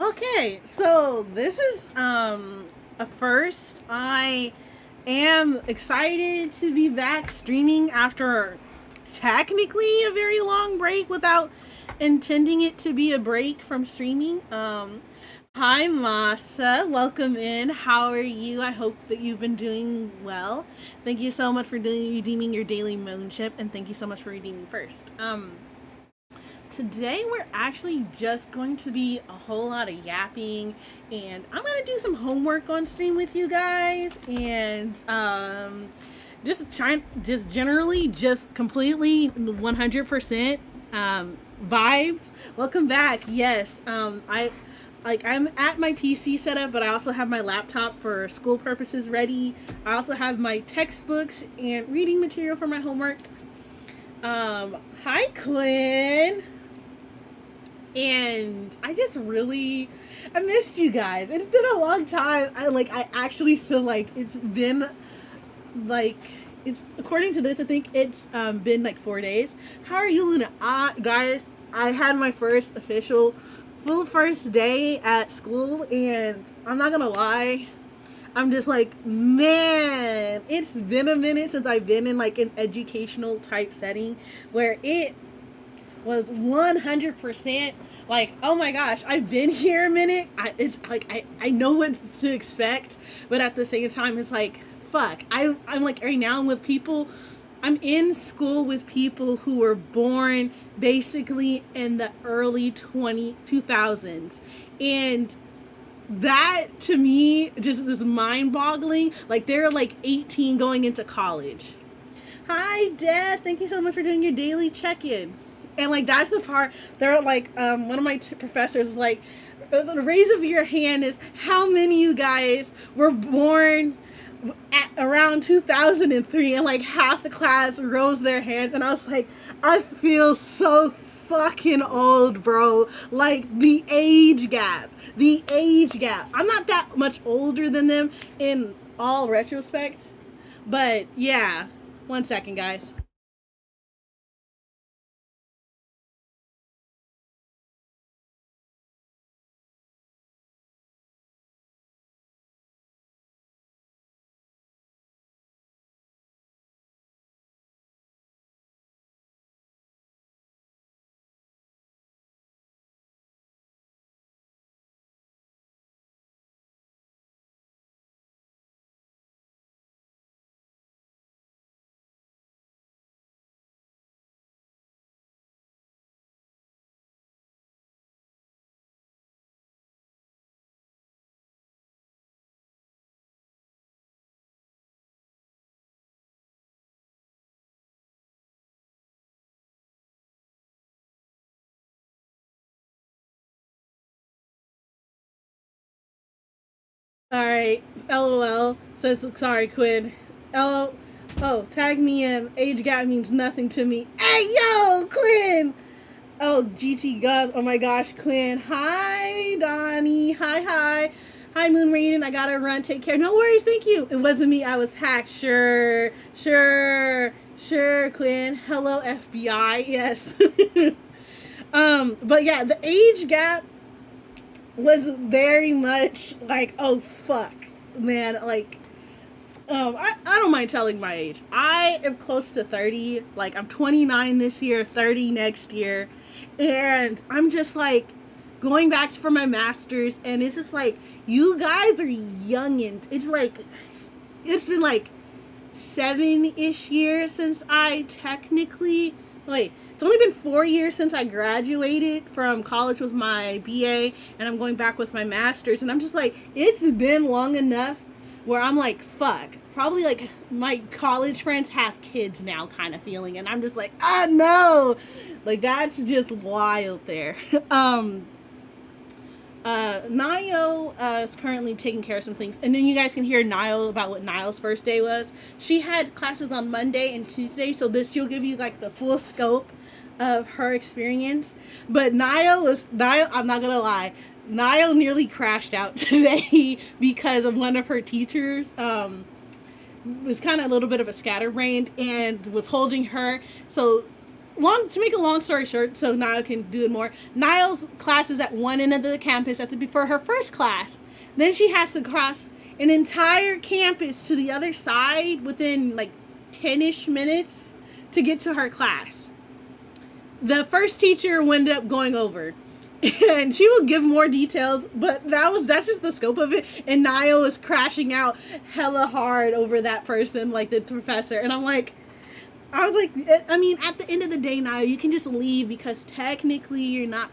Okay, so this is a first. I am excited to be back streaming after technically a very long break without intending it to be a break from streaming. Hi Masa, welcome in. How are you? I hope that you've been doing well. Thank you so much for redeeming your daily moonship, and thank you so much for redeeming first. Today we're actually just going to be a whole lot of yapping, and I'm gonna do some homework on stream with you guys, and just generally, just completely 100% vibes. Welcome back. Yes, I'm at my PC setup, but I also have my laptop for school purposes ready. I also have my textbooks and reading material for my homework. Hi Quinn. And I missed you guys. It's been a long time. I actually feel like it's been like it's according to this, I think it's been like 4 days. How are you, Luna? Guys, I had my first official full first day at school, and I'm not gonna lie, I'm just like, man, it's been a minute since I've been in like an educational type setting where it was 100% like, oh my gosh, I've been here a minute. It's like I know what to expect, but at the same time, it's like, fuck. I'm like, right now I'm with people. I'm in school with people who were born basically in the early 2000s, and that to me just is mind boggling. Like, they're like 18 going into college. Hi, Dad. Thank you so much for doing your daily check-in. And like, that's the part. They're like, one of my professors is like, the raise of your hand is how many of you guys were born at around 2003, and like half the class rose their hands, and I was like, I feel so fucking old, bro. Like, the age gap. I'm not that much older than them in all retrospect, but yeah. 1 second, guys. Alright, LOL says, sorry, Quinn. LO, oh, tag me in. Age gap means nothing to me. Hey, yo, Quinn! Oh, GT Gus. Oh my gosh, Quinn. Hi, Donnie. Hi. Hi, Moon Raiden. I gotta run. Take care. No worries. Thank you. It wasn't me. I was hacked. Sure, Quinn. Hello, FBI. Yes. But yeah, the age gap was very much like, oh fuck, man, like, I don't mind telling my age. I am close to 30. Like, I'm 29 this year, 30 next year, and I'm just like going back for my master's, and it's just like, you guys are youngins. It's like, it's been like 7-ish years since I technically, wait, it's only been 4 years since I graduated from college with my BA, and I'm going back with my master's, and I'm just like, it's been long enough where I'm like, fuck, probably like my college friends have kids now kind of feeling, and I'm just like, ah, no, like, that's just wild there. Nayo is currently taking care of some things, and then you guys can hear Nayo about what Nayo's first day was. She had classes on Monday and Tuesday, so this she'll give you like the full scope of her experience. But Nayo, I'm not gonna lie, Nayo nearly crashed out today because of one of her teachers. Was kind of a little bit of a scatterbrained and was holding her. So to make a long story short, so Niall can do it more. Niall's class is at one end of the campus for her first class. Then she has to cross an entire campus to the other side within like 10-ish minutes to get to her class. The first teacher ended up going over, and she will give more details, but that's just the scope of it. And Niall was crashing out hella hard over that person, like the professor. And I was like, I mean, at the end of the day, Niall, you can just leave, because technically you're not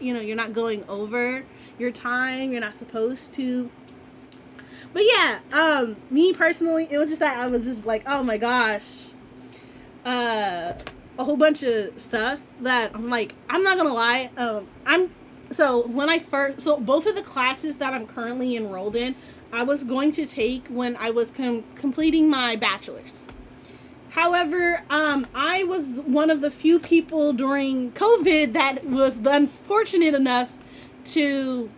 going over your time. You're not supposed to. But yeah, me personally, it was just that I was just like, oh my gosh, a whole bunch of stuff that I'm like, I'm not gonna lie, so both of the classes that I'm currently enrolled in, I was going to take when I was completing my bachelor's. However, I was one of the few people during COVID that was unfortunate enough to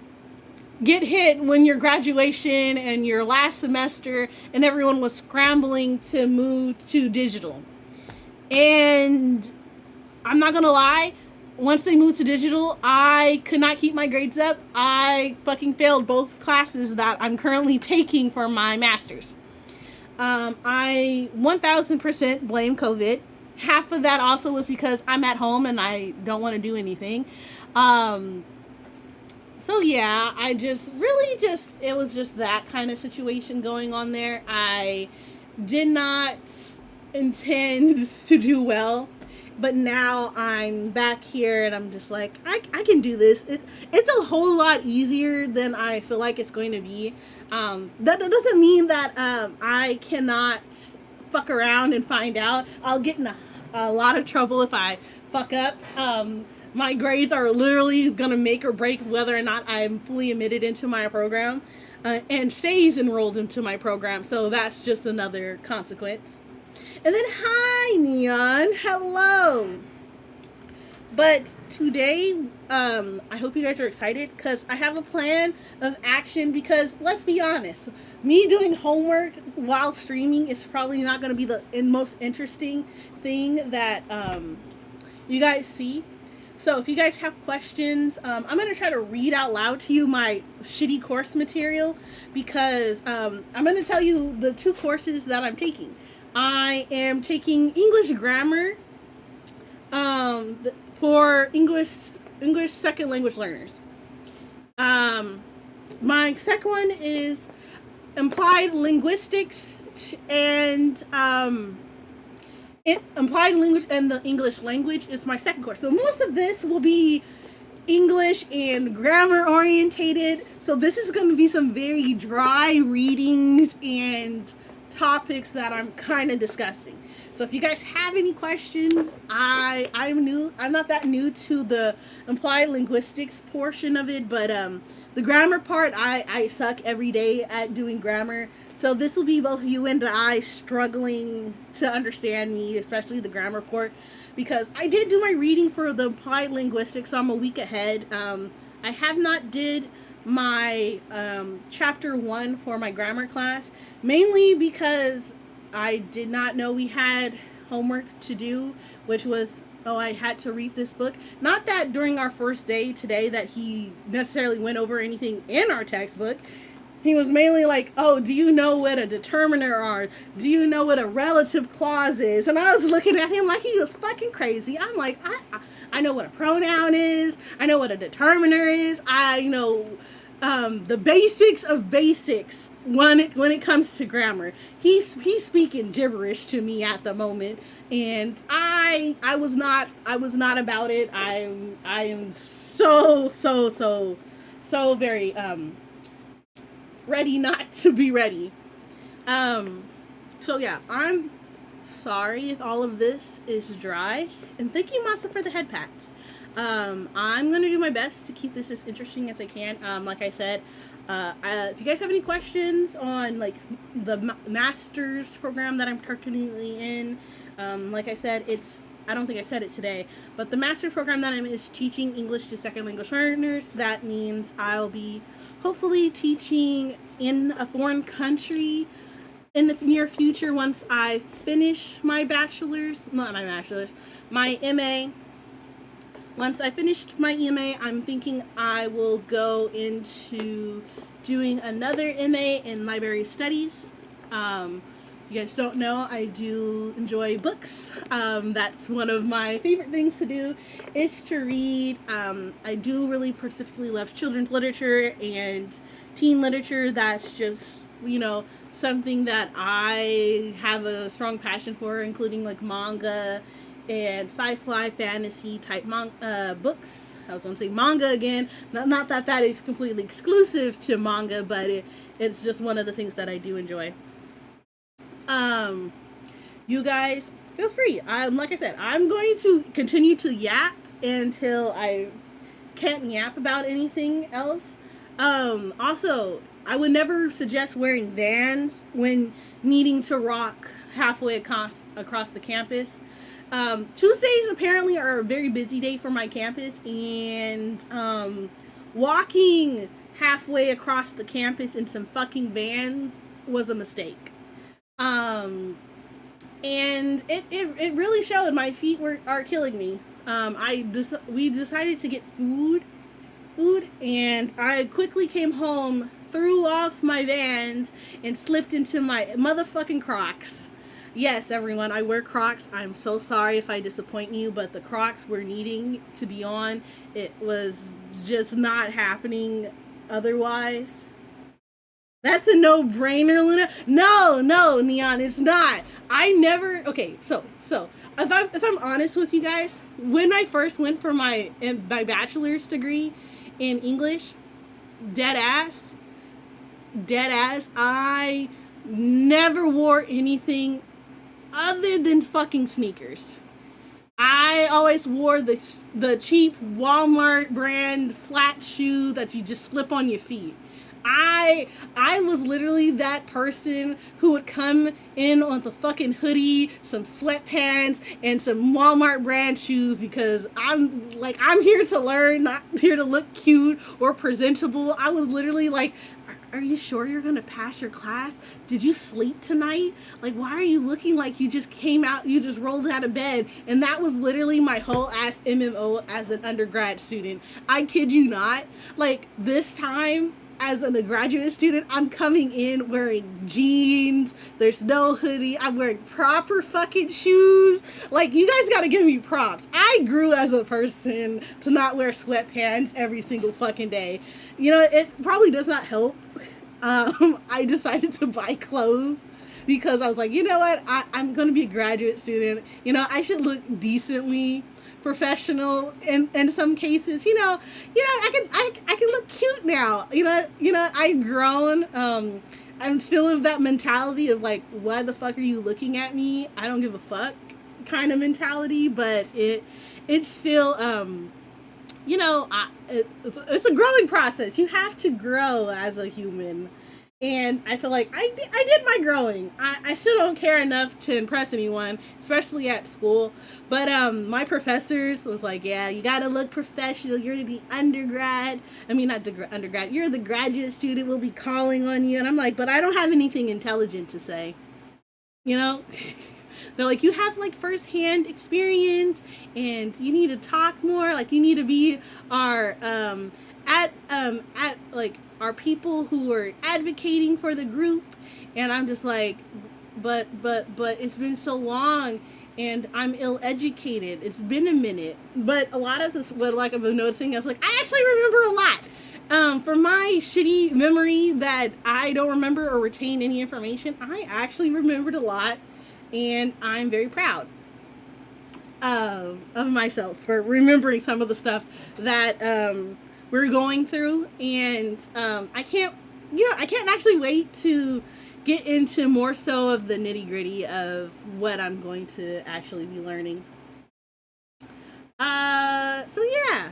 get hit when your graduation and your last semester and everyone was scrambling to move to digital. And I'm not gonna lie, once they moved to digital, I could not keep my grades up. I fucking failed both classes that I'm currently taking for my master's. I 1000% blame COVID. Half of that also was because I'm at home and I don't want to do anything. So yeah, it was just that kind of situation going on there. I did not intend to do well, but now I'm back here and I'm just like, I can do this. It's a whole lot easier than I feel like it's going to be. That doesn't mean that I cannot fuck around and find out. I'll get in a lot of trouble if I fuck up. My grades are literally going to make or break whether or not I'm fully admitted into my program and stays enrolled into my program. So that's just another consequence. And then, hi, Neon. Hello. But today, I hope you guys are excited because I have a plan of action, because let's be honest, me doing homework while streaming is probably not going to be the most interesting thing that you guys see. So if you guys have questions, I'm going to try to read out loud to you my shitty course material, because I'm going to tell you the two courses that I'm taking. I am taking English grammar for English second language learners. My second one is applied linguistics and applied language and the English language is my second course. So most of this will be English and grammar orientated. So this is going to be some very dry readings and topics that I'm kind of discussing. So if you guys have any questions, I'm new. I'm not that new to the applied linguistics portion of it, but the grammar part, I suck every day at doing grammar. So this will be both you and I struggling to understand me, especially the grammar part, because I did do my reading for the applied linguistics, so I'm a week ahead. I have not did my chapter 1 for my grammar class, mainly because I did not know we had homework to do, which was, I had to read this book. Not that during our first day today that he necessarily went over anything in our textbook. He was mainly like, do you know what a determiner are? Do you know what a relative clause is? And I was looking at him like he was fucking crazy. I'm like, I know what a pronoun is. I know what a determiner is. I know the basics of basics when it comes to grammar. He's speaking gibberish to me at the moment, and I was not about it. I am so very ready not to be ready. So yeah, I'm sorry if all of this is dry, and thank you, Masa, for the head pats. I'm going to do my best to keep this as interesting as I can. Like I said, if you guys have any questions on like the master's program that I'm currently in, like I said, I don't think I said it today, but the master's program that I'm is teaching English to second language learners. That means I'll be hopefully teaching in a foreign country in the near future once I finish my bachelor's, not my bachelor's, my MA. once I finished my EMA, I'm thinking I will go into doing another MA in library studies. If you guys don't know, I do enjoy books. That's one of my favorite things to do, is to read. I do really specifically love children's literature and teen literature. That's just, something that I have a strong passion for, including like manga and sci-fi fantasy type books. I was going to say manga again. Not that that is completely exclusive to manga, but it's just one of the things that I do enjoy. You guys feel free. Like I said, I'm going to continue to yap until I can't yap about anything else. Also, I would never suggest wearing Vans when needing to rock halfway across the campus. Tuesdays apparently are a very busy day for my campus, and walking halfway across the campus in some fucking Vans was a mistake. And it really showed. My feet are killing me. We decided to get food, and I quickly came home, threw off my Vans, and slipped into my motherfucking Crocs. Yes, everyone, I wear Crocs. I'm so sorry if I disappoint you, but the Crocs were needing to be on. It was just not happening otherwise. That's a no-brainer, Luna. No, Neon, it's not. I never. Okay, so if I'm honest with you guys, when I first went for my bachelor's degree in English, dead ass, I never wore anything other than fucking sneakers. I always wore the cheap Walmart brand flat shoe that you just slip on your feet. I was literally that person who would come in with a fucking hoodie, some sweatpants, and some Walmart brand shoes, because I'm here to learn, not here to look cute or presentable. I was literally like, are you sure you're gonna pass your class? Did you sleep tonight? Like, why are you looking like you just rolled out of bed? And that was literally my whole ass MMO as an undergrad student. I kid you not. Like, this time, as an graduate student, I'm coming in wearing jeans. There's no hoodie. I'm wearing proper fucking shoes. Like, you guys gotta give me props. I grew as a person to not wear sweatpants every single fucking day. It probably does not help. I decided to buy clothes because I was like, you know what? I'm gonna be a graduate student. I should look decently professional in some cases. I can look cute now. I've grown. I'm still of that mentality of like, why the fuck are you looking at me? I don't give a fuck kind of mentality, but it's still it's a growing process. You have to grow as a human. And I feel like I did my growing. I still don't care enough to impress anyone, especially at school. But my professors was like, yeah, you gotta look professional. You're the undergrad. I mean, not the undergrad. You're the graduate student. We'll be calling on you. And I'm like, but I don't have anything intelligent to say. They're like, you have like firsthand experience, and you need to talk more. Like, you need to be our are people who are advocating for the group. And I'm just like, but it's been so long, and I'm ill-educated. It's been a minute. But a lot of this, what like I've been noticing, I was like, I actually remember a lot. For my shitty memory that I don't remember or retain any information, I actually remembered a lot, and I'm very proud of myself for remembering some of the stuff that we're going through. And I can't actually wait to get into more so of the nitty gritty of what I'm going to actually be learning. So yeah.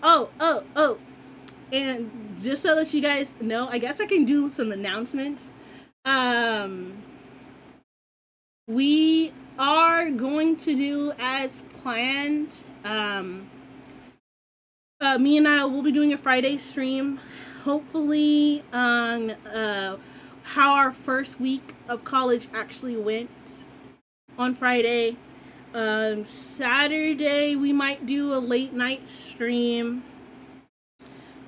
Oh. And just so that you guys know, I guess I can do some announcements. We are going to do as planned. Me and I will be doing a Friday stream, hopefully on how our first week of college actually went on Friday. Saturday we might do a late night stream.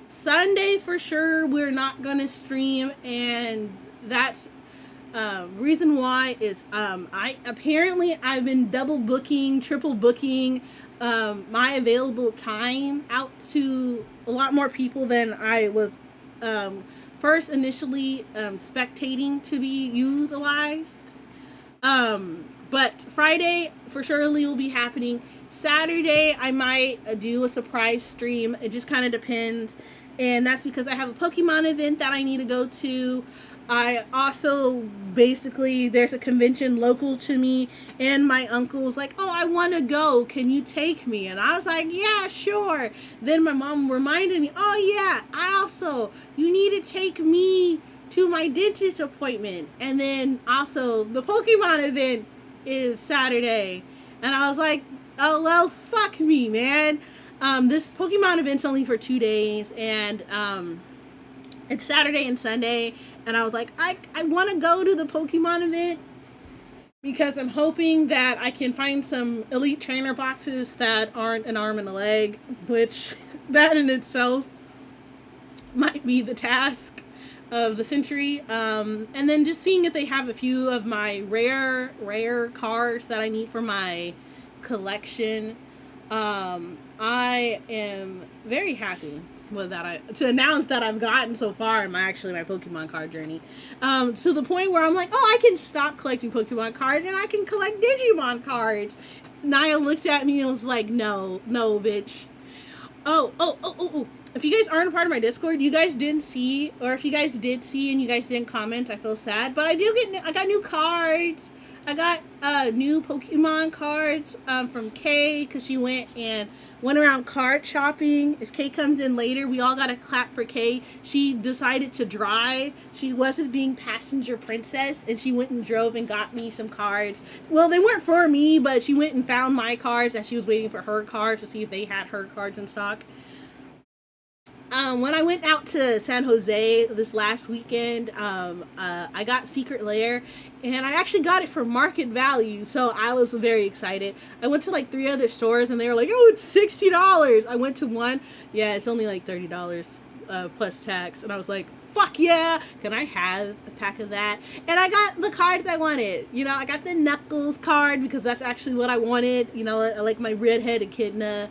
Sunday for sure we're not gonna stream, and that's reason why is I've been double booking, triple booking my available time out to a lot more people than I was first initially spectating to be utilized. But Friday for surely will be happening. Saturday I might do a surprise stream. It just kind of depends. And that's because I have a Pokemon event that I need to go to. I also basically, there's a convention local to me, and my uncle was like, oh, I want to go. Can you take me? And I was like, yeah, sure. Then my mom reminded me, oh, yeah, you need to take me to my dentist appointment. And then also, the Pokemon event is Saturday. And I was like, oh, well, fuck me, man. This Pokemon event's only for 2 days, and it's Saturday and Sunday, and I was like, I want to go to the Pokemon event because I'm hoping that I can find some elite trainer boxes that aren't an arm and a leg, which that in itself might be the task of the century. And then just seeing if they have a few of my rare cards that I need for my collection. I am very happy with that. To announce that I've gotten so far in my Pokemon card journey, to the point where I'm like, oh, I can stop collecting Pokemon cards and I can collect Digimon cards. Naya looked at me and was like, no, bitch. Oh. If you guys aren't a part of my Discord, you guys didn't see, or if you guys did see and you guys didn't comment, I feel sad. But I got new cards. I got new Pokemon cards from Kay, because she went around card shopping. If Kay comes in later, we all got to clap for Kay. She decided to drive. She wasn't being passenger princess, and she went and drove and got me some cards. Well, they weren't for me, but she went and found my cards as she was waiting for her cards to see if they had her cards in stock. When I went out to San Jose this last weekend, I got Secret Lair, and I actually got it for market value, so I was very excited. I went to like 3 other stores, and they were like, oh, it's $60. I went to one, yeah, it's only like $30 plus tax, and I was like, fuck yeah, can I have a pack of that? And I got the cards I wanted. I got the Knuckles card, because that's actually what I wanted. I like my red-head echidna.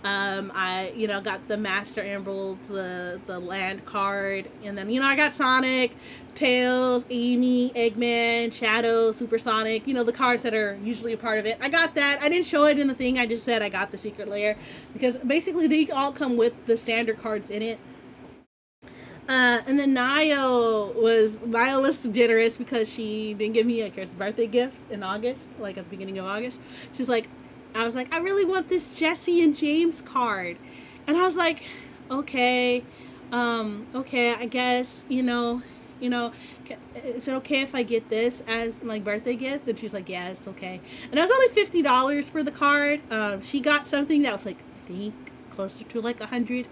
I got the Master Emerald, the land card, and then, I got Sonic, Tails, Amy, Eggman, Shadow, Supersonic, the cards that are usually a part of it. I got that. I didn't show it in the thing. I just said I got the Secret Lair, because basically they all come with the standard cards in it. And then Nio was generous, because she didn't give me a birthday gift in August, like at the beginning of August. She's like, I was like, I really want this Jesse and James card. And I was like, okay, I guess, is it okay if I get this as my birthday gift? And she's like, yeah, it's okay. And it was only $50 for the card. She got something that was like, I think, closer to like $100.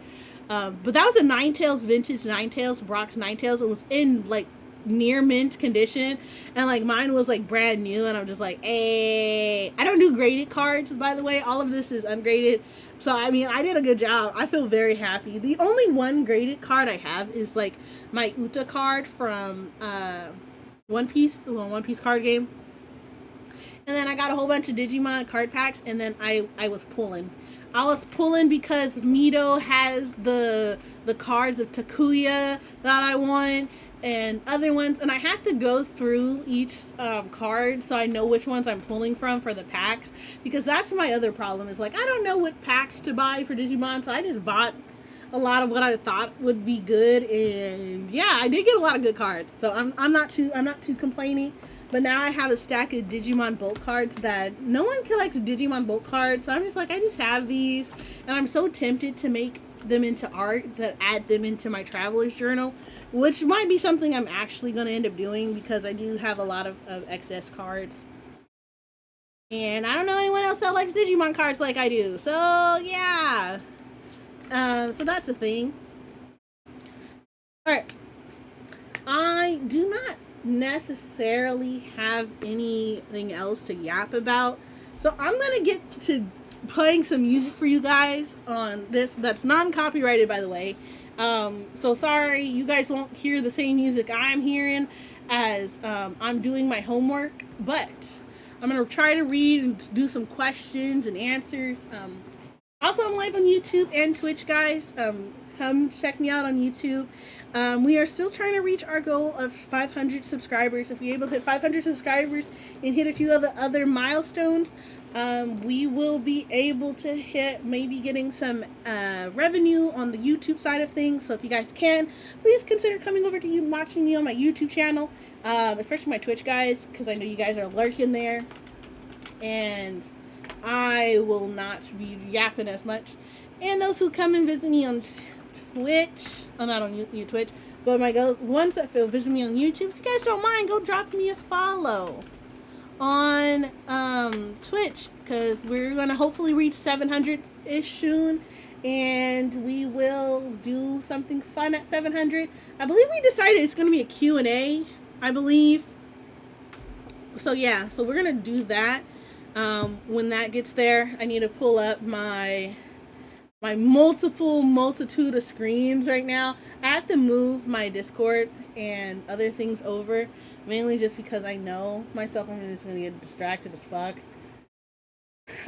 But that was a Ninetales vintage Ninetales, Brock's Ninetales. It was in like near mint condition, and like mine was like brand new, and I'm just like, hey, I don't do graded cards, by the way. All of this is ungraded, so I mean, I did a good job. I feel very happy. The only one graded card I have is like my Uta card from One Piece, the One Piece card game. And then I got a whole bunch of Digimon card packs, and then I was pulling because Mito has the cards of Takuya that I want, and other ones, and I have to go through each card so I know which ones I'm pulling from for the packs, because that's my other problem, is like, I don't know what packs to buy for Digimon, so I just bought a lot of what I thought would be good, and yeah, I did get a lot of good cards, so I'm not too complaining. But now I have a stack of Digimon Bolt cards that no one collects Digimon Bolt cards, so I'm just like, I just have these, and I'm so tempted to make them into art, that add them into my traveler's journal, which might be something I'm actually going to end up doing, because I do have a lot of excess cards. And I don't know anyone else that likes Digimon cards like I do. So, yeah. So that's the thing. Alright. I do not necessarily have anything else to yap about. So I'm gonna get to playing some music for you guys on this that's non-copyrighted, by the way. So sorry you guys won't hear the same music I'm hearing as I'm doing my homework, but I'm gonna try to read and do some questions and answers. Also, I'm live on YouTube and Twitch, guys. Come check me out on YouTube. We are still trying to reach our goal of 500 subscribers. If we're able to hit 500 subscribers and hit a few other milestones, we will be able to hit maybe getting some revenue on the YouTube side of things. So if you guys can, please consider coming over to you watching me on my YouTube channel, especially my Twitch, guys, because I know you guys are lurking there, and I will not be yapping as much. And those who come and visit me on Twitch, not on you Twitch, but my ones that visit me on YouTube, if you guys don't mind, go drop me a follow on Twitch, because we're gonna hopefully reach 700-ish soon, and we will do something fun at 700. I believe we decided it's gonna be a Q&A, I believe. So yeah, so we're gonna do that. When that gets there, I need to pull up my multitude of screens right now. I have to move my Discord and other things over, mainly just because I know myself I'm just gonna get distracted as fuck.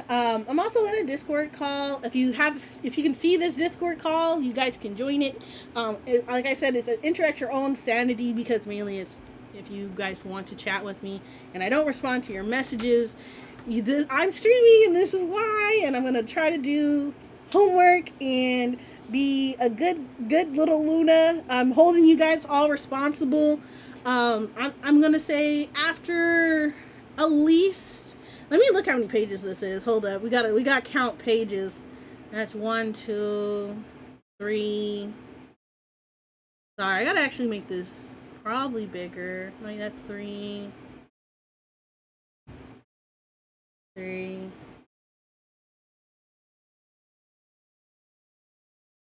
I'm also in a Discord call. If you can see this Discord call, you guys can join it. Like I said, it's an enter at your own sanity, because mainly it's if you guys want to chat with me and I don't respond to your messages. I'm streaming and this is why, and I'm gonna try to do homework and be a good little Luna. I'm holding you guys all responsible. I'm gonna say after at least, let me look how many pages this is. Hold up, we gotta count pages. That's 1, 2, 3. Sorry, I gotta actually make this probably bigger. Like that's 3.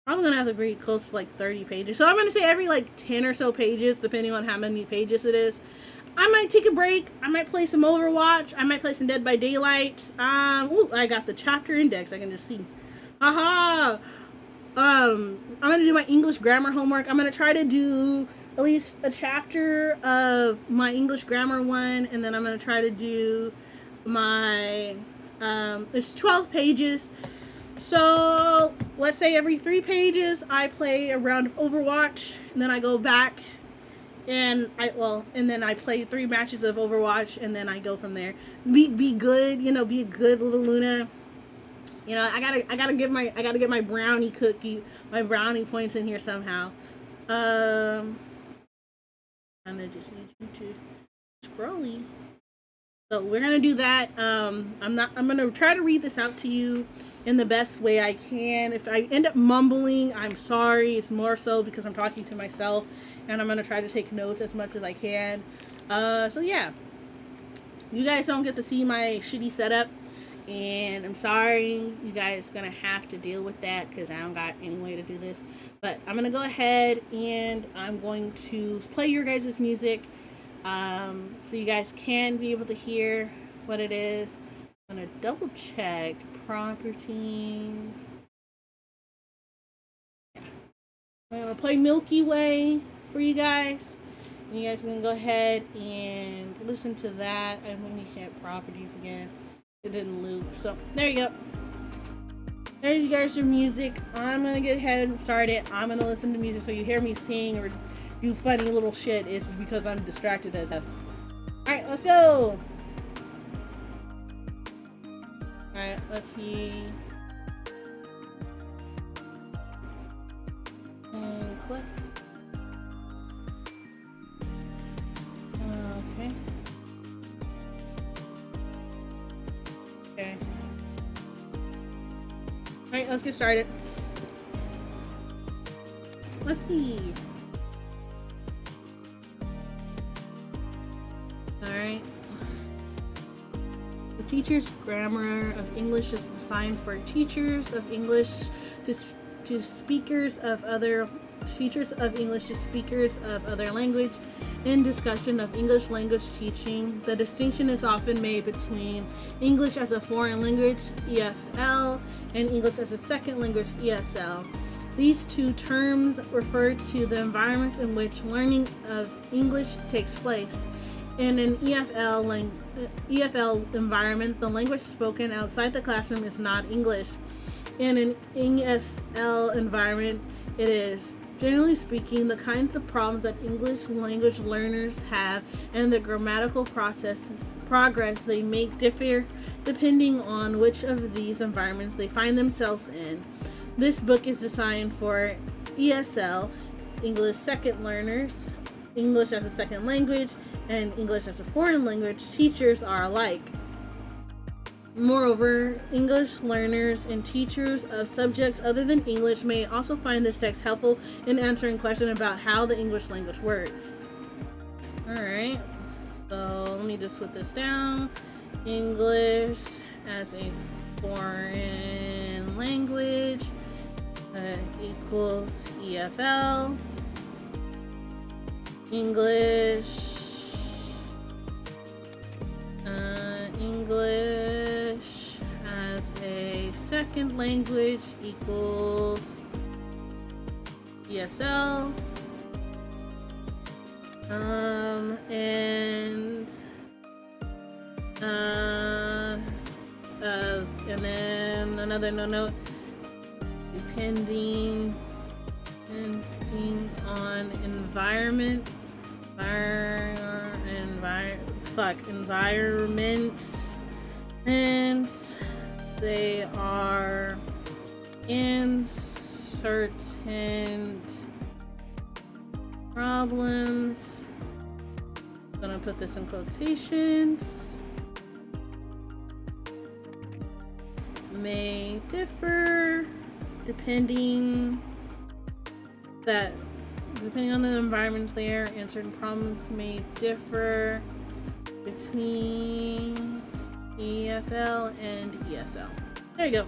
I'm gonna have to read close to like 30 pages. So I'm gonna say every like 10 or so pages, depending on how many pages it is. I might take a break. I might play some Overwatch. I might play some Dead by Daylight. Ooh, I got the chapter index. I can just see. Aha! I'm gonna do my English grammar homework. I'm gonna try to do at least a chapter of my English grammar one, and then I'm gonna try to do my there's 12 pages, so let's say every 3 pages I play a round of Overwatch, and then I go back and then I play 3 matches of Overwatch, and then I go from there. Be good, you know, be a good little Luna. You know, I gotta get my brownie points in here somehow. I just need you to scrolly. So we're gonna do that. I'm gonna try to read this out to you in the best way I can. If I end up mumbling, I'm sorry. It's more so because I'm talking to myself, and I'm gonna try to take notes as much as I can. So yeah, you guys don't get to see my shitty setup, and I'm sorry. You guys gonna have to deal with that because I don't got any way to do this. But I'm gonna go ahead and I'm going to play your guys' music. So you guys can be able to hear what it is. I'm gonna double check properties. Yeah. I'm gonna play Milky Way for you guys. And you guys are gonna go ahead and listen to that. I'm gonna hit properties again. It didn't loop. So there you go. There's you guys your music. I'm gonna get ahead and start it. I'm gonna listen to music, so you hear me sing or do funny little shit. It's because I'm distracted as hell. Alright, let's go. Alright, let's see. And click. Okay. Okay. Alright, let's get started. Let's see. Alright. The teacher's grammar of English is designed for teachers of English to speakers of other language in discussion of English language teaching. The distinction is often made between English as a foreign language, EFL, and English as a second language, ESL. These two terms refer to the environments in which learning of English takes place. In an EFL environment, the language spoken outside the classroom is not English. In an ESL environment, it is. Generally speaking, the kinds of problems that English language learners have and the grammatical progress they make differ depending on which of these environments they find themselves in. This book is designed for ESL, English second learners. English as a second language and English as a foreign language teachers are alike. Moreover, English learners and teachers of subjects other than English may also find this text helpful in answering questions about how the English language works. Alright, so let me just put this down. English as a foreign language equals EFL. English as a second language equals ESL. And then another note, depending on environments, and they are in certain problems. I'm gonna put this in quotations. May differ depending on the environments there, and certain problems may differ between EFL and ESL. There you go.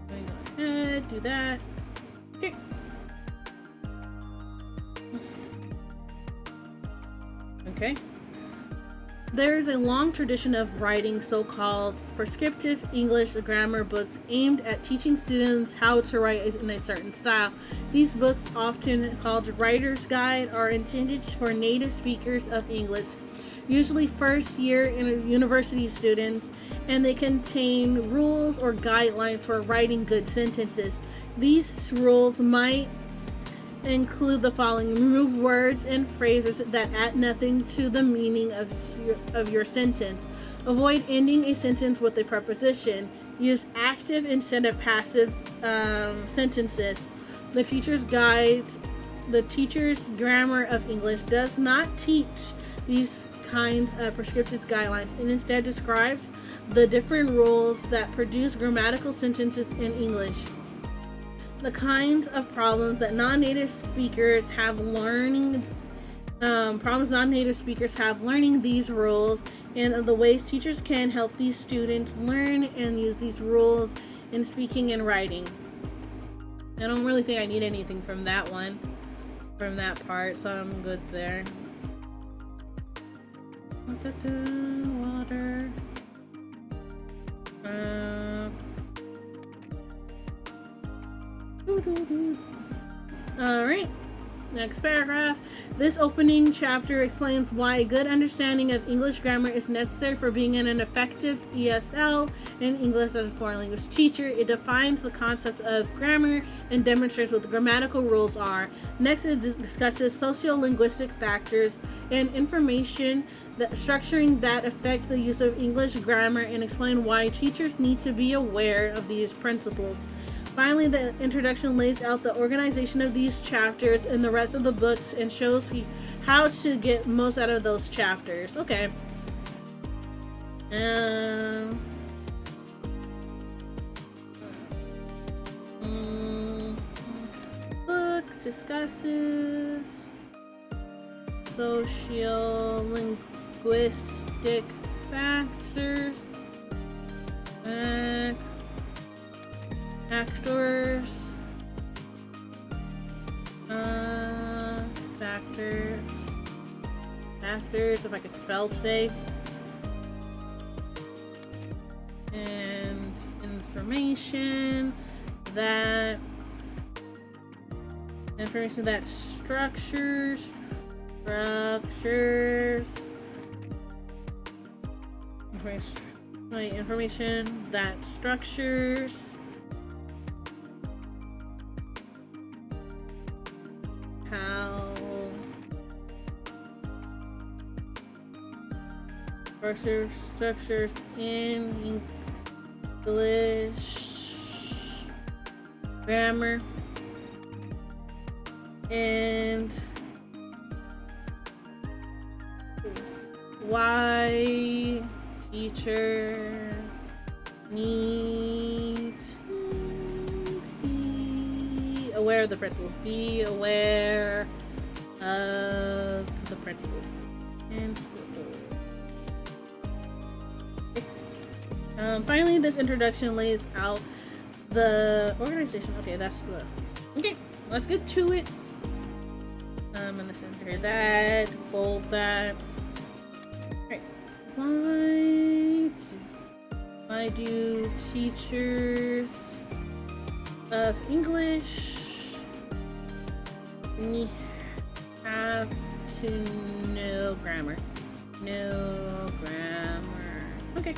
Let me go ahead, do that. Okay. Okay. There's a long tradition of writing so-called prescriptive English grammar books aimed at teaching students how to write in a certain style. These books, often called Writer's Guide, are intended for native speakers of English, usually first-year university students, and they contain rules or guidelines for writing good sentences. These rules might include the following: remove words and phrases that add nothing to the meaning of your sentence. Avoid ending a sentence with a preposition. Use active instead of passive sentences. The teacher's grammar of English does not teach these kinds of prescriptive guidelines, and instead describes the different rules that produce grammatical sentences in English. The kinds of problems that non-native speakers have learning these rules, and the ways teachers can help these students learn and use these rules in speaking and writing. I don't really think I need anything from that part, so I'm good there. Water. Alright, next paragraph. This opening chapter explains why a good understanding of English grammar is necessary for being an effective ESL and English as a foreign language teacher. It defines the concept of grammar and demonstrates what the grammatical rules are. Next, it discusses sociolinguistic factors and information structuring that affect the use of English grammar, and explain why teachers need to be aware of these principles. Finally, the introduction lays out the organization of these chapters and the rest of the books and shows how to get most out of those chapters. Okay. Book discusses sociolinguistic factors. Factors chapters, if I could spell today. And information that structures information that structures how structures in English grammar and why teacher needs to be aware of the principles. Be aware of the principles. And so, finally, this introduction lays out the organization. Okay, that's the. Okay, let's get to it. I'm gonna center that, bold that. Alright. Why do teachers of English have to know grammar? No grammar. Okay.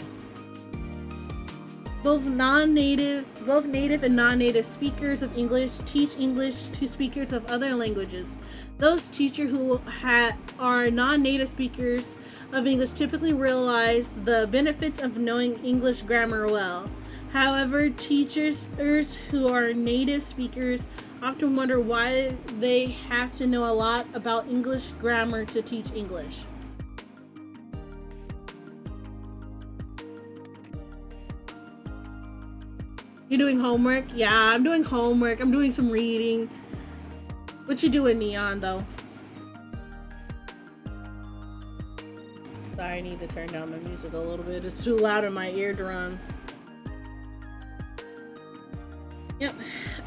Both native and non-native speakers of English teach English to speakers of other languages. Those teachers who are non-native speakers of English typically realize the benefits of knowing English grammar well. However, teachers who are native speakers often wonder why they have to know a lot about English grammar to teach English. You doing homework? Yeah, I'm doing homework. I'm doing some reading. What you doing, Neon, though? Sorry, I need to turn down my music a little bit. It's too loud in my eardrums. Yep,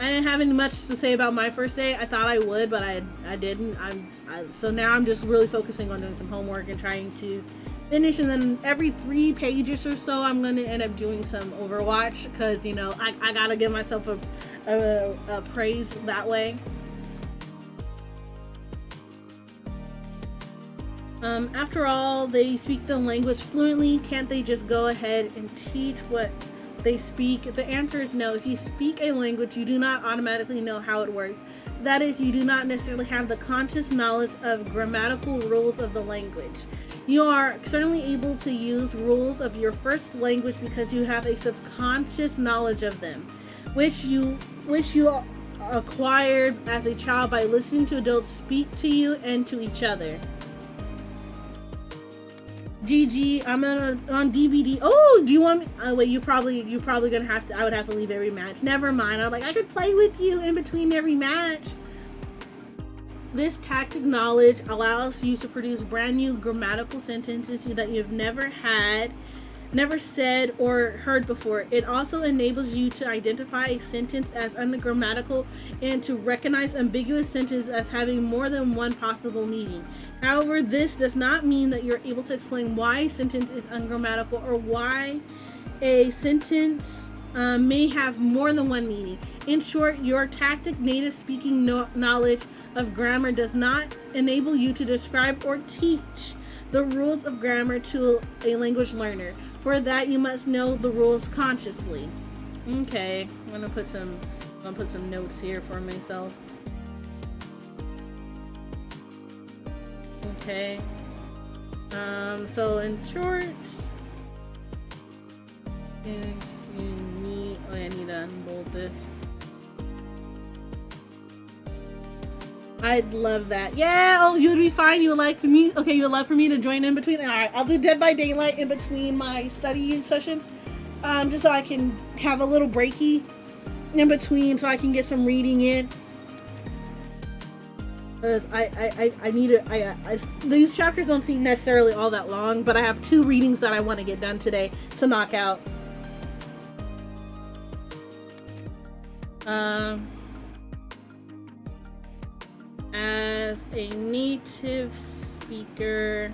I didn't have any much to say about my first day. I thought I would, but I didn't. So now I'm just really focusing on doing some homework and trying to finish, and then every 3 pages or so I'm gonna end up doing some Overwatch, because you know I gotta give myself a praise that way. After all, they speak the language fluently. Can't they just go ahead and teach what they speak? The answer is no. If you speak a language, you do not automatically know how it works. That is, you do not necessarily have the conscious knowledge of grammatical rules of the language. You are certainly able to use rules of your first language because you have a subconscious knowledge of them, which you acquired as a child by listening to adults speak to you and to each other. GG, I'm on DVD. Oh, do you want me? Oh wait, you're probably gonna have to. I would have to leave every match. Never mind. I'm like, I could play with you in between every match. This tactic knowledge allows you to produce brand new grammatical sentences that you've never said or heard before. It also enables you to identify a sentence as ungrammatical and to recognize ambiguous sentences as having more than one possible meaning. However, this does not mean that you're able to explain why a sentence is ungrammatical or why a sentence may have more than one meaning. In short, your tactic native speaking knowledge of grammar does not enable you to describe or teach the rules of grammar to a language learner. For that, you must know the rules consciously. Okay, I'm gonna put some notes here for myself. Okay. So in short, I need to unbolt this. I'd love that. Yeah, oh, you'd be fine. You would like for me? Okay, you would love for me to join in between? Alright, I'll do Dead by Daylight in between my study sessions. Just so I can have a little breaky in between so I can get some reading in. Because I need to, these chapters don't seem necessarily all that long, but I have 2 readings that I want to get done today to knock out. As as a native speaker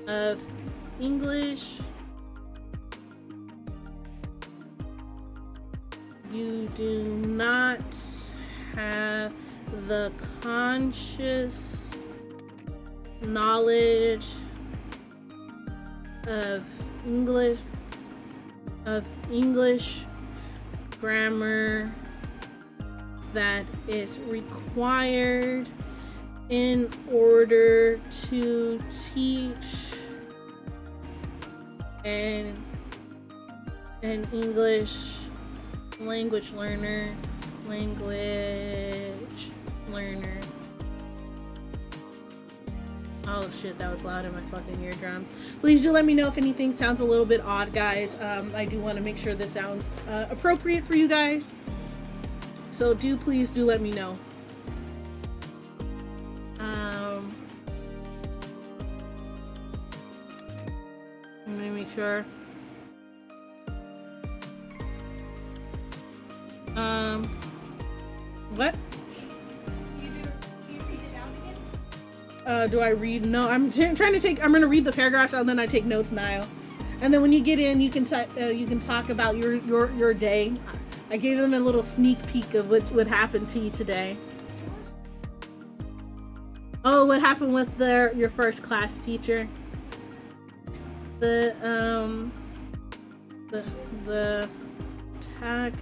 of English, you do not have the conscious knowledge of English grammar that is required in order to teach an English language learner. Oh shit, that was loud in my fucking eardrums. Please do let me know if anything sounds a little bit odd, guys. I do want to make sure this sounds appropriate for you guys. So please do let me know. Let me make sure. What? Do I read? No, I'm trying to take. I'm gonna read the paragraphs and then I take notes, Niall. And then when you get in, you can talk about your day. I gave them a little sneak peek of what would happen to you today. Oh, what happened with your first class teacher? The tactic.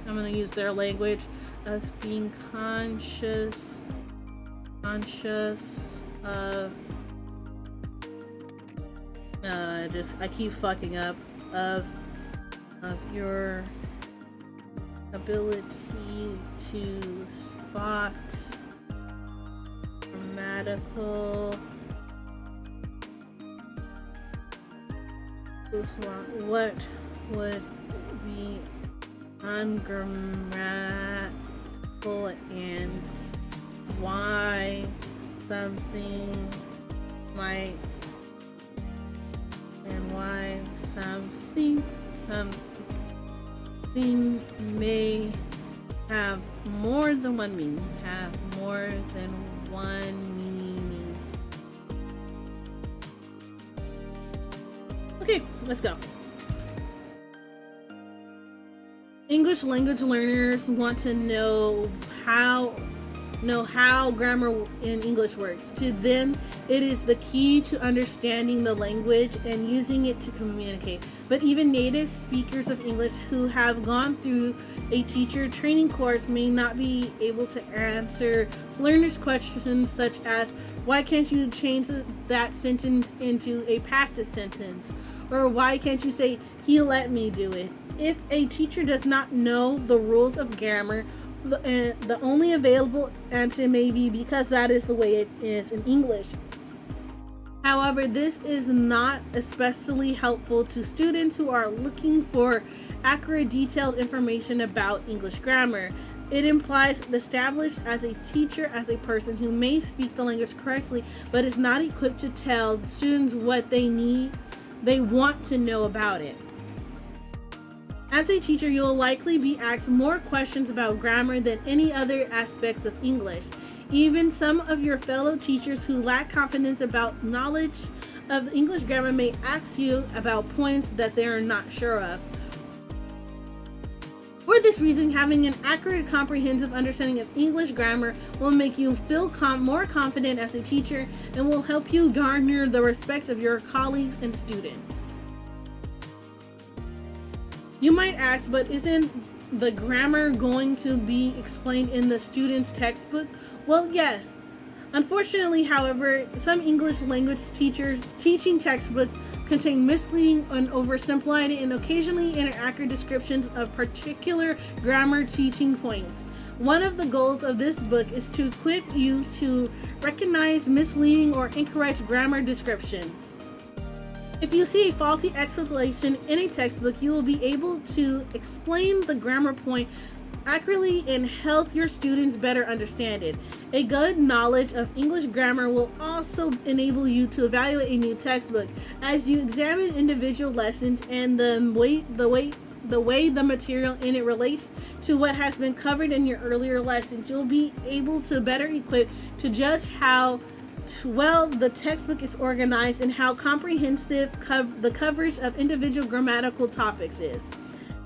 I'm gonna use their language of being conscious of I keep fucking up of your ability to spot grammatical what would be ungrammatical and why something might something may have more than one meaning. Okay, let's go. English language learners want to know how grammar in English works. To them, it is the key to understanding the language and using it to communicate. But even native speakers of English who have gone through a teacher training course may not be able to answer learners' questions such as, why can't you change that sentence into a passive sentence? Or why can't you say, he let me do it? If a teacher does not know the rules of grammar, the only available answer may be because that is the way it is in English. However, this is not especially helpful to students who are looking for accurate, detailed information about English grammar. It implies established as a teacher as a person who may speak the language correctly, but is not equipped to tell students what they want to know about it. As a teacher, you will likely be asked more questions about grammar than any other aspects of English. Even some of your fellow teachers who lack confidence about knowledge of English grammar may ask you about points that they are not sure of. For this reason, having an accurate, comprehensive understanding of English grammar will make you feel more confident as a teacher and will help you garner the respect of your colleagues and students. You might ask, but isn't the grammar going to be explained in the student's textbook? Well, yes. Unfortunately, however, some English language teachers' teaching textbooks contain misleading and oversimplified and occasionally inaccurate descriptions of particular grammar teaching points. One of the goals of this book is to equip you to recognize misleading or incorrect grammar description. If you see a faulty explanation in a textbook, you will be able to explain the grammar point accurately and help your students better understand it. A good knowledge of English grammar will also enable you to evaluate a new textbook as you examine individual lessons and the the way the material in it relates to what has been covered in your earlier lessons, you'll be able to better equipped to judge how well the textbook is organized and how comprehensive the coverage of individual grammatical topics is.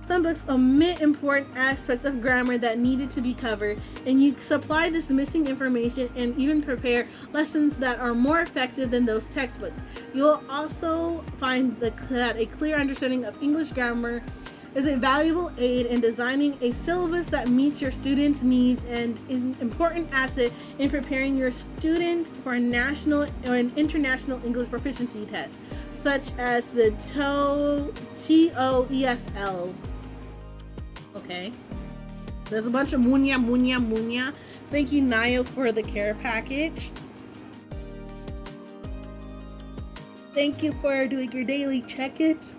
Some books omit important aspects of grammar that needed to be covered, and you supply this missing information and even prepare lessons that are more effective than those textbooks. You'll also find that a clear understanding of English grammar is a valuable aid in designing a syllabus that meets your students' needs and is an important asset in preparing your students for a national or an international English proficiency test, such as the TOEFL. Okay. There's a bunch of munya. Thank you, Nayo, for the care package. Thank you for doing your daily check-ins.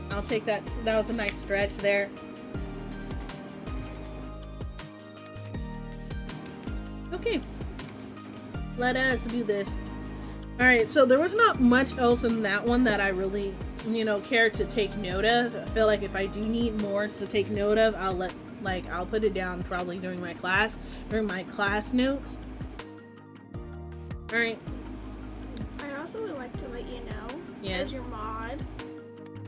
I'll take that. That was a nice stretch there. Okay. Let us do this. Alright, so there was not much else in that one that I really, care to take note of. I feel like if I do need more to take note of, I'll put it down probably during my class notes. Alright. I also would like to let you know, yes, as your mod,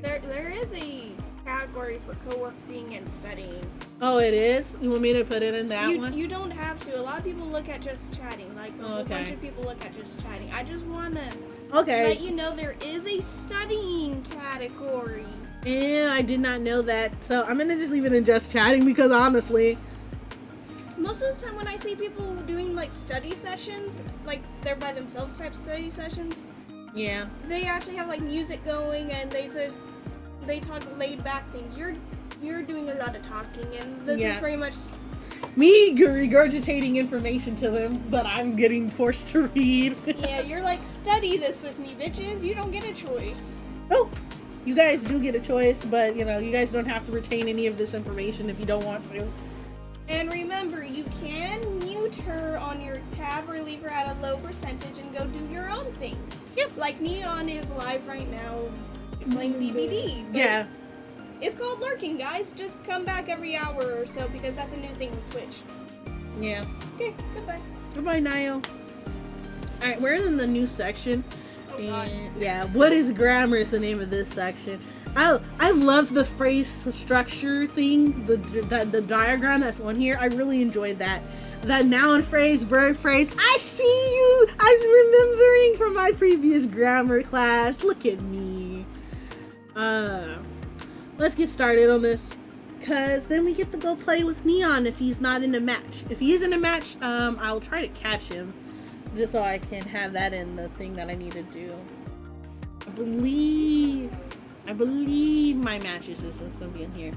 there is a category for co-working and studying. Oh, it is? You want me to put it in that one? You don't have to. A lot of people look at just chatting. Like, a whole bunch of people look at just chatting. I just want to let you know there is a studying category. Yeah, I did not know that. So I'm going to just leave it in just chatting because honestly, most of the time when I see people doing like study sessions, like they're by themselves type study sessions, yeah, they actually have like music going and they talk laid back things. You're doing a lot of talking, and this is pretty much me regurgitating information to them that I'm getting forced to read. Yeah, you're like, study this with me, bitches. You don't get a choice. Oh, you guys do get a choice, but you guys don't have to retain any of this information if you don't want to. And remember, you can mute her on your tab or leave her at a low percentage and go do your own things. Yep. Like Neon is live right now playing DBD. Yeah. It's called lurking, guys. Just come back every hour or so because that's a new thing with Twitch. Yeah. Okay, goodbye. Goodbye, Nio. Alright, we're in the new section. Oh, and yeah, what is grammar is the name of this section. I love the phrase structure thing, the diagram that's on here. I really enjoyed that. That noun phrase, verb phrase. I see you! I'm remembering from my previous grammar class. Look at me. Let's get started on this, because then we get to go play with Neon if he's not in a match. If he is in a match, I'll try to catch him, just so I can have that in the thing that I need to do. I believe my matches is going to be in here.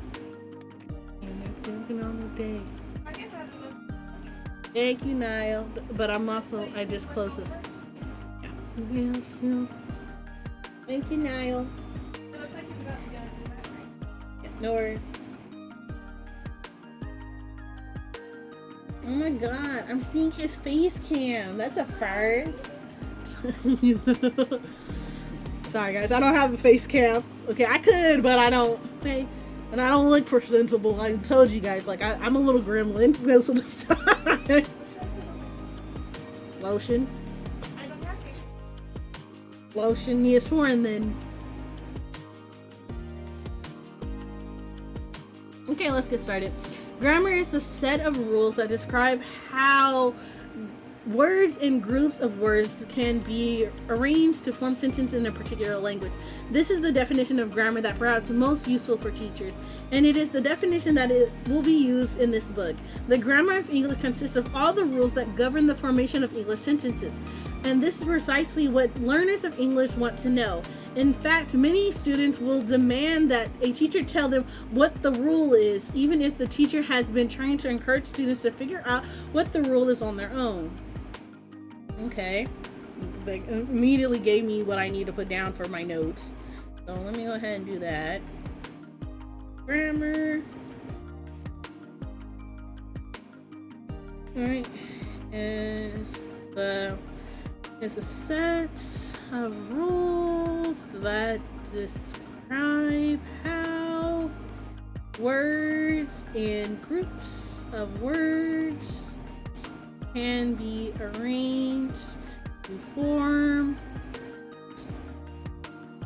And they're thinking on the day. I can have them. Thank you, Niall. But I just closed this. Yes, no. Thank you, Niall. It looks like he's about to go into the bathroom. Yeah, no worries. Oh my god, I'm seeing his face cam. That's a first. Sorry guys, I don't have a face cam. Okay, I could, but I don't. See? And I don't look presentable. I told you guys, like, I'm a little gremlin most of the time. Lotion. I don't have facial. Lotion, yes, and then. Okay, let's get started. Grammar is the set of rules that describe how words and groups of words can be arranged to form sentences in a particular language. This is the definition of grammar that perhaps most useful for teachers, and it is the definition that it will be used in this book. The grammar of English consists of all the rules that govern the formation of English sentences, and this is precisely what learners of English want to know. In fact, many students will demand that a teacher tell them what the rule is, even if the teacher has been trying to encourage students to figure out what the rule is on their own. Okay, they immediately gave me what I need to put down for my notes. So let me go ahead and do that. Grammar. Alright, is the It's a set of rules that describe how words and groups of words can be arranged to form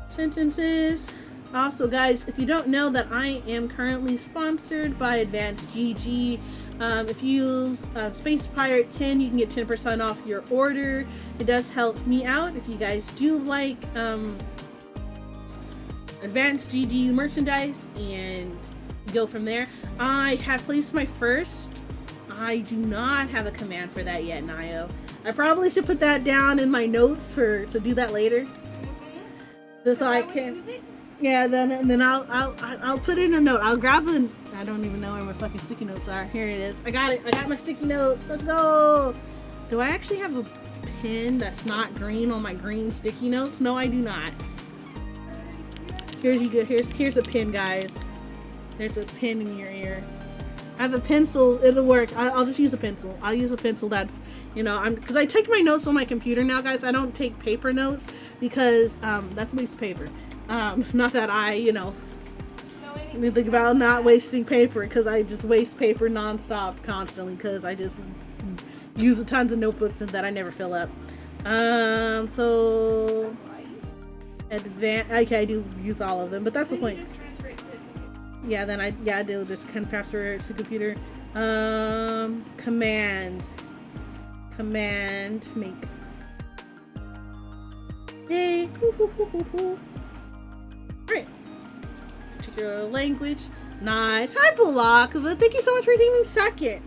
sentences. Also, guys, if you don't know that I am currently sponsored by Advanced GG, if you use Space Pirate 10, you can get 10% off your order. It does help me out. If you guys do like Advanced GG merchandise, and go from there. I have placed my first. I do not have a command for that yet, Nio. I probably should put that down in my notes to do that later. So I can. Yeah, then I'll put in a note. I'll grab an. I don't even know where my fucking sticky notes are. Here it is. I got it. I got my sticky notes. Let's go. Do I actually have a pen that's not green on my green sticky notes? No, I do not. Here's a pen, guys. There's a pen in your ear. I have a pencil. It'll work. I'll just use a pencil. I'll use a pencil that's, because I take my notes on my computer now, guys. I don't take paper notes because that's a waste of paper. Not that I, think about not wasting paper, because I just waste paper nonstop constantly because I just use tons of notebooks and that I never fill up. So okay, I do use all of them, but that's the point. Yeah, then I do just kind of transfer it to computer. Command make. Hey, Alright. Particular language. Nice. Hi, Balakova. Thank you so much for redeeming second.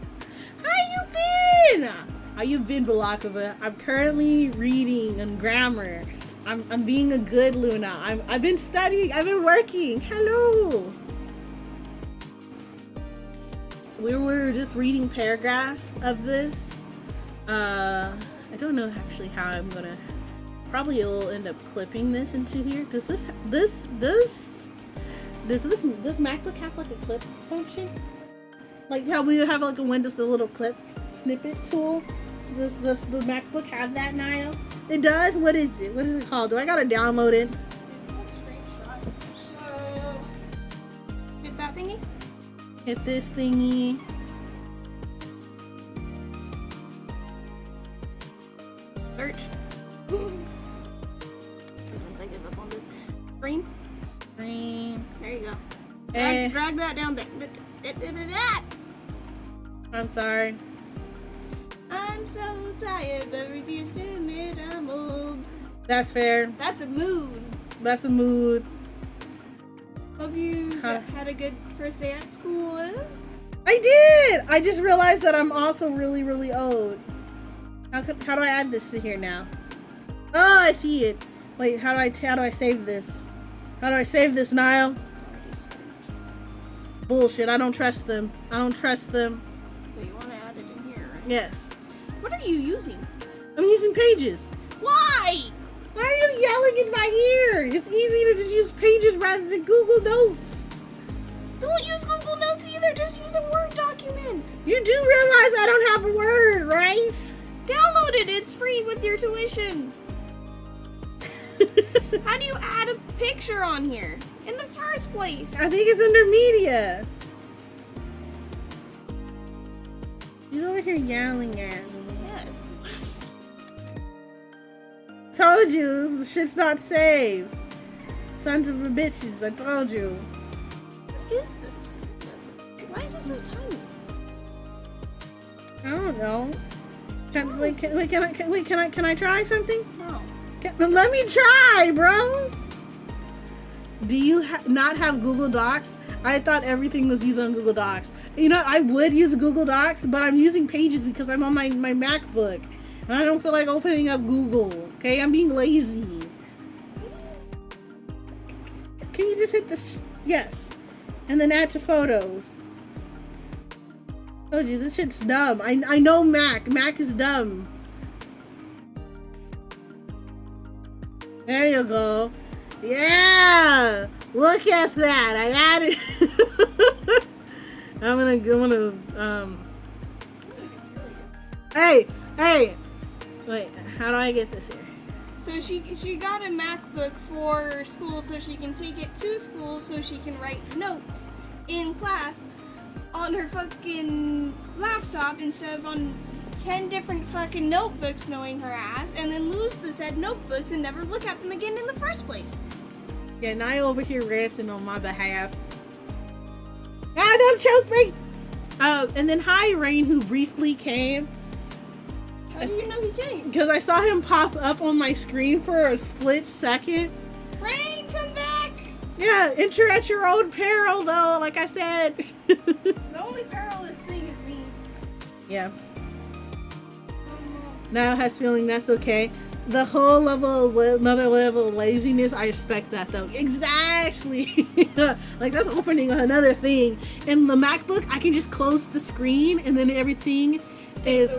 How you been, Balakova? I'm currently reading on grammar. I'm being a good Luna. I've been studying. I've been working. Hello. We were just reading paragraphs of this. I don't know actually how I'm gonna. Probably will end up clipping this into here. Does this MacBook have like a clip function? Like how we have like a Windows, the little clip snippet tool. Does the MacBook have that, Niall? It does? What is it? What is it called? Do I gotta download it? So, hit that thingy? Hit this thingy. Search. Sometimes I give up on this. Screen. There you go. Drag that down there. I'm sorry. I'm so tired but refuse to admit I'm old. That's fair. That's a mood. That's a mood. Hope you had a good first day at school. I did! I just realized that I'm also really, really old. How do I add this to here now? Oh, I see it. Wait, how do I save this? How do I save this, Niall? Bullshit, I don't trust them. I don't trust them. So you want to add it in here, right? Yes. What are you using? I'm using Pages. Why? Why are you yelling in my ear? It's easy to just use Pages rather than Google Notes. Don't use Google Notes either. Just use a Word document. You do realize I don't have a Word, right? Download it. It's free with your tuition. How do you add a picture on here in the first place? I think it's under media. You're over here yelling at me. Yes. Told you, this shit's not saved. Sons of a bitches, I told you. What is this? Why is it so tiny? I don't know. Can I try something? No. Let me try, bro. Do you not have Google Docs? I thought everything was used on Google Docs. You know, I would use Google Docs, but I'm using Pages because I'm on my MacBook. And I don't feel like opening up Google. Okay, I'm being lazy. Can you just hit this? Yes. And then add to photos. Told you, this shit's dumb. I know Mac. Mac is dumb. There you go. Yeah! Look at that. I added. I'm gonna, Hey! Wait, how do I get this here? So she got a MacBook for school so she can take it to school so she can write notes in class on her fucking laptop instead of on 10 different fucking notebooks knowing her ass, and then lose the said notebooks and never look at them again in the first place. Yeah, and I over here ranting on my behalf. Ah, don't choke me! And then hi, Rain, who briefly came. How do you know he came? Because I saw him pop up on my screen for a split second. Rain, come back! Yeah, enter at your own peril, though, like I said. The only perilous thing is me. Yeah. Now has feeling that's okay. The whole level, another level of laziness, I respect that though. Exactly. Like that's opening another thing. And the MacBook, I can just close the screen and then everything stays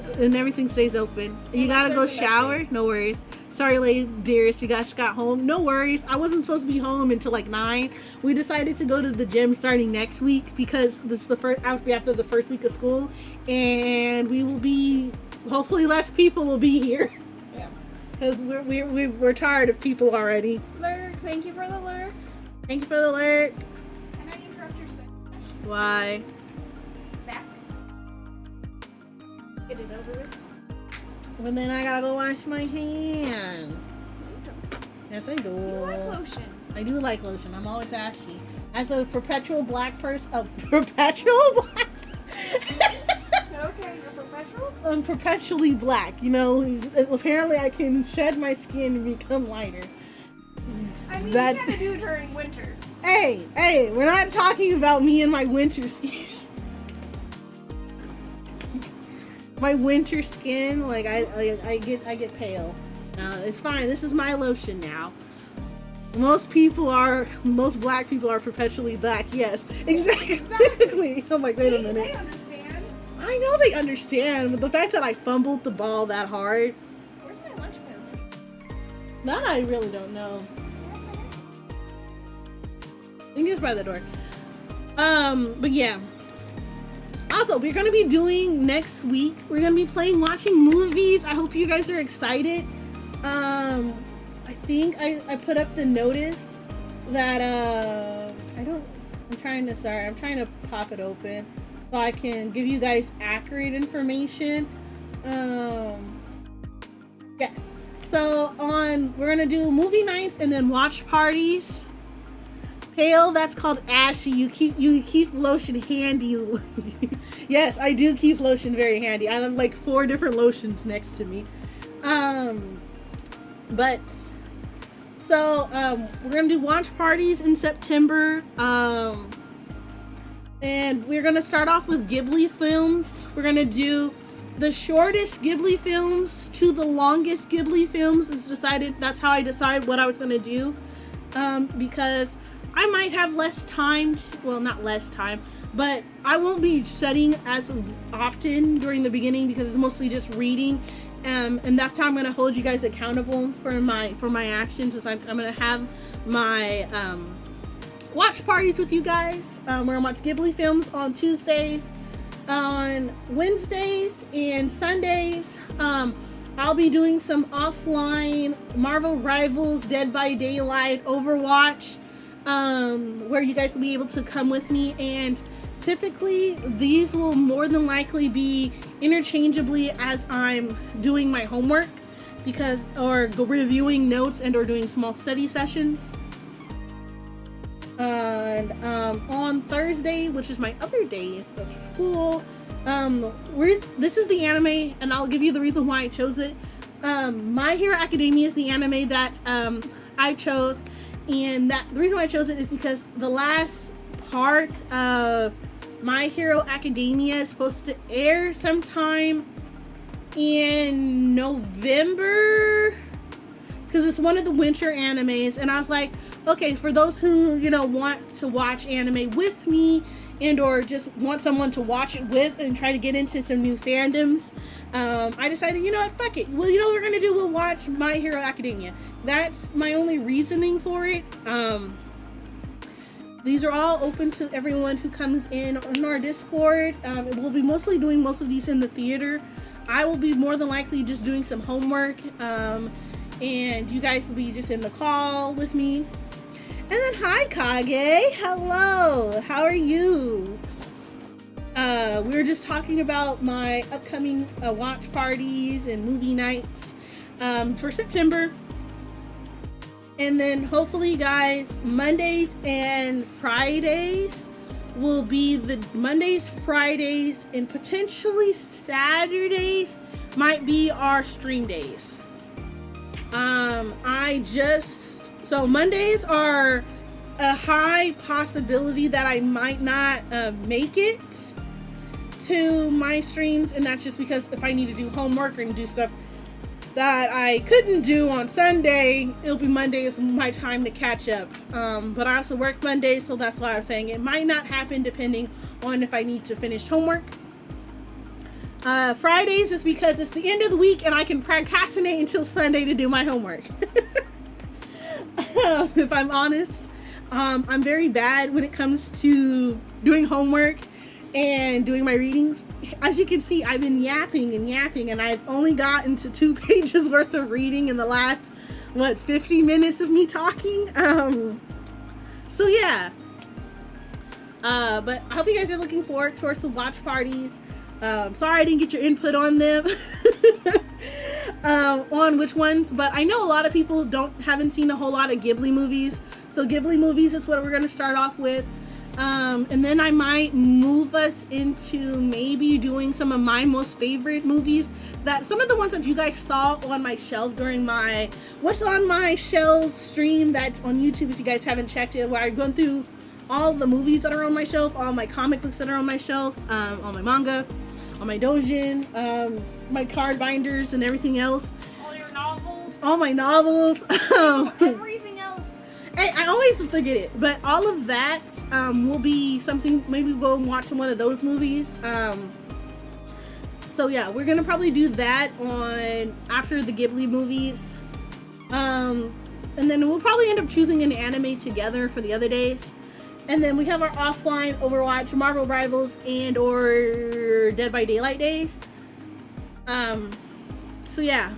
open. You gotta go shower? No worries. Sorry, lady dearest, you guys got home. No worries. I wasn't supposed to be home until like 9. We decided to go to the gym starting next week because this is the first after the first week of school, and we will be hopefully less people will be here. Yeah. Because we're tired of people already. Lurk, thank you for the lurk. Thank you for the lurk. Can I interrupt your study? Why? Back. Get it over with. Well, then I gotta go wash my hands. Yes, I do. You like lotion. I do like lotion. I'm always ashy. As a perpetual black person, perpetual black. Okay, you're perpetual? I'm perpetually black. You know, apparently I can shed my skin and become lighter. I mean, you kind of do during winter. Hey, we're not talking about me and my winter skin. My winter skin, like I get pale. It's fine. This is my lotion now. Most black people are perpetually black. Yes, exactly. I'm like, wait a minute. They understand. I know they understand, but the fact that I fumbled the ball that hard. Where's my lunch pail? That I really don't know. I think it's by the door. But yeah. Also, we're going to be doing next week, we're going to be watching movies. I hope you guys are excited. I think I put up the notice that, I'm trying to pop it open so I can give you guys accurate information. Yes. So we're going to do movie nights and then watch parties. Pale, that's called ashy. You keep lotion handy. Yes, I do keep lotion very handy. I have like 4 different lotions next to me. We're gonna do watch parties in September. And we're gonna start off with Ghibli films. We're gonna do the shortest Ghibli films to the longest Ghibli films that's how I decide what I was gonna do. Because I might have less time, not less time, but I won't be studying as often during the beginning because it's mostly just reading, and that's how I'm going to hold you guys accountable for my actions. Is I'm going to have my watch parties with you guys. We're going to watch Ghibli films on Tuesdays, on Wednesdays, and Sundays. I'll be doing some offline Marvel Rivals, Dead by Daylight, Overwatch, where you guys will be able to come with me, and typically these will more than likely be interchangeably as I'm doing my homework or reviewing notes and or doing small study sessions. And on Thursday, which is my other days of school, this is the anime, and I'll give you the reason why I chose it. My Hero Academia is the anime that I chose, and the reason why I chose it is because the last part of My Hero Academia is supposed to air sometime in November, because it's one of the winter animes, and I was like, okay, for those who want to watch anime with me and or just want someone to watch it with and try to get into some new fandoms, I decided, fuck it. Well, what we're gonna do? We'll watch My Hero Academia. That's my only reasoning for it. These are all open to everyone who comes in on our Discord. We'll be mostly doing most of these in the theater. I will be more than likely just doing some homework, and you guys will be just in the call with me. And then hi Kage, hello, how are you? We were just talking about my upcoming watch parties and movie nights for September. And then hopefully guys, Mondays and Fridays will be the Mondays, Fridays, and potentially Saturdays might be our stream days. So Mondays are a high possibility that I might not make it to my streams, and that's just because if I need to do homework and do stuff that I couldn't do on Sunday, it'll be Monday is my time to catch up. But I also work Mondays, so that's why I'm saying it might not happen depending on if I need to finish homework. Fridays is because it's the end of the week and I can procrastinate until Sunday to do my homework. If I'm honest, I'm very bad when it comes to doing homework and doing my readings. As you can see, I've been yapping, and I've only gotten to 2 pages worth of reading in the last, 50 minutes of me talking. So yeah. But I hope you guys are looking forward towards the watch parties. Sorry I didn't get your input on them. On which ones, but I know a lot of people haven't seen a whole lot of Ghibli movies. So Ghibli movies is what we're going to start off with. And then I might move us into maybe doing some of my most favorite movies, that some of the ones that you guys saw on my shelf during my What's on My Shelves stream that's on YouTube if you guys haven't checked it, where I've gone through all the movies that are on my shelf, all my comic books that are on my shelf, all my manga, all my doujin, my card binders and everything else. All your novels. All my novels. Everything else. I always forget it, but all of that will be something. Maybe we'll watch one of those movies. So yeah, we're gonna probably do that on after the Ghibli movies, and then we'll probably end up choosing an anime together for the other days. And then we have our offline Overwatch, Marvel Rivals, and or Dead by Daylight days. So yeah.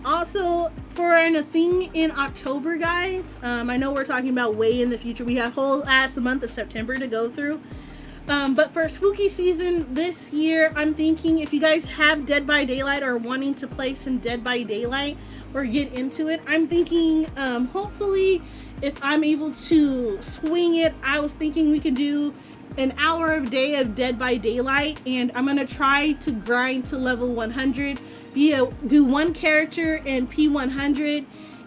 Also for a thing in October, guys, I know we're talking about way in the future. We have whole ass month of September to go through. But for spooky season this year, I'm thinking if you guys have Dead by Daylight or wanting to play some Dead by Daylight or get into it, I'm thinking, hopefully if I'm able to swing it, I was thinking we could do an hour a day of Dead by Daylight, and I'm gonna try to grind to level 100, do one character in P100,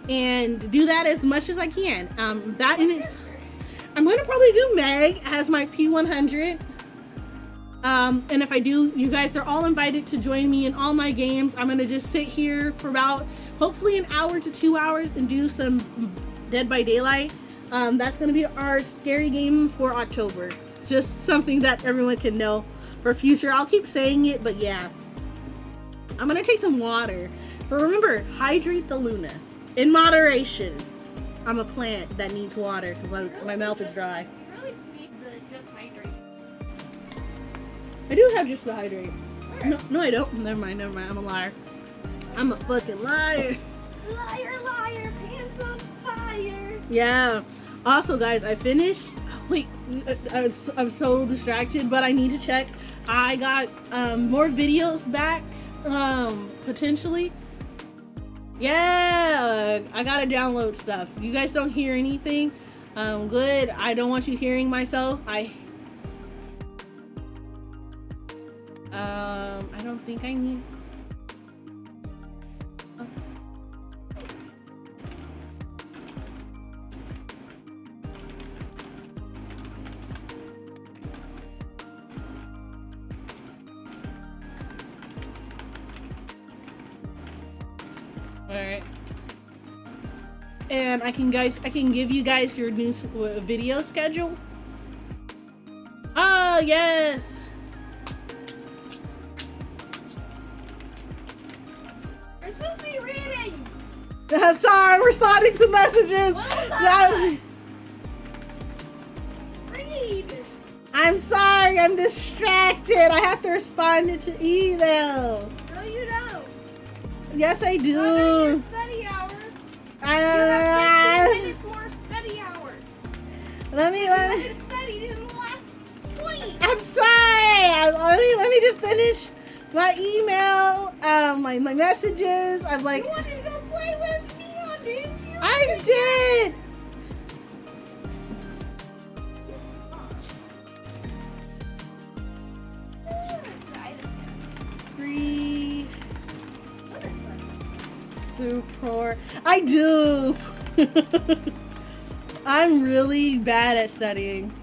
and do that as much as I can. I'm gonna probably do Meg as my P100. And if I do, you guys are all invited to join me in all my games. I'm gonna just sit here for about hopefully an hour to 2 hours and do some Dead by Daylight. That's gonna be our scary game for October. Just something that everyone can know for future. I'll keep saying it, but yeah. I'm gonna take some water. But remember, hydrate the Luna in moderation. I'm a plant that needs water because my mouth is dry. You really need the Just Hydrate. I do have Just the Hydrate. No, I don't. Never mind. I'm a liar. I'm a fucking liar. Liar, liar, pants on fire. Yeah. Also, guys, I finished. Wait, I'm so distracted, but I need to check. I got more videos back, potentially. Yeah, I gotta download stuff. You guys don't hear anything. Good. I don't want you hearing myself. I don't think I need. Alright. And I can give you guys your new video schedule. Ah, yes. You're supposed to be reading. I'm sorry, we're starting some messages. Read. I'm sorry, I'm distracted. I have to respond to email. No, you don't. Yes, I do. Under your study hour, you have 15 minutes more study hour. Let me. You haven't studied in the last point. I'm sorry. Let me just finish my email, my messages. I'm like, You wanted to go play with Neon, didn't you? I did. Three through 4. I do. I'm really bad at studying.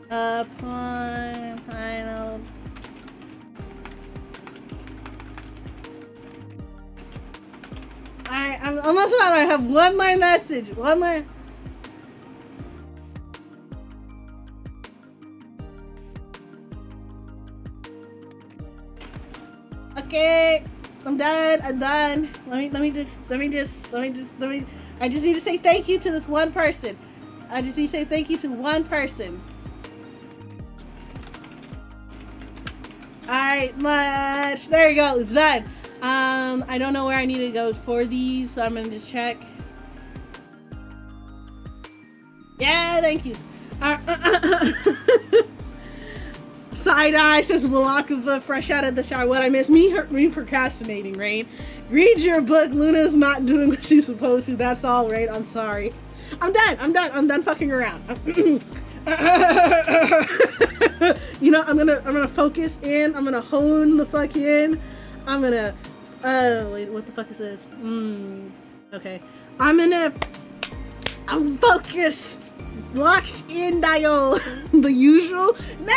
Upon final. I'm almost done. I have one more message. One more. Okay, I'm done. I just need to say thank you to this one person. I just need to say thank you to one person. Alright, much. There you go, it's done. I don't know where I need to go for these, so I'm gonna just check. Yeah, thank you. Side-eye says Malakova, fresh out of the shower. What I miss? Me procrastinating, Rain. Read your book. Luna's not doing what she's supposed to. That's all, Rain. I'm sorry. I'm done fucking around. You know, I'm gonna focus in. I'm gonna hone the fuck in. I'm gonna wait, what the fuck is this? Okay. I'm focused. Locked in, dial. The usual. No,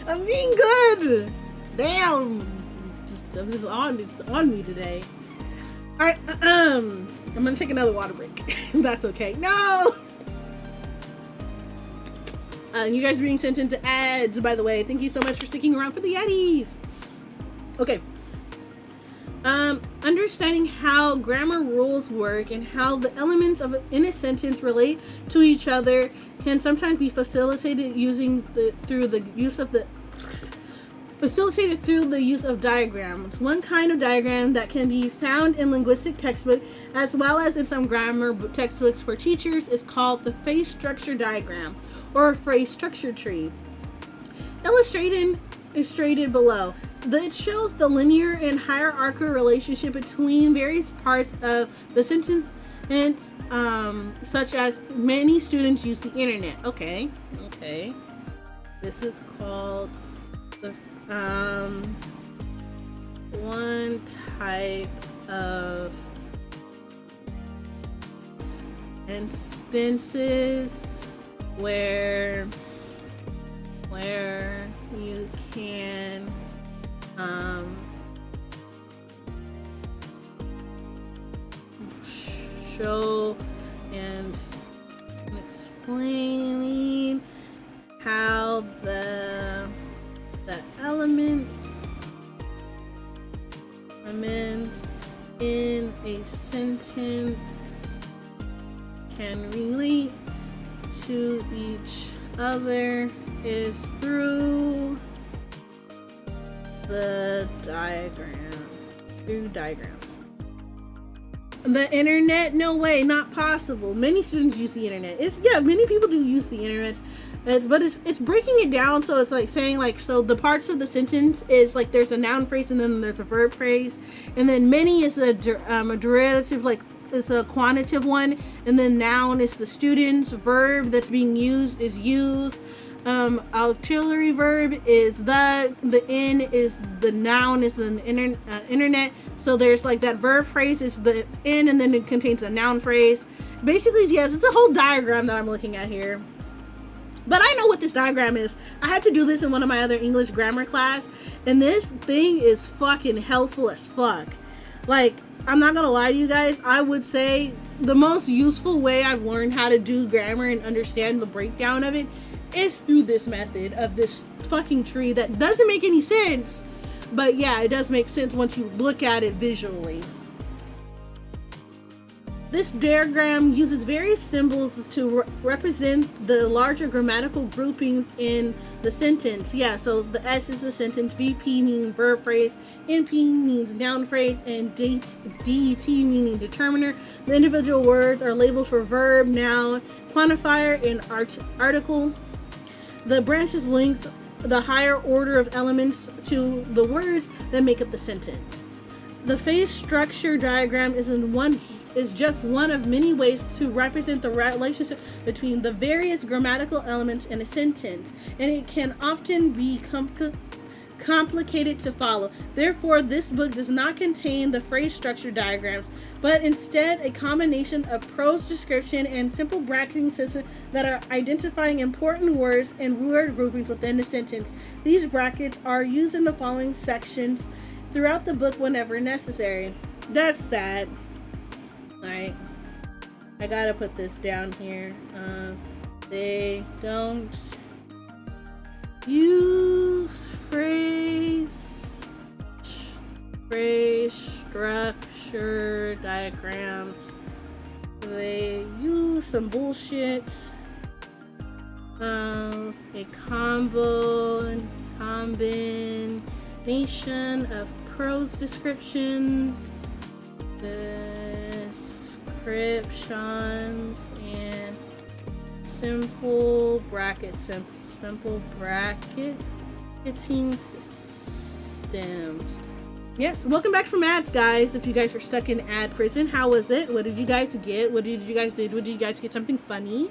I'm being good. Damn, it's on me today. All right, I'm gonna take another water break. That's okay. No. You guys are being sent into ads, by the way. Thank you so much for sticking around for the Yetis. Okay. Understanding how grammar rules work and how the elements in a sentence relate to each other can sometimes be facilitated through the use of diagrams. One kind of diagram that can be found in linguistic textbooks as well as in some grammar textbooks for teachers is called the phrase structure diagram or phrase structure tree. Illustrated below. It shows the linear and hierarchical relationship between various parts of the sentence, such as many students use the internet. Okay. This is called the one type of instances where you can show and explaining how the elements in a sentence can relate to each other is through the diagrams. The internet? No way, not possible. Many students use the internet. Many people do use the internet. But it's breaking it down, so it's like saying so the parts of the sentence is like there's a noun phrase and then there's a verb phrase, and then many is a derivative, like it's a quantitative one, and then noun is the student's verb that's being used is used. Auxiliary verb is the in is the noun is the internet. So there's like that verb phrase is the in, and then it contains a noun phrase. Basically, yes, it's a whole diagram that I'm looking at here. But I know what this diagram is. I had to do this in one of my other English grammar class, and this thing is fucking helpful as fuck. Like, I'm not gonna lie to you guys, I would say the most useful way I've learned how to do grammar and understand the breakdown of it is through this method of this fucking tree that doesn't make any sense, but yeah, it does make sense once you look at it visually. This diagram uses various symbols to represent the larger grammatical groupings in the sentence. Yeah, so the S is the sentence, VP meaning verb phrase, NP means noun phrase, and DET meaning determiner. The individual words are labeled for verb, noun, quantifier, and article. The branches links the higher order of elements to the words that make up the sentence. The phase structure diagram is just one of many ways to represent the relationship between the various grammatical elements in a sentence, and it can often be complicated to follow. Therefore, this book does not contain the phrase structure diagrams, but instead a combination of prose description and simple bracketing system that are identifying important words and word groupings within the sentence. These brackets are used in the following sections throughout the book whenever necessary. That's sad. Alright, I gotta put this down here. They don't use phrase structure diagrams. They use some bullshit. A combination of prose descriptions, descriptions, and simple bracketing systems. Yes, welcome back from ads, guys. If you guys were stuck in ad prison, how was it? What did you guys get? What did you guys do? Did you guys get something funny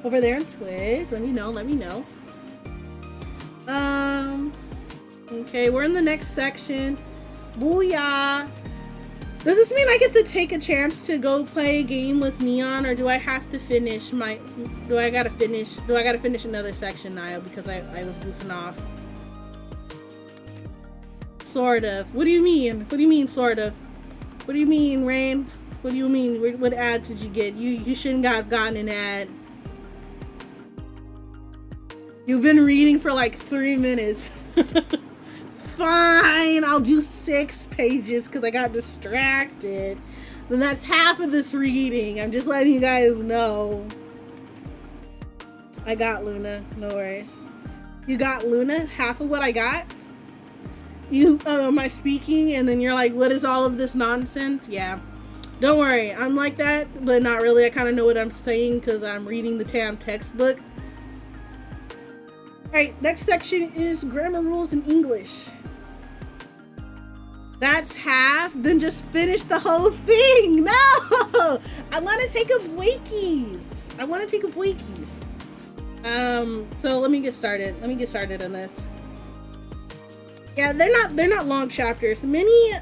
over there on Twitch? Let me know. Okay, we're in the next section. Booyah! Does this mean I get to take a chance to go play a game with Neon, or do I have to finish do I gotta finish another section, Niall, because I was goofing off? Sort of. What do you mean? What do you mean, sort of? What do you mean, Rain? What do you mean? What ad did you get? You shouldn't have gotten an ad. You've been reading for like 3 minutes. Fine, I'll do 6 pages because I got distracted. Then that's half of this reading. I'm just letting you guys know. I got Luna, no worries. You got Luna, half of what I got? You, am I speaking and then you're like, what is all of this nonsense? Yeah. Don't worry, I'm like that, but not really. I kind of know what I'm saying because I'm reading the TAM textbook. Alright, next section is grammar rules in English. That's half? Then just finish the whole thing. No! I want to take up Wakies. So let me get started. On this. Yeah, they're not long chapters. Many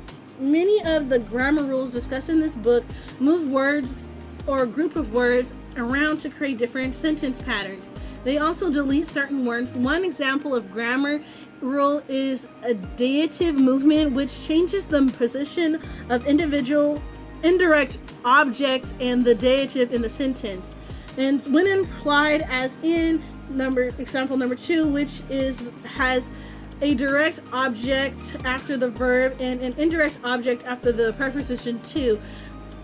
of the grammar rules discussed in this book move words or a group of words around to create different sentence patterns. They also delete certain words. One example of grammar rule is a dative movement, which changes the position of individual indirect objects and the dative in the sentence. And when implied, as in example number 2, which has a direct object after the verb and an indirect object after the preposition to.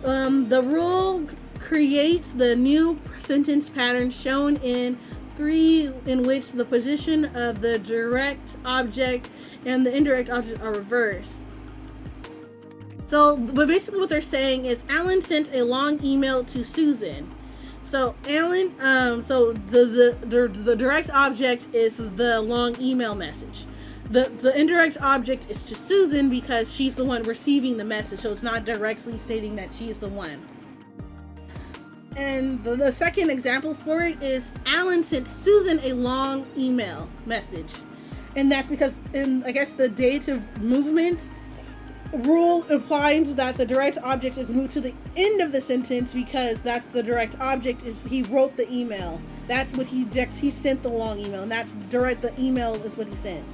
The rule creates the new sentence pattern shown in 3, in which the position of the direct object and the indirect object are reversed. So, but basically what they're saying is Alan sent a long email to Susan. So Alan, so the direct object is the long email message. The indirect object is to Susan because she's the one receiving the message, so it's not directly stating that she's the one. And the second example for it is Alan sent Susan a long email message. And that's because in, I guess, the dative movement rule implies that the direct object is moved to the end of the sentence because that's the direct object is he wrote the email. That's what he sent the long email, and that's direct, the email is what he sent.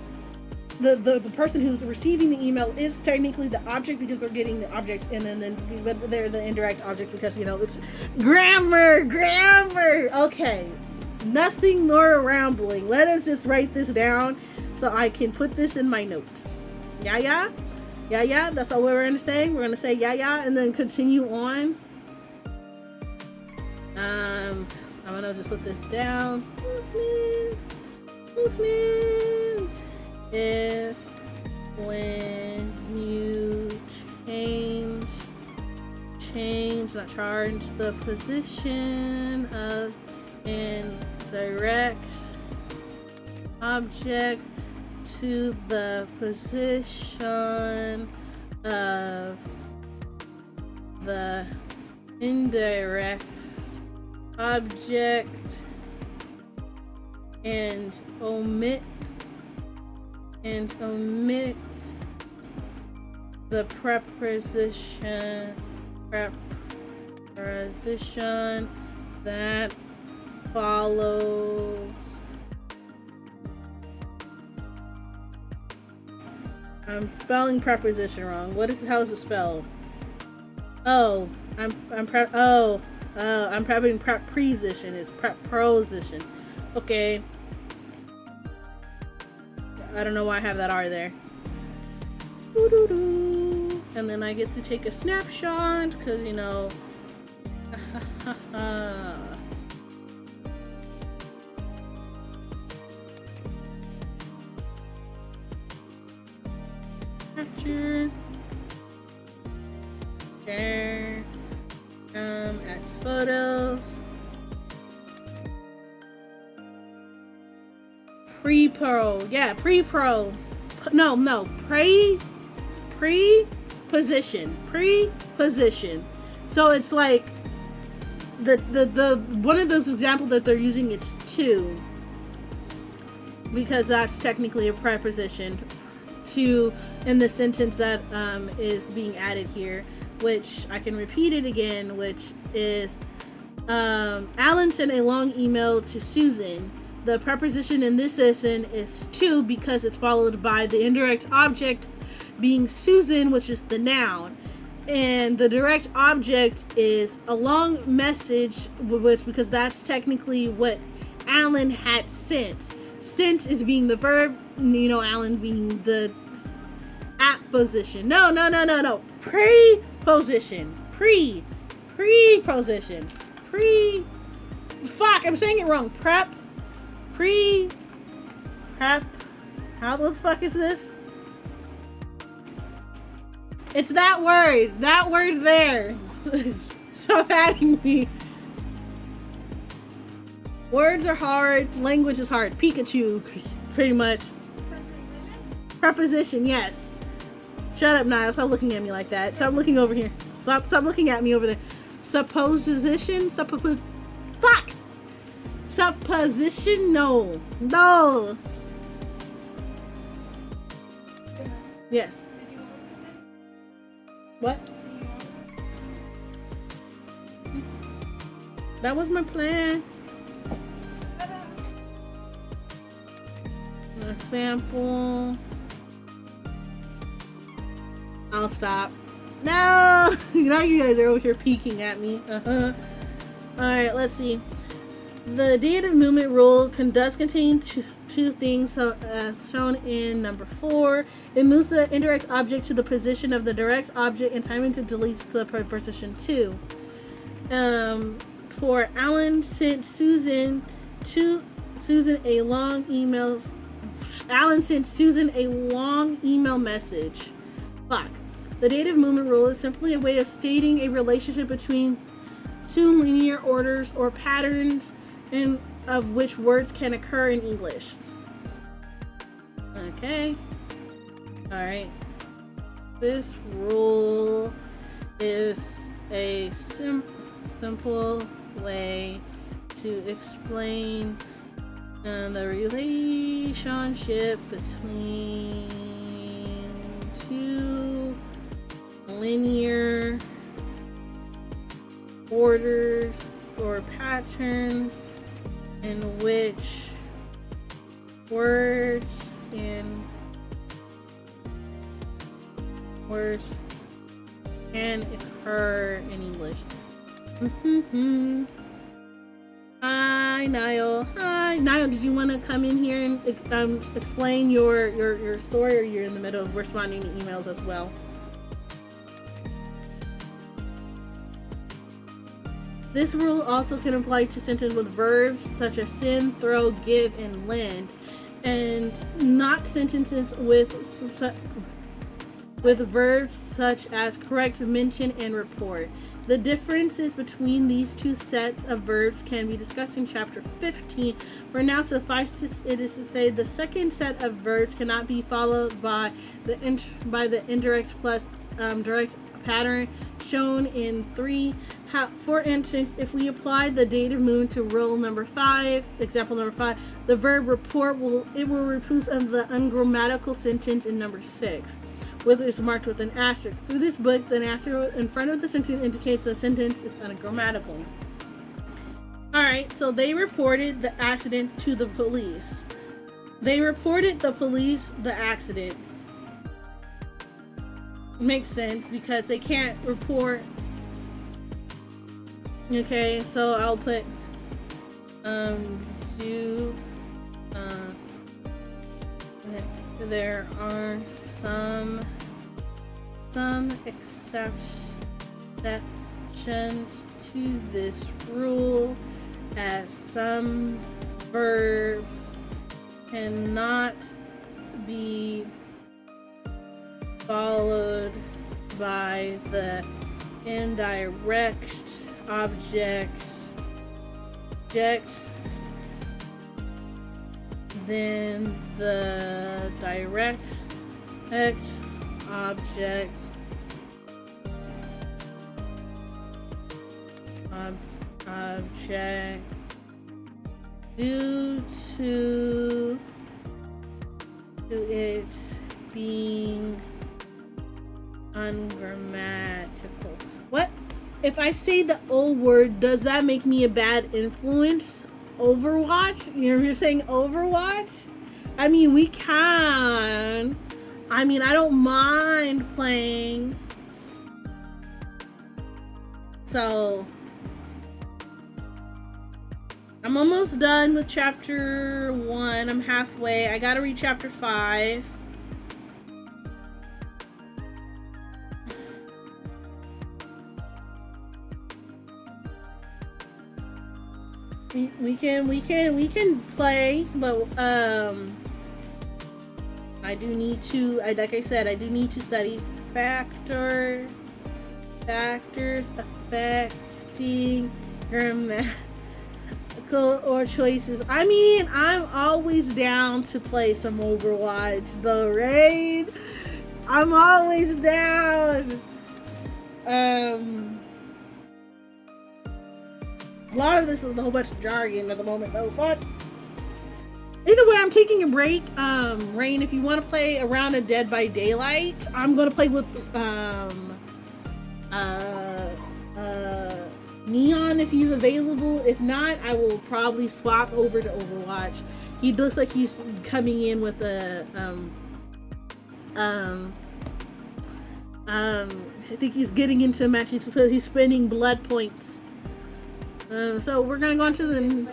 The person who's receiving the email is technically the object because they're getting the object, and then but they're the indirect object because, you know, it's grammar. Okay, nothing more rambling. Let us just write this down so I can put this in my notes. Yeah. That's all we're gonna say. We're gonna say yeah, and then continue on. I'm gonna just put this down. Movement is when you not change the position of an direct object to the position of the indirect object and omit the preposition that follows. I'm spelling preposition wrong. How is it spelled? Oh, I'm prepping preposition. It's preposition. Okay. I don't know why I have that R there. And then I get to take a snapshot because, you know. Capture. Share. Add to photos. Pre-pro. Yeah, pre-pro. No. Pre-position. Pre-position. So it's like the one of those examples that they're using, it's to, because that's technically a preposition to in the sentence that is being added here, which I can repeat it again, which is Alan sent a long email to Susan. The preposition in this session is to because it's followed by the indirect object being Susan, which is the noun. And the direct object is a long message, which because that's technically what Alan had sent. Sent is being the verb, you know, Alan being the apposition. No. Preposition. Preposition. Fuck, I'm saying it wrong. Prep. How the fuck is this? It's that word there. Stop adding me. Words are hard, language is hard. Pikachu, pretty much. Preposition, yes. Shut up, Niall. Stop looking at me like that. Stop looking over here. Stop looking at me over there. Supposition. Fuck. Supposition. No. Yes. What? That was my plan. Example. I'll stop. No! Now you guys are over here peeking at me. Alright, let's see. The dative movement rule does contain two things, so as shown in number 4. It moves the indirect object to the position of the direct object and timing to delete the preposition to. For Alan sent Susan a long email. Alan sent Susan a long email message. Fuck. The dative movement rule is simply a way of stating a relationship between two linear orders or patterns of which words can occur in English. Okay. Alright. This rule is a simple way to explain the relationship between two linear orders or patterns in which words can occur in English. Hi, Niall. Hi, Niall. Did you want to come in here and explain your story, or you're in the middle of responding to emails as well? This rule also can apply to sentences with verbs such as send, throw, give, and lend, and not sentences with verbs such as correct, mention, and report. The differences between these two sets of verbs can be discussed in chapter 15. For now, suffice it is to say the second set of verbs cannot be followed by the indirect plus direct pattern shown in 3. For instance, if we apply the dative moon to rule number 5, example number 5, the verb report will replace the ungrammatical sentence in number 6, which is marked with an asterisk. Through this book, the asterisk in front of the sentence indicates the sentence is ungrammatical. Alright, so they reported the accident to the police. They reported the police the accident. Makes sense because they can't report. Okay, so I'll put there are some exceptions to this rule, as some verbs cannot be followed by the indirect objects, then the direct objects due to it being ungrammatical. What? If I say the O word, does that make me a bad influence? Overwatch? You're saying Overwatch? I mean, we can. I mean, I don't mind playing. So, I'm almost done with chapter 1. I'm halfway. I gotta read chapter 5. We can play, but I do need to, like I said, I do need to study factors affecting grammatical or choices. I mean, I'm always down to play some Overwatch though, right? I'm always down. A lot of this is a whole bunch of jargon at the moment though. Fuck. Either way, I'm taking a break. Rain, if you want to play a round of Dead by Daylight, I'm gonna play with Neon if he's available. If not, I will probably swap over to Overwatch. He looks like he's coming in with a I think he's getting into a match. He's spending blood points. So we're gonna go on to the.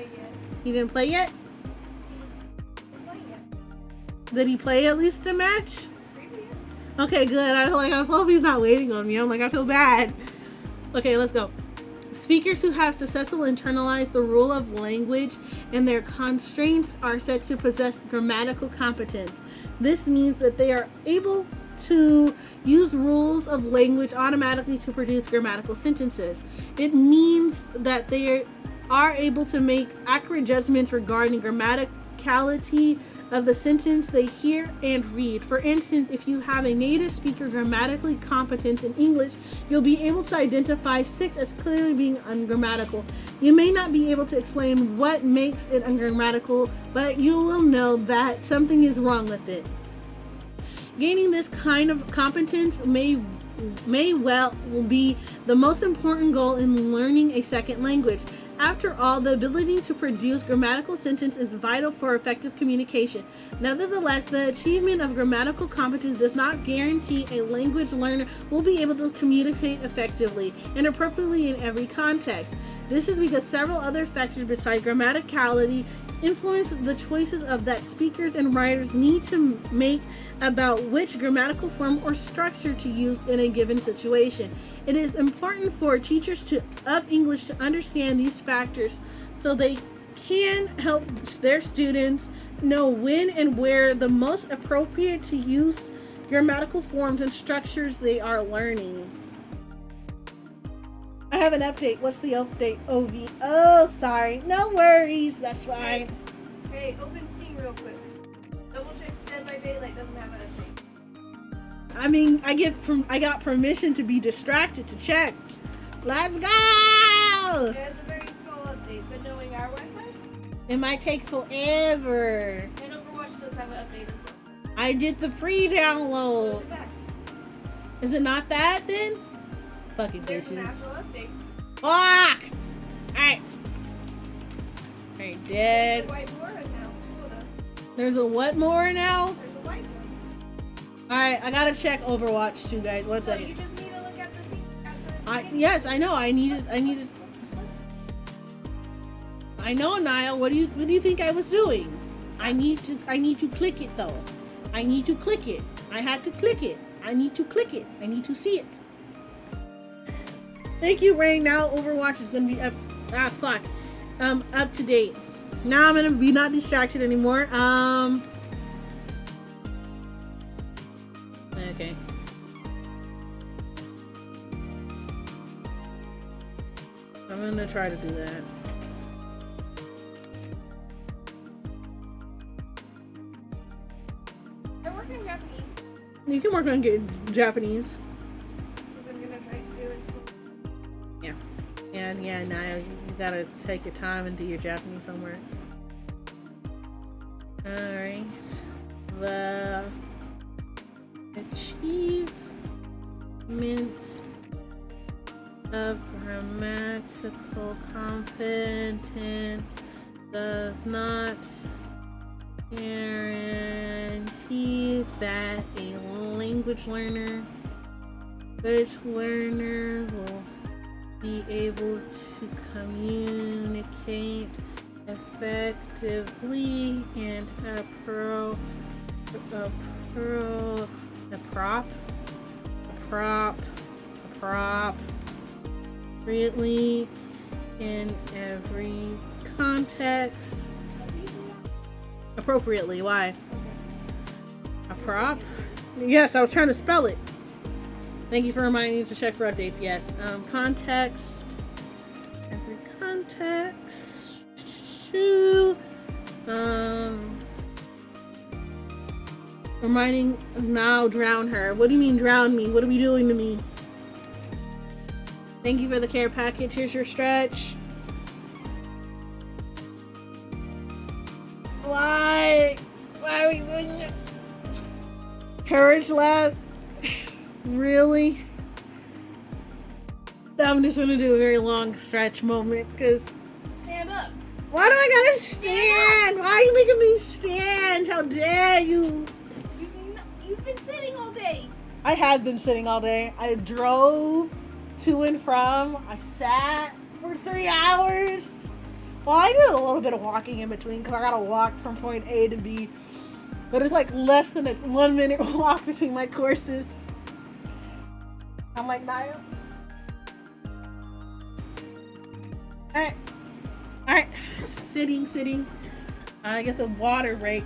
He didn't play yet. Did he play at least a match? Okay, good. I hope he's not waiting on me. I'm like, I feel bad. Okay, let's go. Speakers who have successfully internalized the rule of language and their constraints are said to possess grammatical competence. This means that they are able to use rules of language automatically to produce grammatical sentences. It means that they are able to make accurate judgments regarding grammaticality of the sentence they hear and read. For instance, if you have a native speaker grammatically competent in English, you'll be able to identify 6 as clearly being ungrammatical. You may not be able to explain what makes it ungrammatical, but you will know that something is wrong with it. Gaining this kind of competence may well be the most important goal in learning a second language. After all, the ability to produce grammatical sentence is vital for effective communication. Nevertheless, the achievement of grammatical competence does not guarantee a language learner will be able to communicate effectively and appropriately in every context. This is because several other factors besides grammaticality influence the choices of that speakers and writers need to make about which grammatical form or structure to use in a given situation. It is important for teachers of English to understand these factors so they can help their students know when and where the most appropriate to use grammatical forms and structures they are learning. I have an update. What's the update, OV? Oh, sorry. No worries. That's fine. Hey, open Steam real quick. Double check Dead by Daylight doesn't have an update. I mean, I got permission to be distracted to check. Let's go! It has a very small update, but knowing our Wi-Fi, it might take forever. and Overwatch does have an update. I did the pre-download. Is it not that then? Fucking There's an bitches. actual update. Fuck! Alright. Alright, dead. There's a white more now. Hold up. There's a what more now? There's a white one. Alright, I gotta check Overwatch too, guys. 1 So second. you just need to look at the thing. Yes, I know. I needed. I know, Niall. What do you think I was doing? I need to click it though. I need to click it. I had to click it. I need to click it. I need to see it. Thank you, Rain. Now Overwatch is gonna be up. Fuck. Up to date. Now I'm gonna be not distracted anymore. Okay. I'm gonna try to do that. I work in Japanese. You can work on good Japanese. Since I'm gonna try to do it soon. Yeah. And yeah, now you gotta take your time and do your Japanese homework. Alright. The achievement of grammatical competence does not guarantee that a language learner will be able to communicate effectively and appropriately in every context. Appropriately, why? Yes, I was trying to spell it. Thank you for reminding me to check for updates. Yes. Context. Every context. Reminding now drown her. What do you mean drown me? What are we doing to me? Thank you for the care package. Here's your stretch. Why? Why are we doing it? Courage lab? Really? I'm just gonna do a very long stretch moment because. Stand up. Why do I gotta stand? Why are you making me stand? How dare you? You've been sitting all day. I have been sitting all day. I drove to and from. I sat for 3 hours. Well, I did a little bit of walking in between because I gotta walk from point A to B. But it's like less than a 1 minute walk between my courses. I'm like, Naya. Alright. Sitting. I get the water break.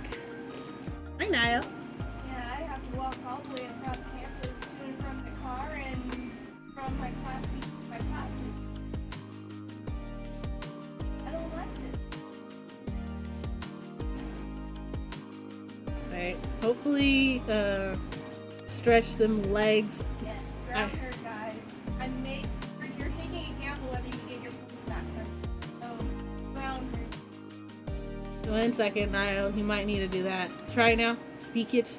Hi, Naya. Yeah, I have to walk all the way across campus to and from the car and from my classes. I don't like it. Alright. Hopefully, stretch them legs. Yes, drown her, guys. You're taking a gamble whether you get your points back. So, drown her. 1 second, Naya. You might need to do that. Try it now. Speak it.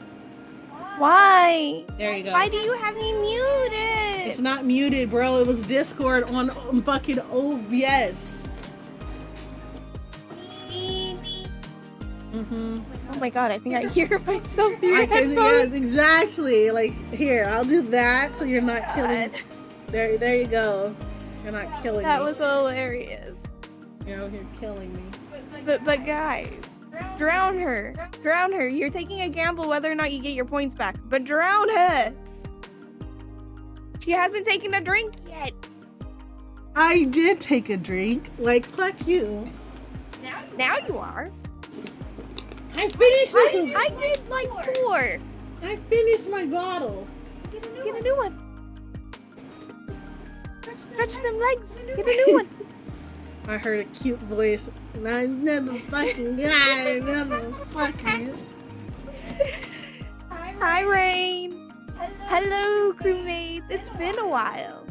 Why? There you go. Why do you have me muted? It's not muted, bro. It was Discord on fucking OBS. Mm-hmm. Oh my god, I think I hear myself through your I can, headphones. yes, exactly. Like, here, I'll do that so you're not killing. There you go. You're not killing That me. was hilarious. You're out here killing me. But But guys, drown her. Drown her. You're taking a gamble whether or not you get your points back. But drown her. She hasn't taken a drink yet. I did take a drink. Like, fuck you. Now you are. I finished this. I did like 4. I finished my bottle. Get a new one. Stretch them legs. Get a new one. I heard a cute voice. Another fucking guy. Another fucking. Hi, Rain. Hello, crewmates. It's been a while.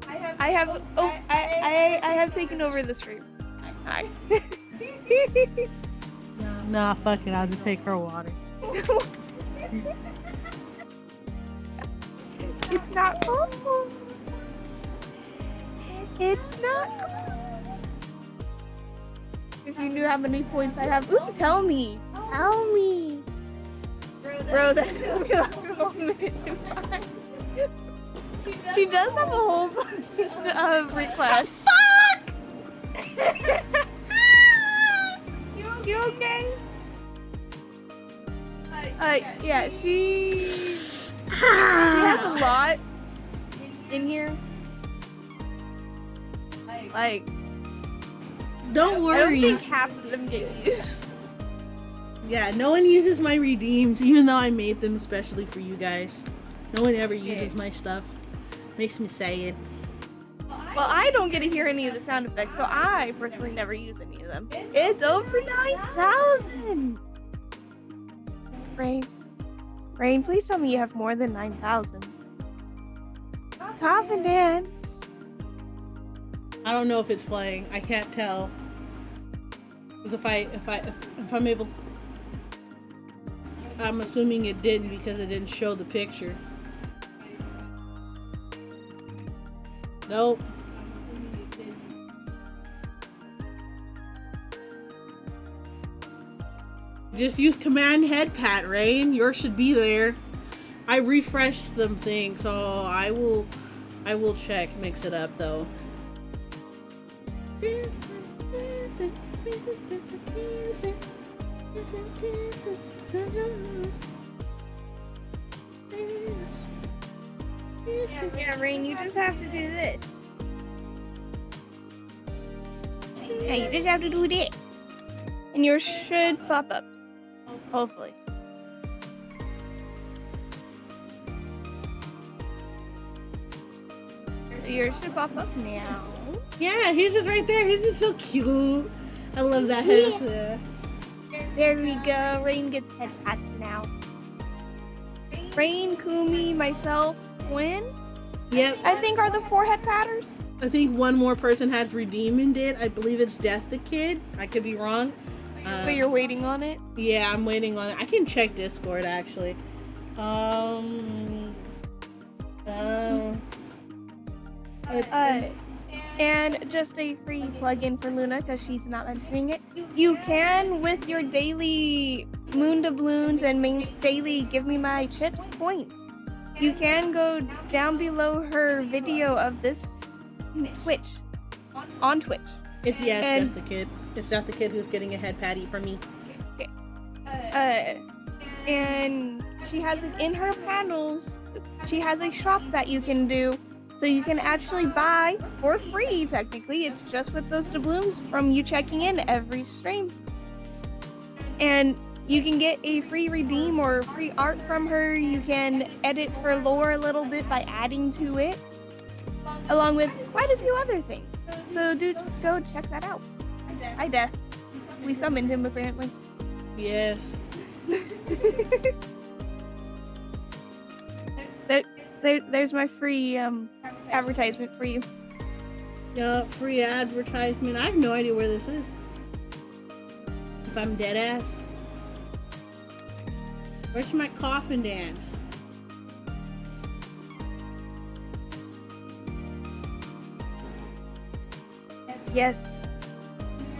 I have taken over the stream. Hi. Nah, fuck it. I'll just take her water. It's not cool. It's not cool. If you knew how many points I have, ooh, tell me. Tell me. Bro, that's gonna be like a minute to find. She does have a whole bunch of requests. Fuck! You okay? Yeah, she has a lot in here. Like, Don't I don't worry. think half of them get used. Yeah, no one uses my redeems, even though I made them especially for you guys. No one ever uses my stuff. Makes me sad. Well, I don't get to hear any of the sound effects, so I personally never use any of them. It's over 9,000! Rain, please tell me you have more than 9,000. Coffin dance. I don't know if it's playing. I can't tell. Because if I'm able, I'm assuming it didn't because it didn't show the picture. Nope. Just use command head pat, Rain. Yours should be there. I refreshed them thing, so I will check, mix it up though. Yeah, Rain, you just have to do this. Yeah, you just have to do this. And yours should pop up. Hopefully. Yours should pop up now. Yeah, his is right there. His is so cute. I love that head. Yeah. There we go. Rain gets head pats now. Rain, Kumi, myself, Quinn. Yep. I think are the 4 head patters. I think one more person has redeemed and did. I believe it's Death the Kid. I could be wrong. But you're waiting on it? Yeah, I'm waiting on it. I can check Discord actually. And just a free plug-in for Luna because she's not mentioning it. You can, with your daily moon doubloons and daily give me my chips points, you can go down below her video of this on Twitch. It's Death the Kid. It's Death the Kid who's getting a head patty from me. Okay. And she has it in her panels. She has a shop that you can do. So you can actually buy for free, technically. It's just with those doubloons from you checking in every stream. And you can get a free redeem or free art from her. You can edit her lore a little bit by adding to it, along with quite a few other things. So do go check that out. Hi, Death. We summoned him, apparently. Yes. There's my free advertisement for you. Yup, free advertisement. I have no idea where this is. If I'm dead ass. Where's my coffin dance? Yes.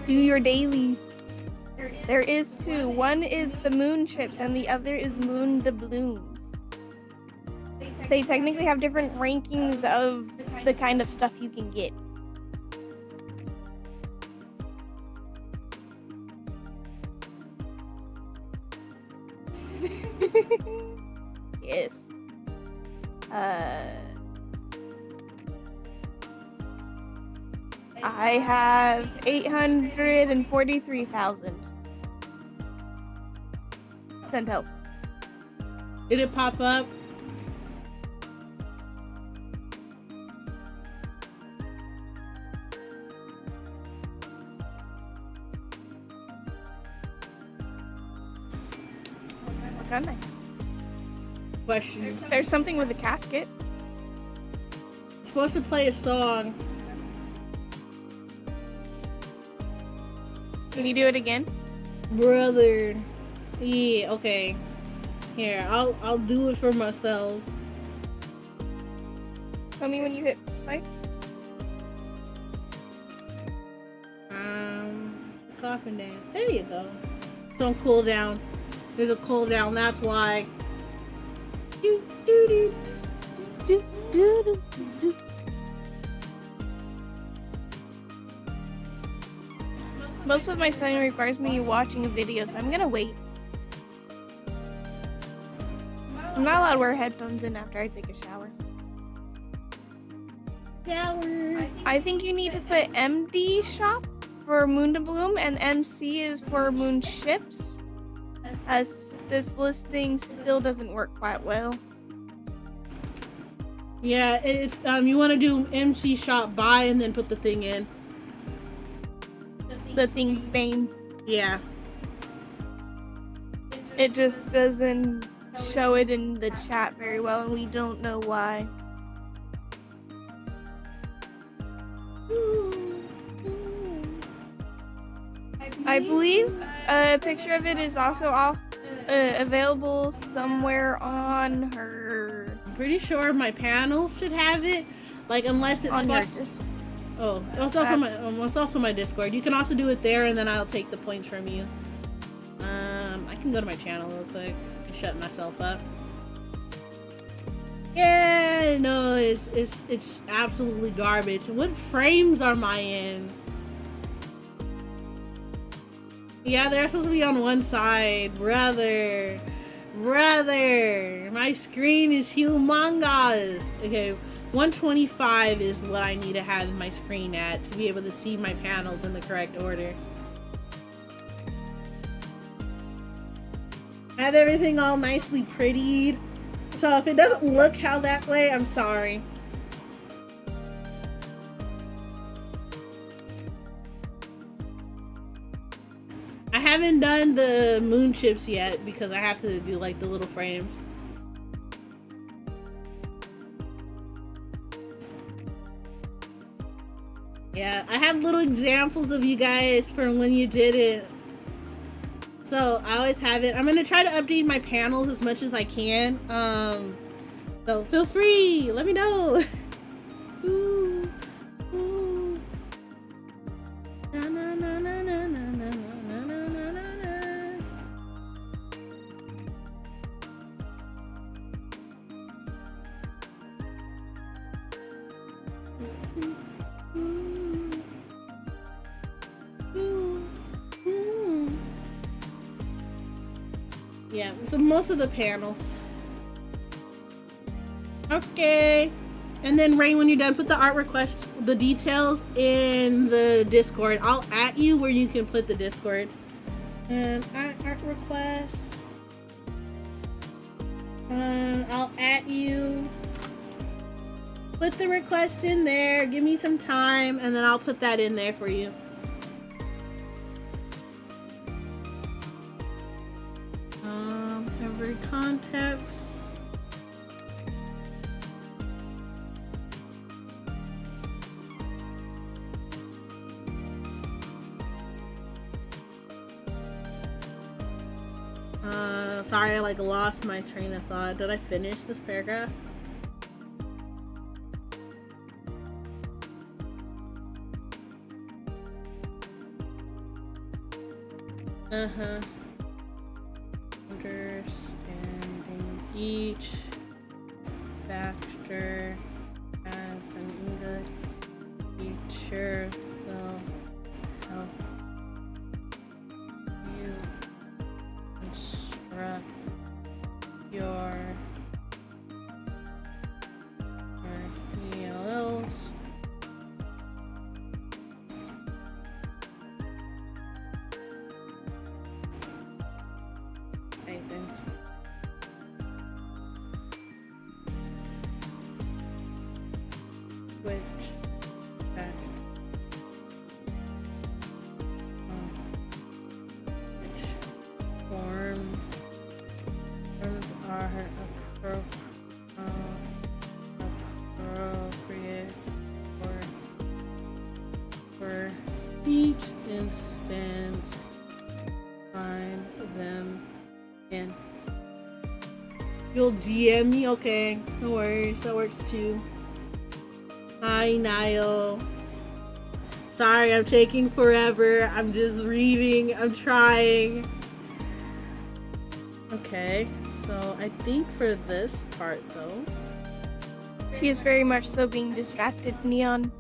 Do your dailies. There is 2. One is the moon chips and the other is moon doubloons. They technically have different rankings of the kind of stuff you can get. I have 843,000. Send help. Did it pop up? Done I? Questions. There's something with a casket. You're supposed to play a song. Can you do it again? Brother. Yeah, okay. Here, I'll do it for myself. Tell me when you hit play. It's a coffin dance. There you go. It's on cooldown. There's a cooldown, that's why. Do, do, do. Do, do, do, do. Most of my studying requires me watching a video, so I'm gonna wait. I'm not allowed to wear headphones in after I take a shower. Shower. I think you need to put MD shop for Moon to Bloom, and MC is for Moon ships, as this listing still doesn't work quite well. Yeah, it's you want to do MC shop buy and then put the thing in. The thing's name. Yeah. It just doesn't show it in the chat very well, and we don't know why. I believe a picture of it is also available somewhere on her. I'm pretty sure my panels should have it. Like, unless it's On fucks. yours. Oh, it's also my Discord. You can also do it there, and then I'll take the points from you. I can go to my channel real quick and shut myself up. Yeah, no, it's absolutely garbage. What frames are my in? Yeah, they're supposed to be on one side, brother. My screen is humongous. Okay, 125 is what I need to have my screen at to be able to see my panels in the correct order. I have everything all nicely prettied. So if it doesn't look how that way, I'm sorry. I haven't done the moon chips yet because I have to do like the little frames. Yeah, I have little examples of you guys from when you did it. So I always have it. I'm gonna try to update my panels as much as I can. So feel free, let me know. Ooh, ooh. Na, na, na, na, na, na, na, na, na, na, na, na. Yeah, so most of the panels. Okay. And then Ray, when you're done, put the art requests, the details in the Discord. I'll at you where you can put the Discord. And art requests. I'll at you. Put the request in there. Give me some time, and then I'll put that in there for you. Every context. Sorry, I like lost my train of thought. Did I finish this paragraph? Understanding each factor as an English teacher will help you instruct your Which forms are appropriate for each instance. Find them in. You'll DM me? Okay, no worries, that works too. Hi, Niall. Sorry, I'm taking forever. I'm just reading. I'm trying. Okay, so I think for this part though, She is very much so being distracted, Neon.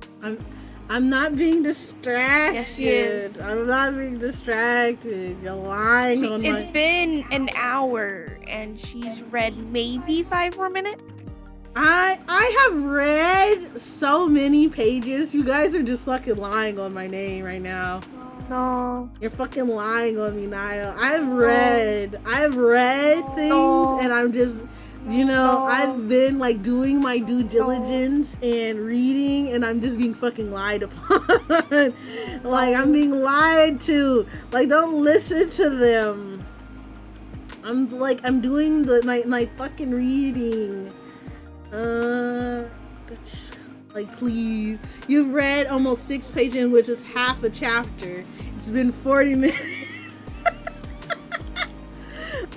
I'm not being distracted. Yes, she is. I'm not being distracted. You're lying on It's my. been an hour and she's read maybe 5 more minutes. I have read so many pages. You guys are just fucking lying on my name right now. No. You're fucking lying on me, Niall. I've read things, and I'm just, I've been like doing my due diligence and reading, and I'm just being fucking lied upon. Like, I'm being lied to. Like, don't listen to them. I'm doing my fucking reading. Like, please. You've read almost 6 pages, which is half a chapter. It's been 40 minutes.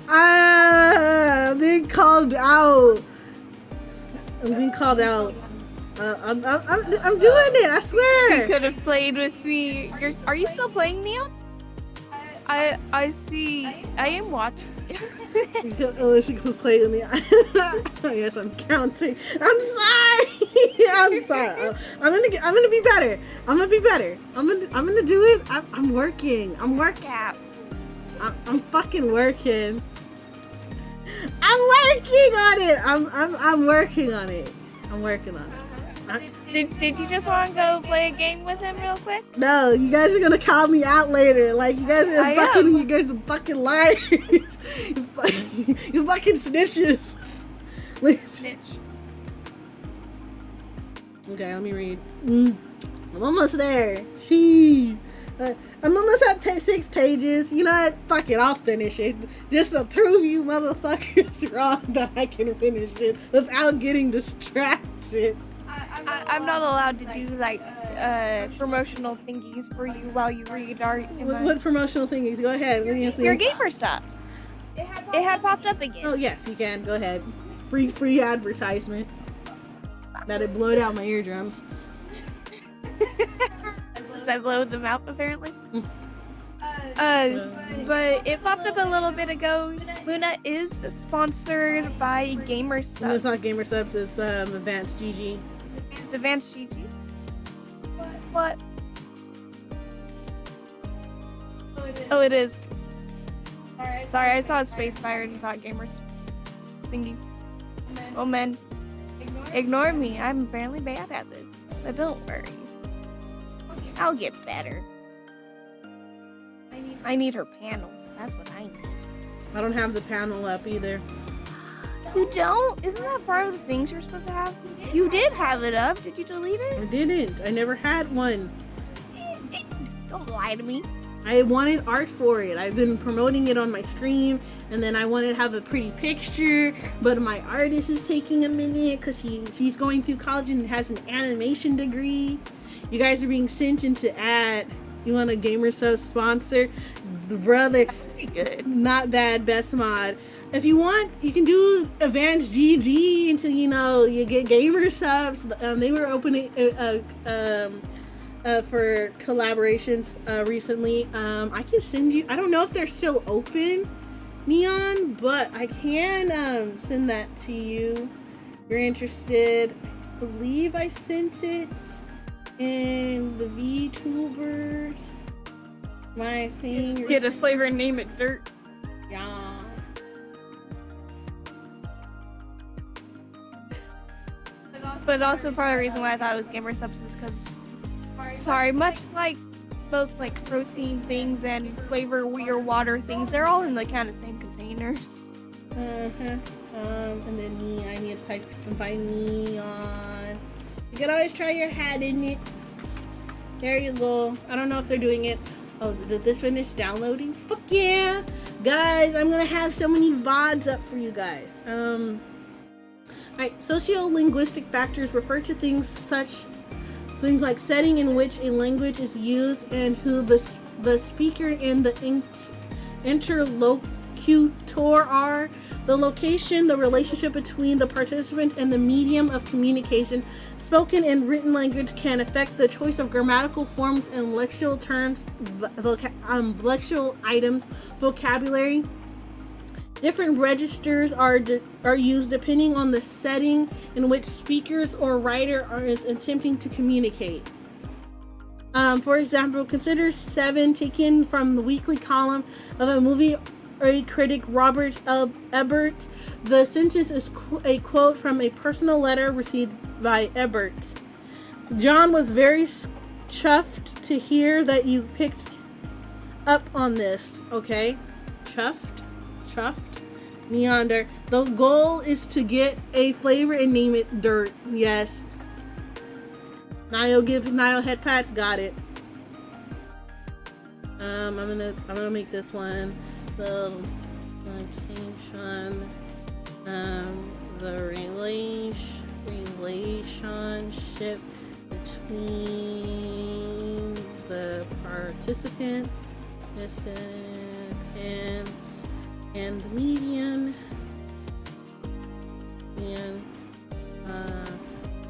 I'm being called out. I'm doing it, I swear. You could have played with me. Are you still playing, Neon? I see. I am watching. She could play with me. Yes, I'm counting. I'm sorry. I'm sorry. I'm gonna be better. I'm gonna do it. I'm working. I'm fucking working. I'm working on it. I'm working on it. Did you just want to go play a game with him real quick? No, you guys are gonna call me out later. Like, you guys are fucking liars. You fucking snitches. Snitch. Okay, let me read. I'm almost there. I'm almost at 6 pages. You know what? Fuck it, I'll finish it. Just to prove you motherfuckers wrong that I can finish it without getting distracted. I'm not allowed to do like promotional thingies for you while you read. What promotional thingies? Go ahead. Your gamer subs. It had popped up again. Oh yes, you can. Go ahead. Free advertisement. That it blowed out my eardrums. I blowed them out apparently. But it popped up a little bit ago. Luna is sponsored by Gamer Subs. No, it's not Gamer Subs. It's Advanced GG. It's Advanced GG. What? Oh, it is. Sorry, I saw a space fire and thought Gamers thingy. Oh man, ignore me. I'm apparently bad at this, but don't worry. I'll get better. I need her panel. That's what I need. I don't have the panel up either. You don't? Isn't that part of the things you're supposed to have? You did have it up. Did you delete it? I didn't. I never had one. Don't lie to me. I wanted art for it. I've been promoting it on my stream, and then I wanted to have a pretty picture, but my artist is taking a minute because he's going through college and has an animation degree. You guys are being sent into ad. You want a Gamer Sub sponsor? The brother. Pretty good. Not bad. Best mod. If you want, you can do Advanced GG until you get Gamer Subs. They were opening for collaborations recently. I can send you. I don't know if they're still open, Neon, but I can send that to you. If you're interested. I believe I sent it in the VTubers. My thing. Get a flavor and name it Dirt. Yeah. But also part of the reason why I thought it was Gamer Subs is because, sorry, much like most like protein things and flavor or water things, they're all in the kind of same containers. And then me, I need to type and find me on. You can always try your hat in it. There you go. I don't know if they're doing it. Oh, did this finish downloading? Fuck yeah! Guys, I'm gonna have so many VODs up for you guys. Alright, sociolinguistic factors refer to things like setting in which a language is used and who the speaker and the interlocutor are. The location, the relationship between the participant and the medium of communication, spoken and written language can affect the choice of grammatical forms and lexical terms, lexical items, vocabulary. Different registers are used depending on the setting in which speakers or writer is attempting to communicate. For example, consider 7 taken from the weekly column of a movie critic, Robert Ebert. The sentence is a quote from a personal letter received by Ebert. John was very chuffed to hear that you picked up on this. Okay, chuffed. Meander. The goal is to get a flavor and name it dirt. Yes. Niall head pats. Got it. I'm gonna make this one the location, the relationship between the participants and the medium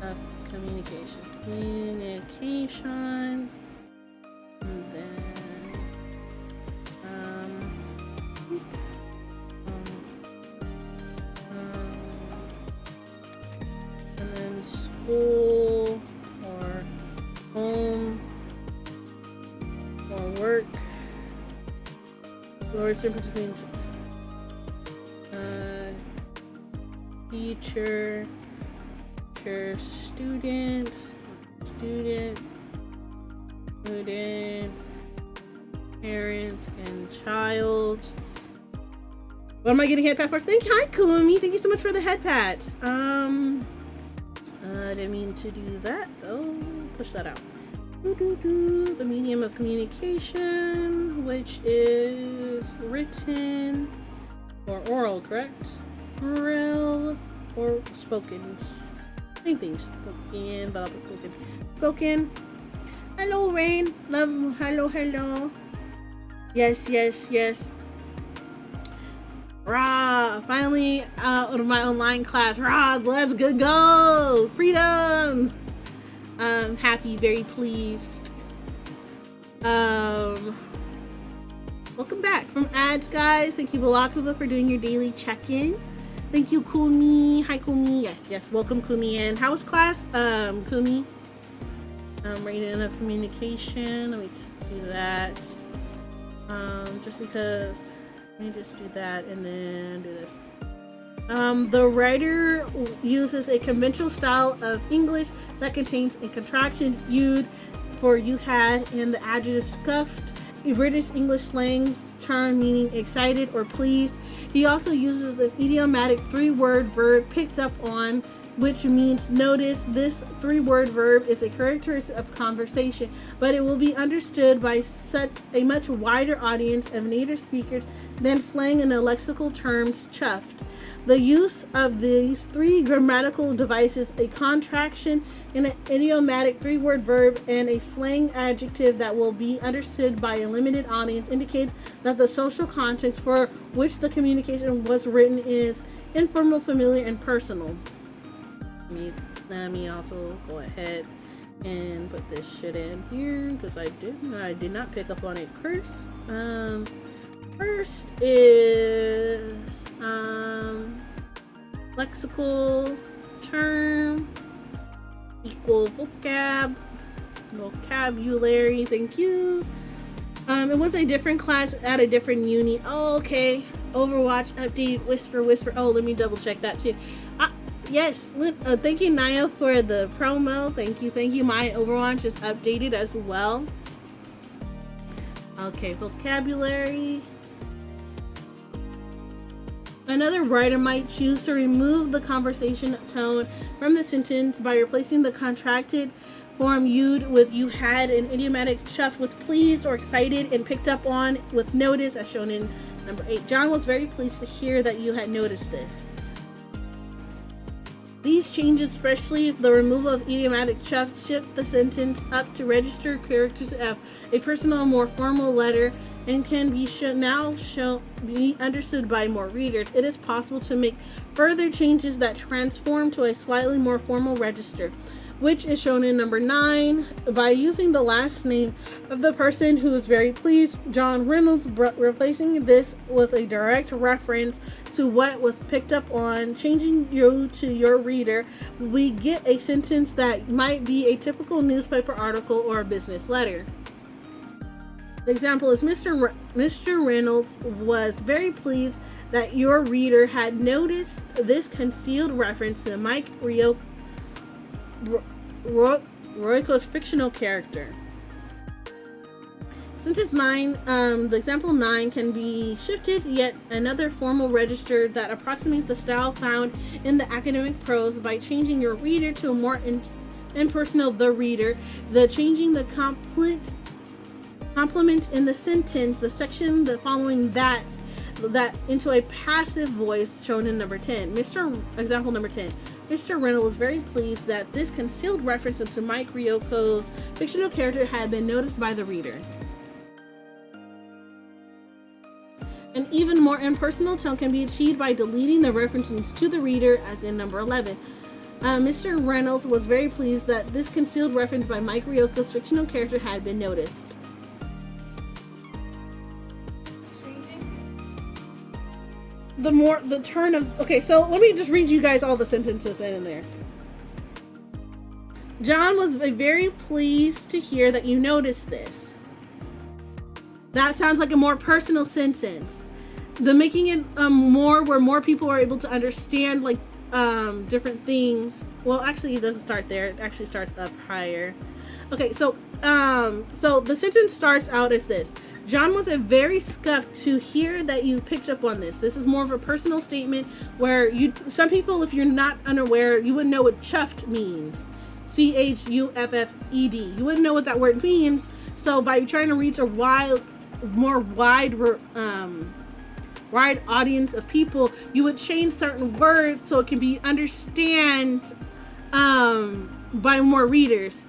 of communication. And then school or home or work, or difference between teacher, student, parent, and child. What am I getting head pat first? Hi, Kumi. Thank you so much for the head pats. I didn't mean to do that though. Push that out. The medium of communication, which is written or oral, correct? Oral or spoken. Same thing. Spoken, but I'll put spoken. Spoken. Hello, Rain. Love. Hello. Yes. Rah! Finally out of my online class. Rah! Let's go! Freedom! Happy, very pleased. Welcome back from ads, guys. Thank you, Balakova, for doing your daily check-in. Thank you, Kumi. Hi, Kumi. Yes. Welcome, Kumi. And how was class, Kumi? Rating of communication. Let me do that. Just because. Let me just do that and then do this. The writer uses a conventional style of English that contains a contraction "you'd" for "you had" and the adjective "scuffed," a British English slang term meaning excited or pleased. He also uses an idiomatic 3-word verb "picked up on," which means notice. This 3-word verb is a characteristic of conversation, but it will be understood by such a much wider audience of native speakers than slang and lexical terms chuffed. The use of these 3 grammatical devices, a contraction, an idiomatic 3-word verb, and a slang adjective that will be understood by a limited audience, indicates that the social context for which the communication was written is informal, familiar, and personal. Let me also go ahead and put this shit in here because I did not pick up on it first. First is lexical term equal vocabulary. Thank you. It was a different class at a different uni. Oh, okay. Overwatch update. Whisper. Oh, let me double check that too. Yes, thank you, Naya, for the promo. Thank you. My Overwatch is updated as well. Okay, vocabulary. Another writer might choose to remove the conversation tone from the sentence by replacing the contracted form "you'd" with "you had," an idiomatic chuffed with "pleased" or "excited," and "picked up on" with "noticed," as shown in number 8. John was very pleased to hear that you had noticed this. These changes, especially the removal of idiomatic chuffed, shift the sentence up to register characters of a personal, more formal letter, and can be be understood by more readers. It is possible to make further changes that transform to a slightly more formal register, which is shown in number 9 by using the last name of the person who is very pleased, John Reynolds, replacing this with a direct reference to what was picked up on, changing you to your reader. We get a sentence that might be a typical newspaper article or a business letter. The example is Mr. Reynolds was very pleased that your reader had noticed this concealed reference to Mike Ryoko's fictional character. Sentence 9, the example 9 can be shifted yet another formal register that approximates the style found in the academic prose by changing your reader to a more impersonal the reader, changing the complement in the sentence, the section following that into a passive voice, shown in number 10. Example number 10. Mr. Reynolds was very pleased that this concealed reference to Mike Ryoko's fictional character had been noticed by the reader. An even more impersonal tone can be achieved by deleting the references to the reader, as in number 11. Mr. Reynolds was very pleased that this concealed reference by Mike Ryoko's fictional character had been noticed. So let me just read you guys all the sentences in there. John was very pleased to hear that you noticed this. That sounds like a more personal sentence. The making it more where more people are able to understand like different things. Well, actually it doesn't start there. It actually starts up higher. Okay, so the sentence starts out as this. John was very scuffed to hear that you picked up on this. This is more of a personal statement where some people, if you're not unaware, you wouldn't know what chuffed means. CHUFFED. You wouldn't know what that word means. So by trying to reach a wide audience of people, you would change certain words so it can be understood by more readers.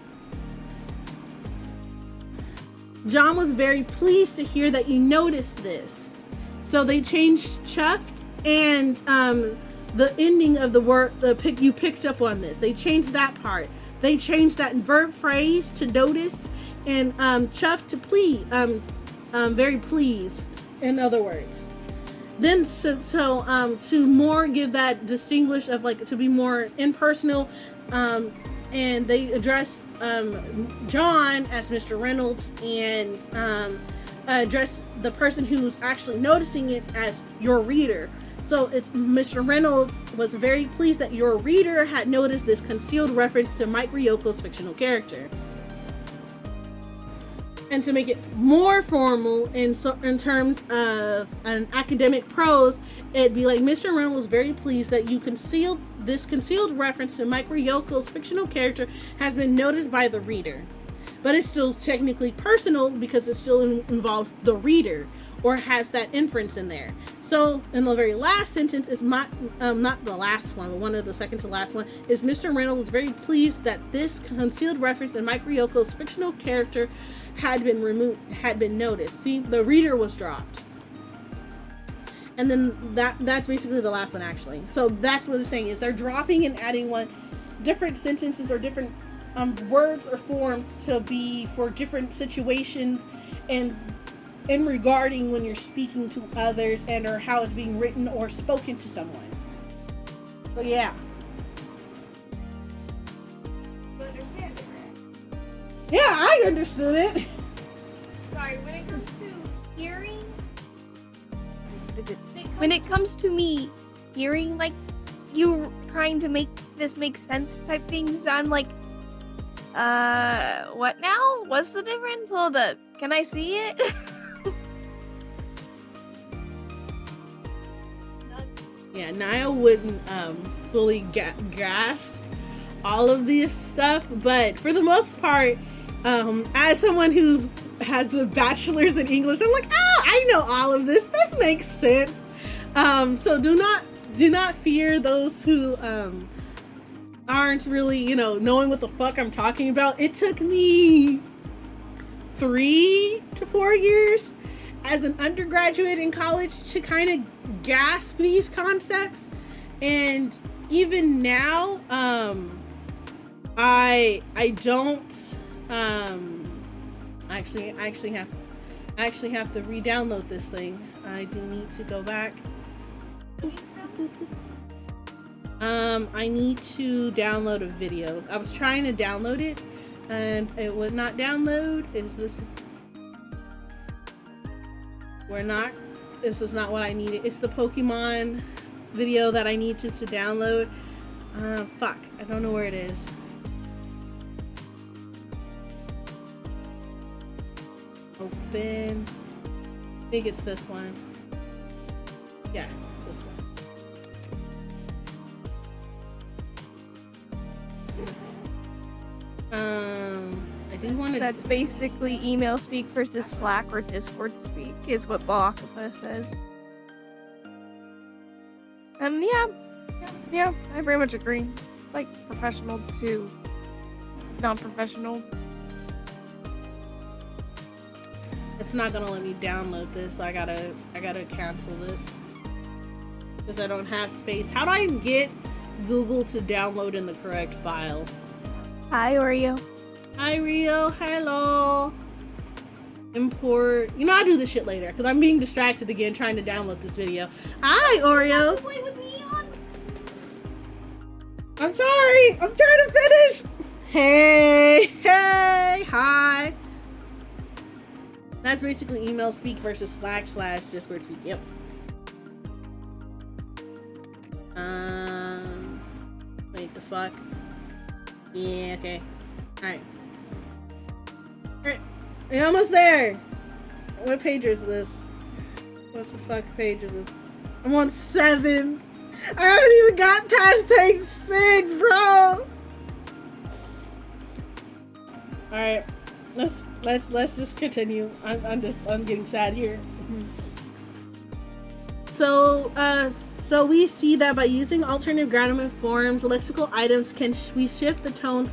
John was very pleased to hear that you noticed this. So they changed chuffed and the ending of the word, you picked up on this. They changed that part. They changed that verb phrase to noticed and chuffed to please, very pleased, in other words. Then to more give that distinguish of like to be more impersonal, and they address John as Mr. Reynolds and address the person who's actually noticing it as your reader. So it's Mr. Reynolds was very pleased that your reader had noticed this concealed reference to Mike Ryoko's fictional character. And to make it more formal in terms of an academic prose, it'd be like Mr. Reynolds was very pleased that you concealed reference to Mike Ryoko's fictional character has been noticed by the reader. But it's still technically personal because it still involves the reader or has that inference in there. So in the very last sentence is not the last one, but one of the second to last one is Mr. Reynolds was very pleased that this concealed reference in Mike Ryoko's fictional character had been noticed. See, the reader was dropped. And then that's basically the last one actually. So that's what it's saying is they're dropping and adding different sentences or different words or forms to be for different situations and in regarding when you're speaking to others and or how it's being written or spoken to someone. So yeah. You understand it, right? Yeah, I understood it. Sorry, when it comes to hearing, When it comes to me hearing like you trying to make this make sense type things, I'm like, what now? What's the difference? Hold up. Can I see it? yeah, Naya wouldn't fully grasp all of this stuff, but for the most part, as someone has a bachelor's in English, I'm like, oh, I know all of this. This makes sense. So do not fear those who aren't really, knowing what the fuck I'm talking about. It took me 3 to 4 years as an undergraduate in college to kind of grasp these concepts, and even now, I don't I actually have to re-download this thing. I do need to go back. I need to download a video. I was trying to download it and it would not download. This is not what I needed. It's the Pokemon video that I needed to download. Fuck, I don't know where it is. Open. I think it's this one. Yeah, it's this one. I do want to. That's basically email speak versus Slack or Discord speak, is what Octopus says. Yeah, I very much agree. It's like professional to non-professional. It's not gonna let me download this. I gotta cancel this because I don't have space. How do I get Google to download in the correct file? Hi, Oreo. Hi, Rio. Hello. Import. I'll do this shit later because I'm being distracted again trying to download this video. Hi, Oreo. Play with me on. I'm sorry. I'm trying to finish. Hey, hi. That's basically email speak versus Slack / Discord speak. Yep. Wait, the fuck? Yeah, okay. Alright. We're almost there. What page is this? What the fuck page is this? I'm on 7. I haven't even got past page 6, bro. Alright. Let's just continue. I'm getting sad here. So we see that by using alternative grammar forms, lexical items we shift the tone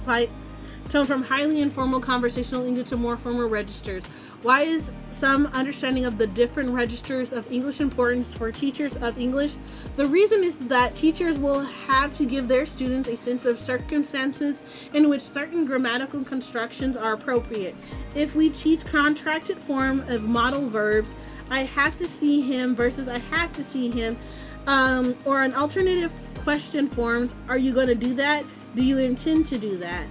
from highly informal conversational English to more formal registers. Why is some understanding of the different registers of English importance for teachers of English? The reason is that teachers will have to give their students a sense of circumstances in which certain grammatical constructions are appropriate. If we teach contracted form of modal verbs, I have to see him versus I have to see him, or an alternative question forms, are you going to do that? Do you intend to do that?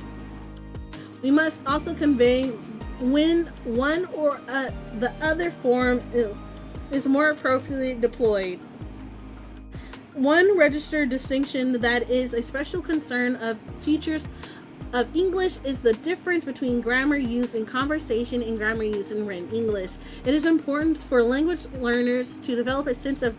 We must also convey when one or the other form is more appropriately deployed. One register distinction that is a special concern of teachers of English is the difference between grammar used in conversation and grammar used in written English. It is important for language learners to develop a sense of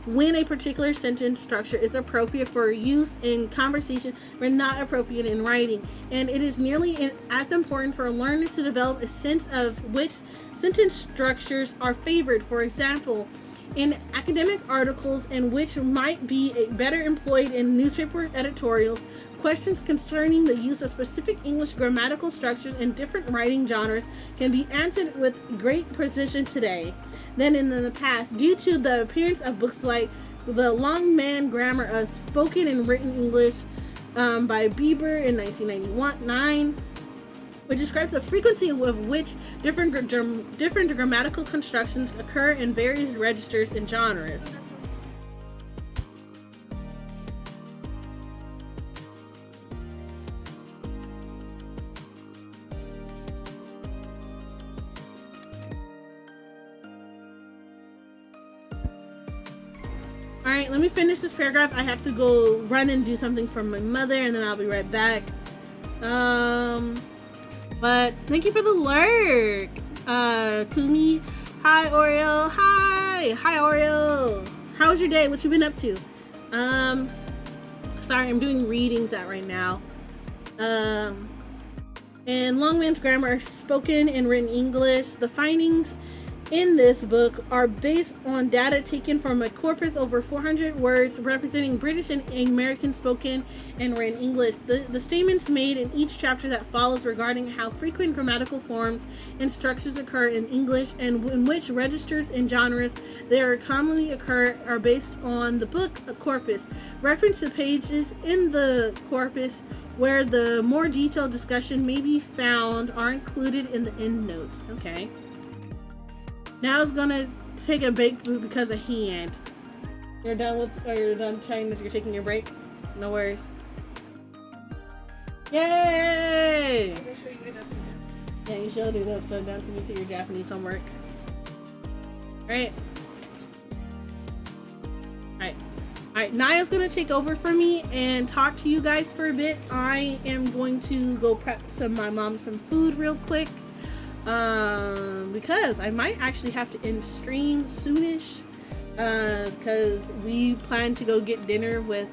when a particular sentence structure is appropriate for use in conversation but not appropriate in writing. And it is nearly as important for learners to develop a sense of which sentence structures are favored. For example, in academic articles, and which might be better employed in newspaper editorials, questions concerning the use of specific English grammatical structures in different writing genres can be answered with great precision today than in the past, due to the appearance of books like The Long Man Grammar of Spoken and Written English by Bieber in 1999, which describes the frequency of which different grammatical constructions occur in various registers and genres. Alright, let me finish this paragraph. I have to go run and do something for my mother, and then I'll be right back. But thank you for the lurk, Kumi. Hi, Oreo. Hi, Oreo. How was your day? What you been up to? Sorry, I'm doing readings at right now. And Longman's grammar are spoken and written English. The findings in this book are based on data taken from a corpus over 400 words representing British and American spoken and written English. The statements made in each chapter that follows regarding how frequent grammatical forms and structures occur in English and in which registers and genres they are commonly occur are based on the book corpus. Reference to pages in the corpus where the more detailed discussion may be found are included in the endnotes. Okay. Now it's gonna take a break because of hand. You're done trying this, you're taking your break? No worries. Yay! Yeah, you showed it upside down to me to your Japanese homework. Alright. Alright, Niall's gonna take over for me and talk to you guys for a bit. I am going to go prep my mom some food real quick. Because I might actually have to end stream soonish, because we plan to go get dinner with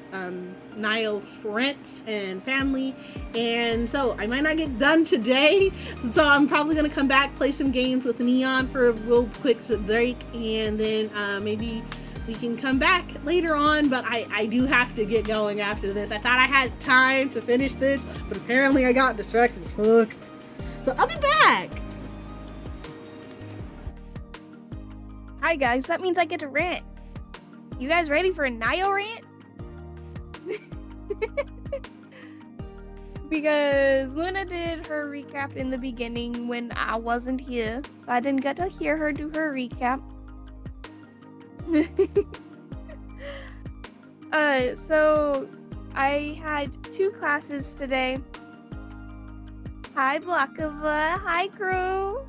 Niall's friends and family, and so I might not get done today, so I'm probably gonna come back, play some games with Neon for a real quick break, and then maybe we can come back later on, but I do have to get going after this. I thought I had time to finish this, but apparently I got distracted as fuck, so I'll be back. Hi guys, that means I get to rant. You guys ready for a Nio rant? Because Luna did her recap in the beginning when I wasn't here, so I didn't get to hear her do her recap. So I had 2 classes today. Hi Blockova, hi crew.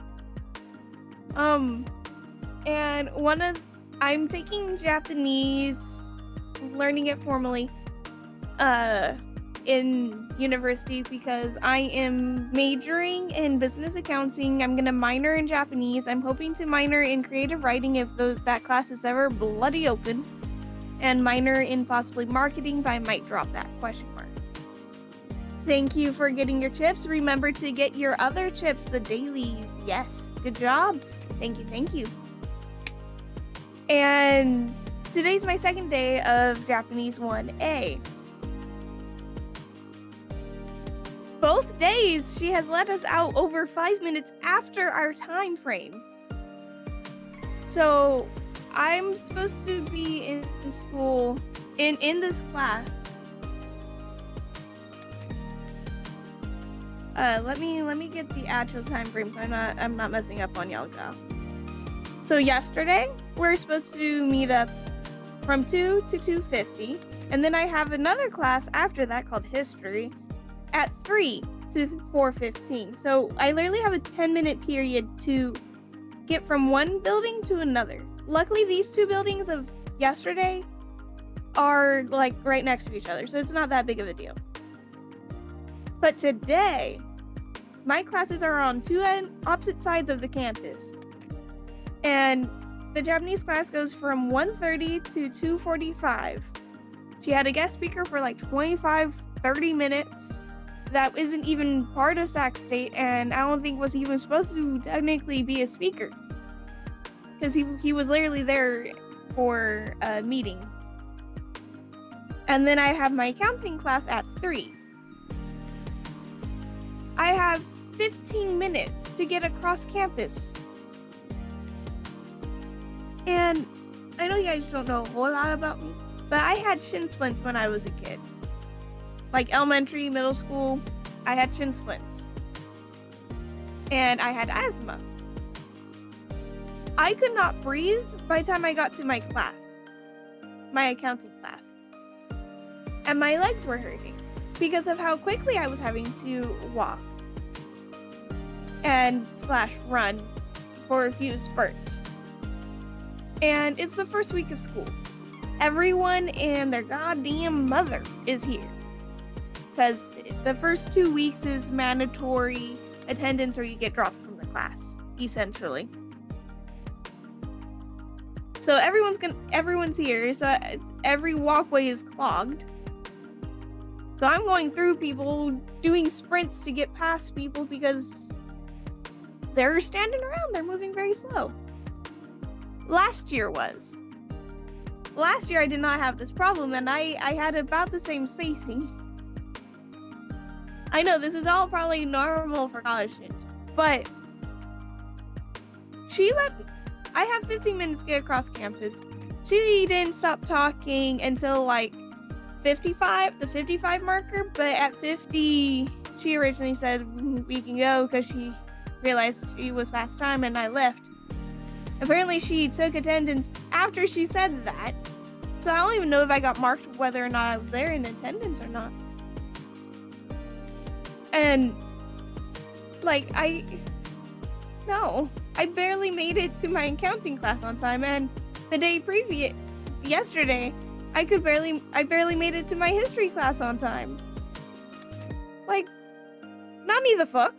And I'm taking Japanese, learning it formally, in university because I am majoring in business accounting. I'm gonna minor in Japanese. I'm hoping to minor in creative writing if that class is ever bloody open, and minor in possibly marketing, but I might drop that question mark. Thank you for getting your chips. Remember to get your other chips, the dailies. Yes, good job. Thank you. And today's my second day of Japanese 1A. Both days she has let us out over 5 minutes after our time frame. So I'm supposed to be in school in this class. Let me get the actual time frame so I'm not messing up on y'all. So yesterday, we're supposed to meet up from 2 to 2:50, and then I have another class after that called History at 3 to 4:15. So I literally have a 10-minute period to get from one building to another. Luckily, these 2 buildings of yesterday are like right next to each other, so it's not that big of a deal. But today, my classes are on 2 opposite sides of the campus. And the Japanese class goes from 1:30 to 2:45. She had a guest speaker for like 25-30 minutes. That isn't even part of Sac State, and I don't think he was supposed to technically be a speaker. Because he was literally there for a meeting. And then I have my accounting class at 3. I have 15 minutes to get across campus. And I know you guys don't know a whole lot about me, but I had shin splints when I was a kid. Like elementary, middle school, I had shin splints. And I had asthma. I could not breathe by the time I got to my class, my accounting class. And my legs were hurting because of how quickly I was having to walk and / run for a few spurts. And it's the first week of school. Everyone and their goddamn mother is here. Because the first 2 weeks is mandatory attendance or you get dropped from the class, essentially. So everyone's here. So every walkway is clogged. So I'm going through people, doing sprints to get past people because they're standing around. They're moving very slow. Last year I did not have this problem, and I had about the same spacing. I know this is all probably normal for college students, but I have 15 minutes to get across campus. She didn't stop talking until like the 55 marker, but at 50, she originally said we can go because she realized she was past time, and I left. Apparently she took attendance after she said that, so I don't even know if I got marked whether or not I was there in attendance or not. And like I barely made it to my accounting class on time, and the day yesterday I barely made it to my history class on time. Like, Nani the fuck?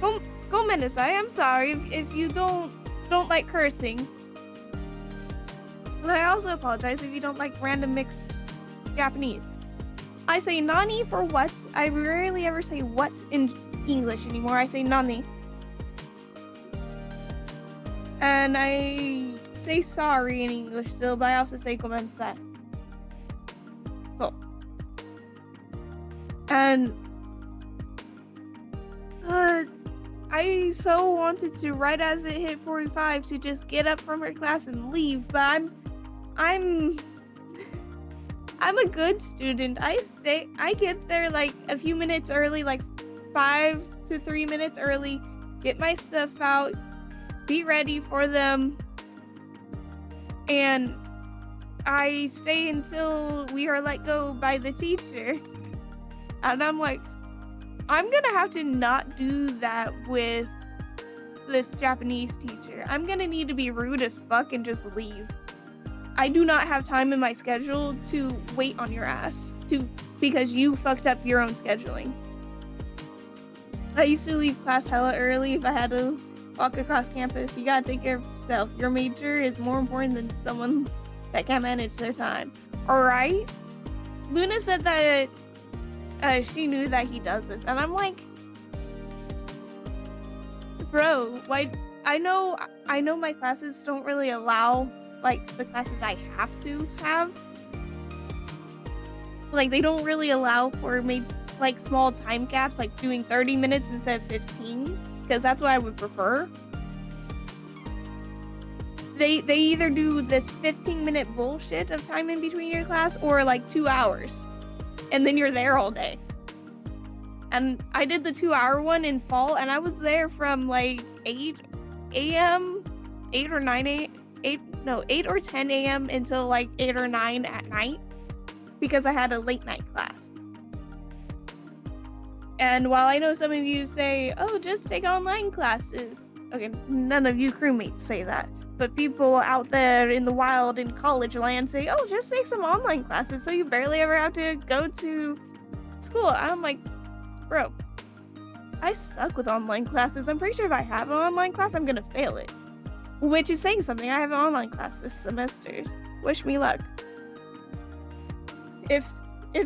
Go Menesai, I'm sorry if you don't like cursing. And I also apologize if you don't like random mixed Japanese. I say nani for what. I rarely ever say what in English anymore. I say nani. And I say sorry in English still, but I also say gomensai. So. And I so wanted to, right as it hit 45, to just get up from her class and leave, but I'm a good student. I get there like a few minutes early, like 5 to 3 minutes early, get my stuff out, be ready for them, and I stay until we are let go by the teacher. And I'm like, I'm gonna have to not do that with this Japanese teacher. I'm gonna need to be rude as fuck and just leave. I do not have time in my schedule to wait on your ass because you fucked up your own scheduling. I used to leave class hella early if I had to walk across campus. You gotta take care of yourself. Your major is more important than someone that can't manage their time. Alright? Luna said that she knew that he does this, and I'm like, bro, why? I know my classes don't really allow like the classes I have to have. Like, they don't really allow for maybe like small time gaps, like doing 30 minutes instead of 15, because that's what I would prefer. They either do this 15-minute bullshit of time in between your class, or like 2 hours, and then you're there all day. And I did the 2-hour one in fall, and I was there from like 8 or 10 a.m. until like 8 or 9 at night, because I had a late night class. And while I know some of you say, oh, just take online classes. Okay, none of you crewmates say that. But people out there in the wild in college land say, oh, just take some online classes so you barely ever have to go to school. I'm like, bro, I suck with online classes. I'm pretty sure if I have an online class, I'm gonna fail it. Which is saying something. I have an online class this semester. Wish me luck. If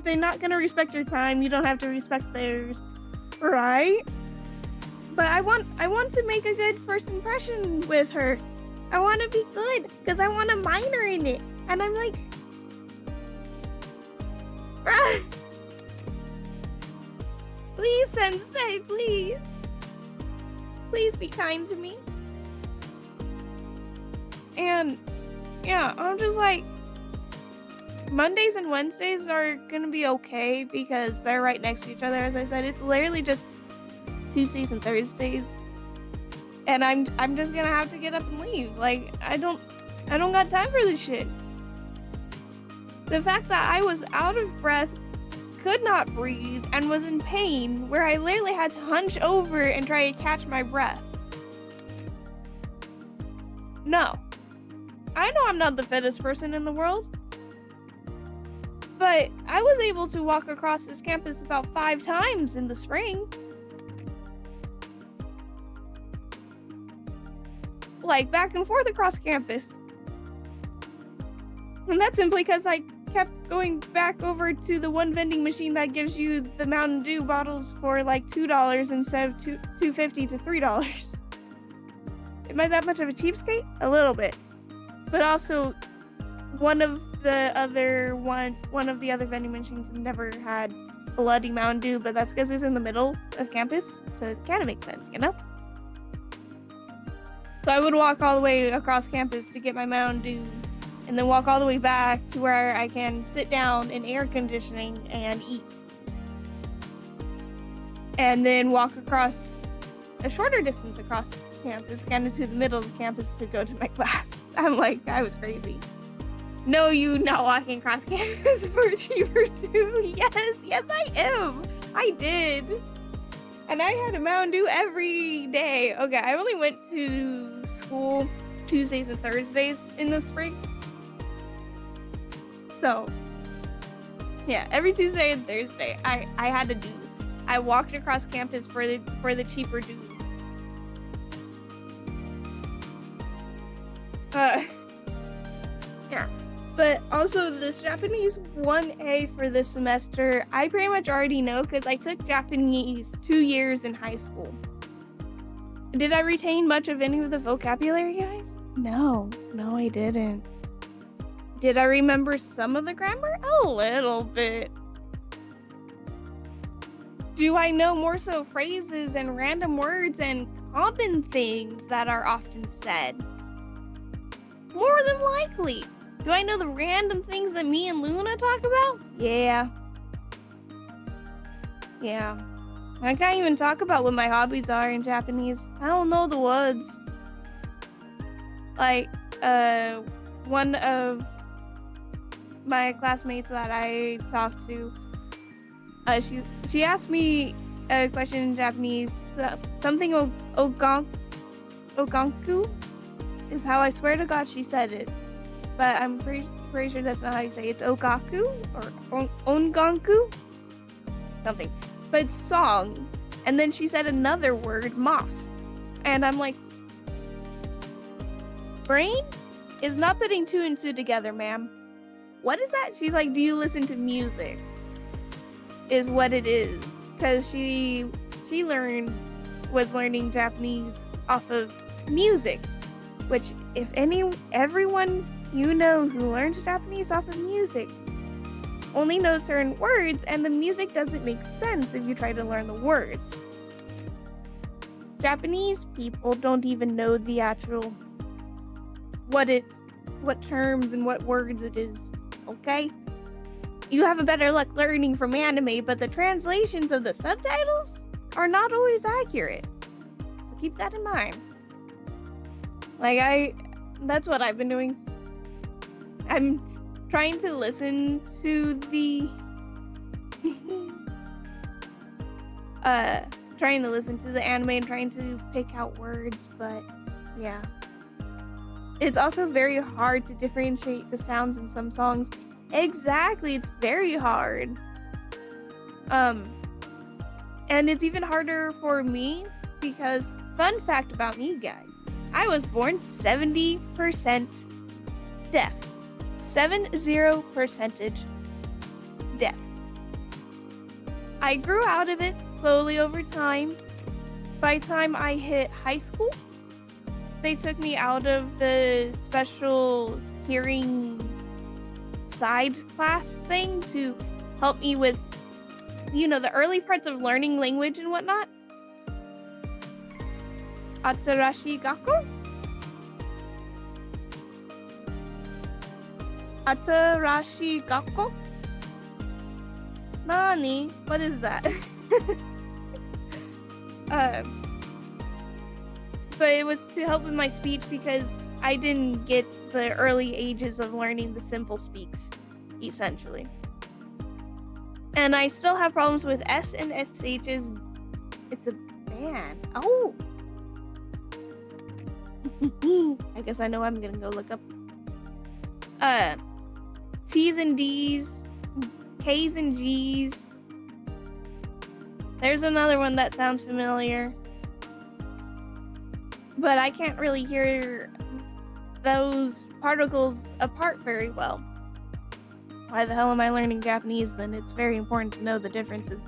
they're not gonna respect your time, you don't have to respect theirs, right? But I want to make a good first impression with her. I want to be good because I want a minor in it, and I'm like, bruh, please, sensei, please be kind to me. And yeah, I'm just like, Mondays and Wednesdays are gonna be okay because they're right next to each other. As I said, it's literally just Tuesdays and Thursdays, and I'm just gonna have to get up and leave. Like, I don't got time for this shit. The fact that I was out of breath, could not breathe, and was in pain, where I literally had to hunch over and try to catch my breath. No. I know I'm not the fittest person in the world, but I was able to walk across this campus about 5 times in the spring. Like, back and forth across campus. And that's simply because I kept going back over to the one vending machine that gives you the Mountain Dew bottles for like $2 instead of $2.50 to $3. Am I that much of a cheapskate? A little bit. But also, one of the other vending machines never had bloody Mountain Dew, but that's because it's in the middle of campus, so it kind of makes sense, you know? So I would walk all the way across campus to get my Mountain Dew, and then walk all the way back to where I can sit down in air conditioning and eat. And then walk across a shorter distance across campus, kind of to the middle of the campus to go to my class. I'm like, I was crazy. No, you not walking across campus for a cheaper Dew. Yes, I am. I did. And I had a Mountain Dew every day. Okay, I only went to school Tuesdays and Thursdays in the spring. So, yeah, every Tuesday and Thursday, I had a Dew. I walked across campus for the cheaper Dew. Yeah. But also, this Japanese 1A for this semester, I pretty much already know because I took Japanese 2 years in high school. Did I retain much of any of the vocabulary, guys? No, I didn't. Did I remember some of the grammar? A little bit. Do I know more so phrases and random words and common things that are often said? More than likely. Do I know the random things that me and Luna talk about? Yeah. I can't even talk about what my hobbies are in Japanese. I don't know the words. Like, one of my classmates that I talked to, she asked me a question in Japanese. Something oganku is how I swear to God she said it. But I'm pretty sure that's not how you say it. It's Okaku or Onganku? Something. But it's song. And then she said another word, moss. And I'm like, brain is not putting two and two together, ma'am. What is that? She's like, do you listen to music? Is what it is. Because she was learning Japanese off of music. Which, if everyone you know who learns Japanese off of music only knows certain words, and the music doesn't make sense if you try to learn the words. Japanese people don't even know the actual what terms and what words it is, okay? You have a better luck learning from anime, but the translations of the subtitles are not always accurate. So keep that in mind. That's what I've been doing. I'm trying to listen to the anime and trying to pick out words, but yeah. It's also very hard to differentiate the sounds in some songs. Exactly, it's very hard. And it's even harder for me because, fun fact about me, guys, I was born 70% deaf. 70% deaf. I grew out of it slowly over time. By the time I hit high school, they took me out of the special hearing side class thing to help me with, the early parts of learning language and whatnot. Atarashi Gakko? Atarashi Gakko? Nani? What is that? But it was to help with my speech because I didn't get the early ages of learning the simple speaks, essentially. And I still have problems with S and SHs. It's a band. Oh! I guess I know I'm gonna go look up. T's and D's, K's and G's. There's another one that sounds familiar. But I can't really hear those particles apart very well. why the hell am I learning Japanese? Then it's very important to know the differences.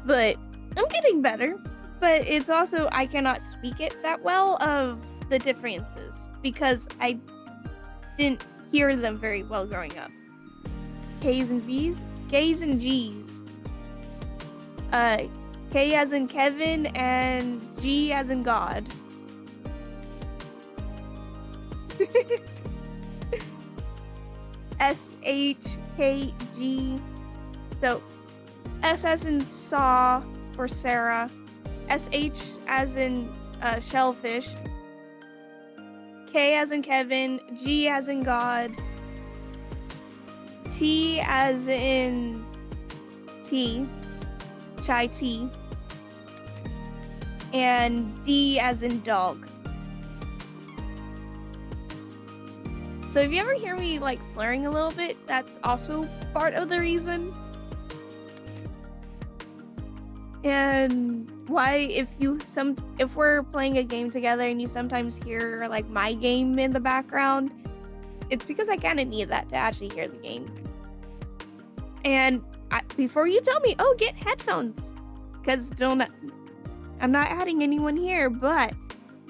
But I'm getting better. But it's also, I cannot speak it that well of the differences because I didn't hear them very well growing up. K's and V's? K's and G's. K as in Kevin and G as in God. SHKG. So S as in saw for Sarah. SH as in shellfish. K as in Kevin. G as in God. T as in tea. Chai tea. And D as in dog. So if you ever hear me like slurring a little bit, that's also part of the reason. And why if we're playing a game together and you sometimes hear like my game in the background, it's because I kind of need that to actually hear the game. And before you tell me, oh, get headphones, because I'm not adding anyone here, but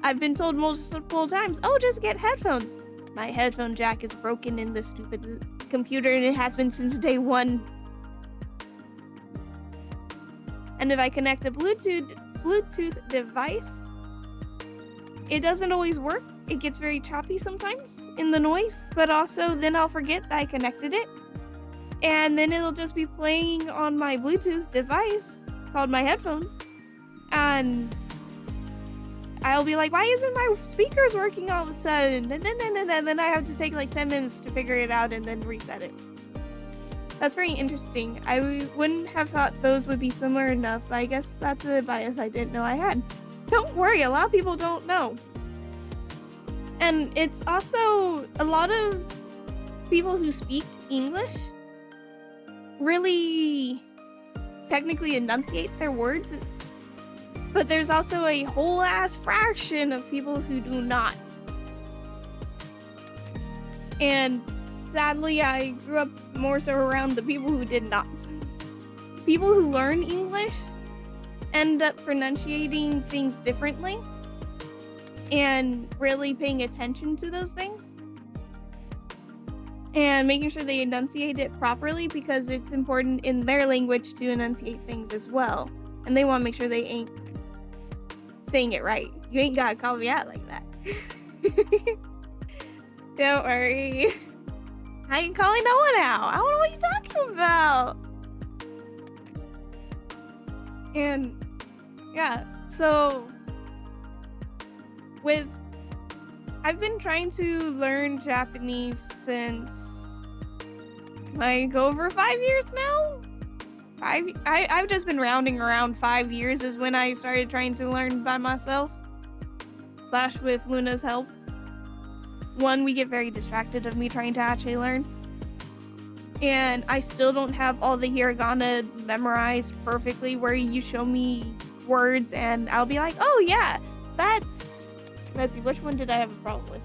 I've been told multiple times, oh, just get headphones. My headphone jack is broken in this stupid computer, and it has been since day one. And if I connect a Bluetooth device, it doesn't always work. It gets very choppy sometimes in the noise, but also then I'll forget that I connected it. And then it'll just be playing on my Bluetooth device called my headphones. And I'll be like, why isn't my speakers working all of a sudden? And then I have to take like 10 minutes to figure it out and then reset it. That's very interesting. I wouldn't have thought those would be similar enough. I guess that's a bias I didn't know I had. Don't worry, a lot of people don't know. And it's also a lot of people who speak English really technically enunciate their words, but there's also a whole ass fraction of people who do not. And sadly, I grew up more so around the people who did not. People who learn English end up pronunciating things differently and really paying attention to those things and making sure they enunciate it properly because it's important in their language to enunciate things as well. And they want to make sure they ain't saying it right. You ain't gotta call me out like that. Don't worry. I ain't calling no one out. I don't know what you're talking about. And yeah, so I've been trying to learn Japanese since like over 5 years now. I've just been rounding around 5 years is when I started trying to learn by myself / with Luna's help. One, we get very distracted of me trying to actually learn. And I still don't have all the hiragana memorized perfectly where you show me words and I'll be like, oh yeah, let's see, which one did I have a problem with?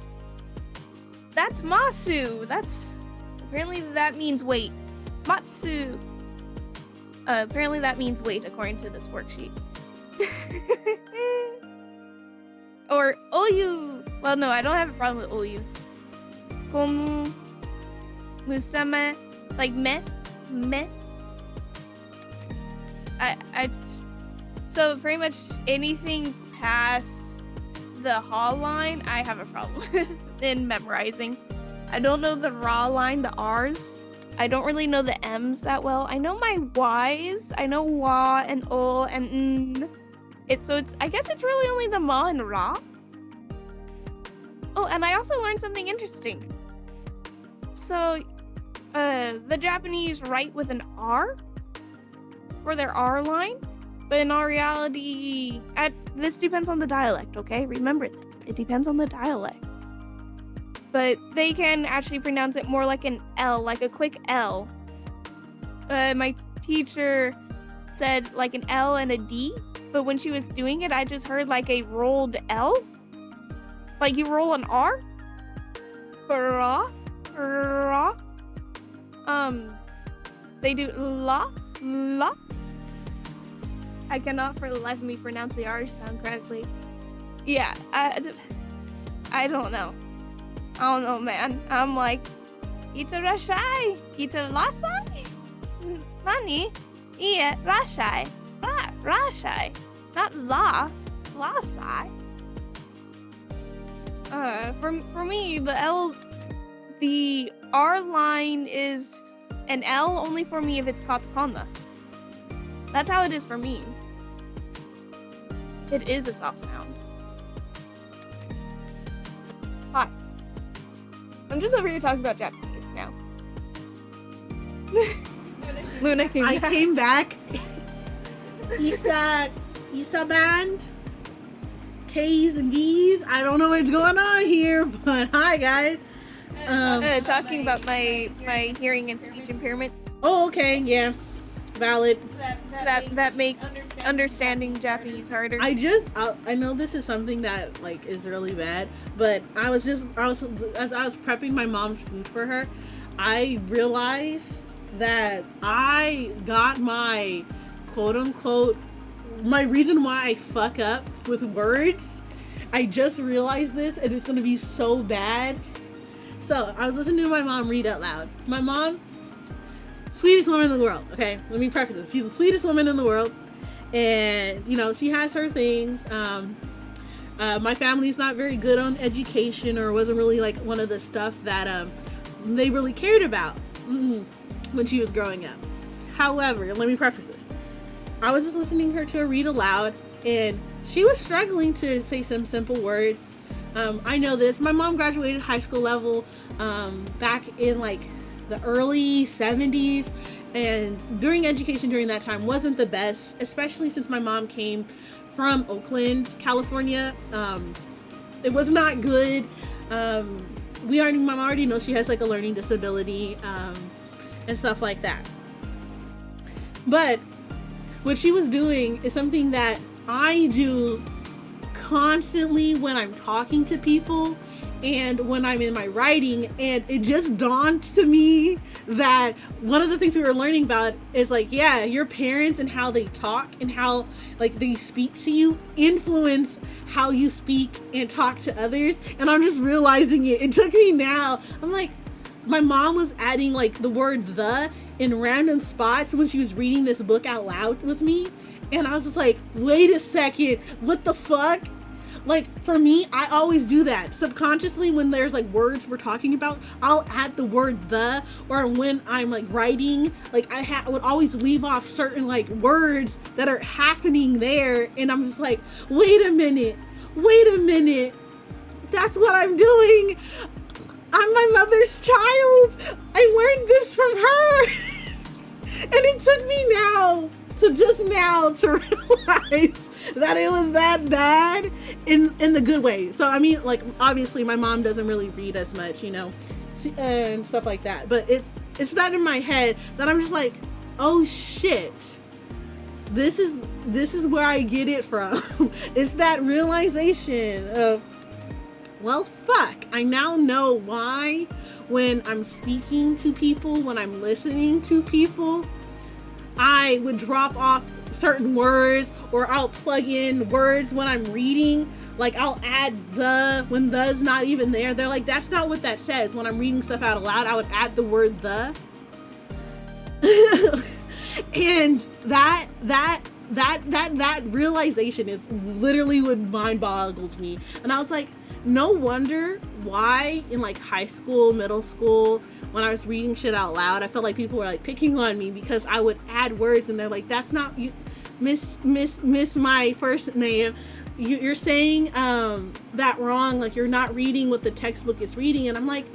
That's masu. Apparently that means wait. Matsu. Apparently that means wait according to this worksheet. Or oyu. Well, no, I don't have a problem with oyu. Komu. Musame. Like meh. So pretty much anything past the ha line, I have a problem with in memorizing. I don't know the ra line, the R's. I don't really know the M's that well. I know my Y's. I know wa and o and n. I guess it's really only the ma and ra. Oh, and I also learned something interesting. So, the Japanese write with an R for their R line, but in all reality, this depends on the dialect, okay? Remember that. It depends on the dialect. But they can actually pronounce it more like an L, like a quick L. My teacher said like an L and a D, but when she was doing it, I just heard like a rolled L. Like you roll an R. Ra. they do la. I cannot for the life of me pronounce the R sound correctly. Yeah, I don't know. I don't know, man. I'm like, ita rashai, ita lasai, nani, iya rashai, rashai, not lasai. For me, the R line is an L only for me if it's katakana. That's how it is for me. It is a soft sound. Hi. I'm just over here talking about Japanese now. Luna came back. I came back. Isa band. K's and V's. I don't know what's going on here, but hi guys. Talking about my hearing and speech impairments. Oh, okay, yeah, valid. That make understanding Japanese harder. I know this is something that like is really bad, but as I was prepping my mom's food for her, I realized that I got my quote unquote my reason why I fuck up with words. I just realized this, and it's gonna be so bad. So I was listening to my mom read out loud. My mom, sweetest woman in the world. Okay, let me preface this. She's the sweetest woman in the world, and you know she has her things. My family's not very good on education, or wasn't really like one of the stuff that they really cared about when she was growing up. However, let me preface this. I was just listening to her read aloud, and she was struggling to say some simple words. I know this. My mom graduated high school level back in like the early 70s, and during education during that time wasn't the best, especially since my mom came from Oakland, California. It was not good. Mom already knows she has like a learning disability and stuff like that. But what she was doing is something that I do constantly when I'm talking to people and when I'm in my writing, and it just dawned to me that one of the things we were learning about is like, yeah, your parents and how they talk and how like they speak to you influence how you speak and talk to others. And I'm just realizing it took me now. I'm like, my mom was adding like the word "the" in random spots when she was reading this book out loud with me, and I was just like, wait a second, what the fuck? Like, for me, I always do that subconsciously. When there's like words we're talking about, I'll add the word "the," or when I'm like writing, like I would always leave off certain like words that are happening there, and I'm just like, wait a minute, that's what I'm doing. I'm my mother's child. I learned this from her. And it took me just now to realize that it was that bad in the good way. So, I mean, like, obviously my mom doesn't really read as much, you know, and stuff like that. But it's that in my head that I'm just like, oh shit. This is where I get it from. It's that realization of, well, fuck, I now know why when I'm speaking to people, when I'm listening to people, I would drop off certain words, or I'll plug in words when I'm reading. Like, I'll add "the" when "the's" not even there. They're like, that's not what that says. When I'm reading stuff out loud, I would add the word "the." And that realization is literally what mind boggled me. And I was like, no wonder why in like high school, middle school, when I was reading shit out loud, I felt like people were like picking on me because I would add words, and they're like, that's not you, miss my first name. You're saying that wrong. Like, you're not reading what the textbook is reading. And I'm like,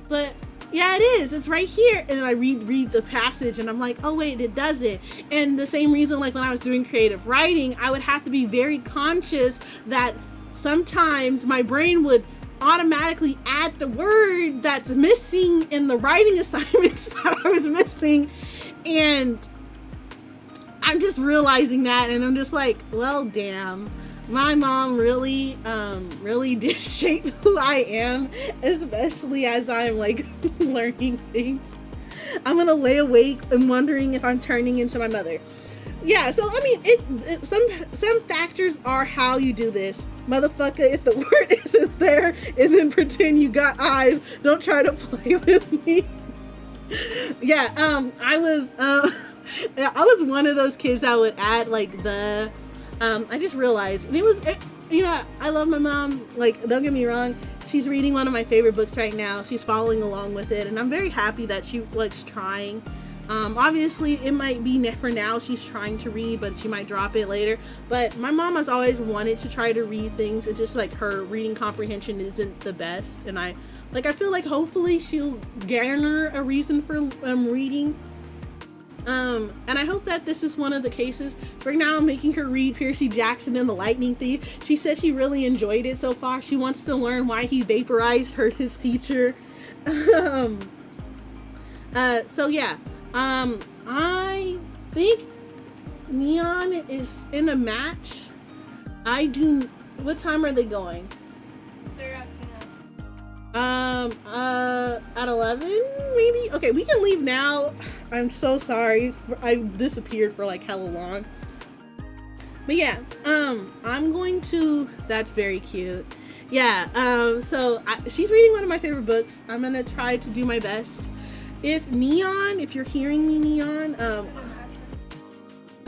but yeah, it is. It's right here. And I read the passage, and I'm like, oh wait, it doesn't. And the same reason, like when I was doing creative writing, I would have to be very conscious that sometimes my brain would automatically add the word that's missing in the writing assignments that I was missing. And I'm just realizing that, and I'm just like, well, damn, my mom really did shape who I am, especially as I'm like learning things. I'm gonna lay awake and wondering if I'm turning into my mother. Yeah, so I mean, some factors are how you do this, motherfucker. If the word isn't there, and then pretend you got eyes. Don't try to play with me. Yeah, I was one of those kids that would add like the. I just realized, and I love my mom. Like, don't get me wrong. She's reading one of my favorite books right now. She's following along with it, and I'm very happy that she likes trying. Obviously it might be for now she's trying to read, but she might drop it later. But my mom has always wanted to try to read things. It's just like her reading comprehension isn't the best, and I feel like hopefully she'll garner a reason for reading. And I hope that this is one of the cases. Right now I'm making her read Percy Jackson and the Lightning Thief. She said she really enjoyed it so far. She wants to learn why he vaporized his teacher. So yeah. I think Neon is in a match. What time are they going? They're asking us. At 11 maybe? Okay, we can leave now. I'm so sorry. I disappeared for like hella long. But yeah, I'm going to, that's very cute. Yeah, she's reading one of my favorite books. I'm gonna try to do my best. If you're hearing me, Neon,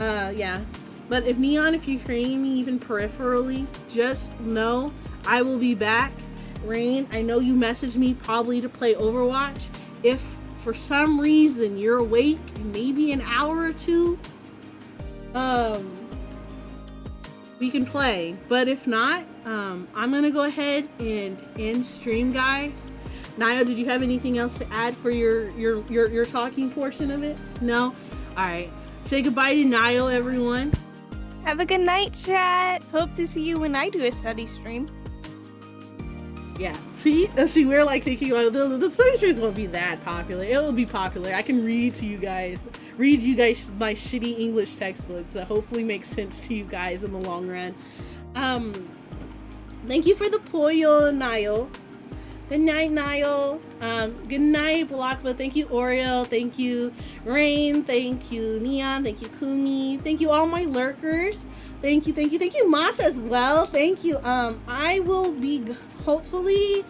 yeah. But if you're hearing me even peripherally, just know I will be back. Rain, I know you messaged me probably to play Overwatch. If for some reason you're awake in maybe an hour or two, we can play. But if not, I'm gonna go ahead and end stream, guys. Nayo, did you have anything else to add for your talking portion of it? No? Alright. Say goodbye to Nayo, everyone. Have a good night, chat. Hope to see you when I do a study stream. Yeah. See, we're like thinking like the study streams won't be that popular. It will be popular. I can read you guys my shitty English textbooks that hopefully make sense to you guys in the long run. Thank you for the pollo, Nayo. Good night, Niall. Good night, Balakva. Thank you, Oreo. Thank you, Rain. Thank you, Neon. Thank you, Kumi. Thank you, all my lurkers. Thank you, Mas as well. Thank you. I will be hopefully,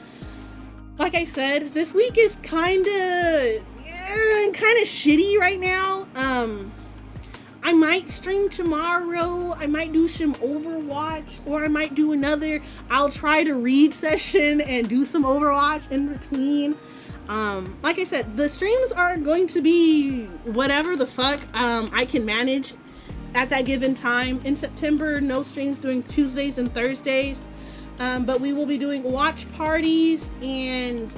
like I said, this week is kind of shitty right now. I might stream tomorrow. I might do some Overwatch, or I might do I'll try to read session and do some Overwatch in between. Like I said, the streams are going to be whatever the fuck I can manage at that given time. In September, no streams doing Tuesdays and Thursdays, but we will be doing watch parties and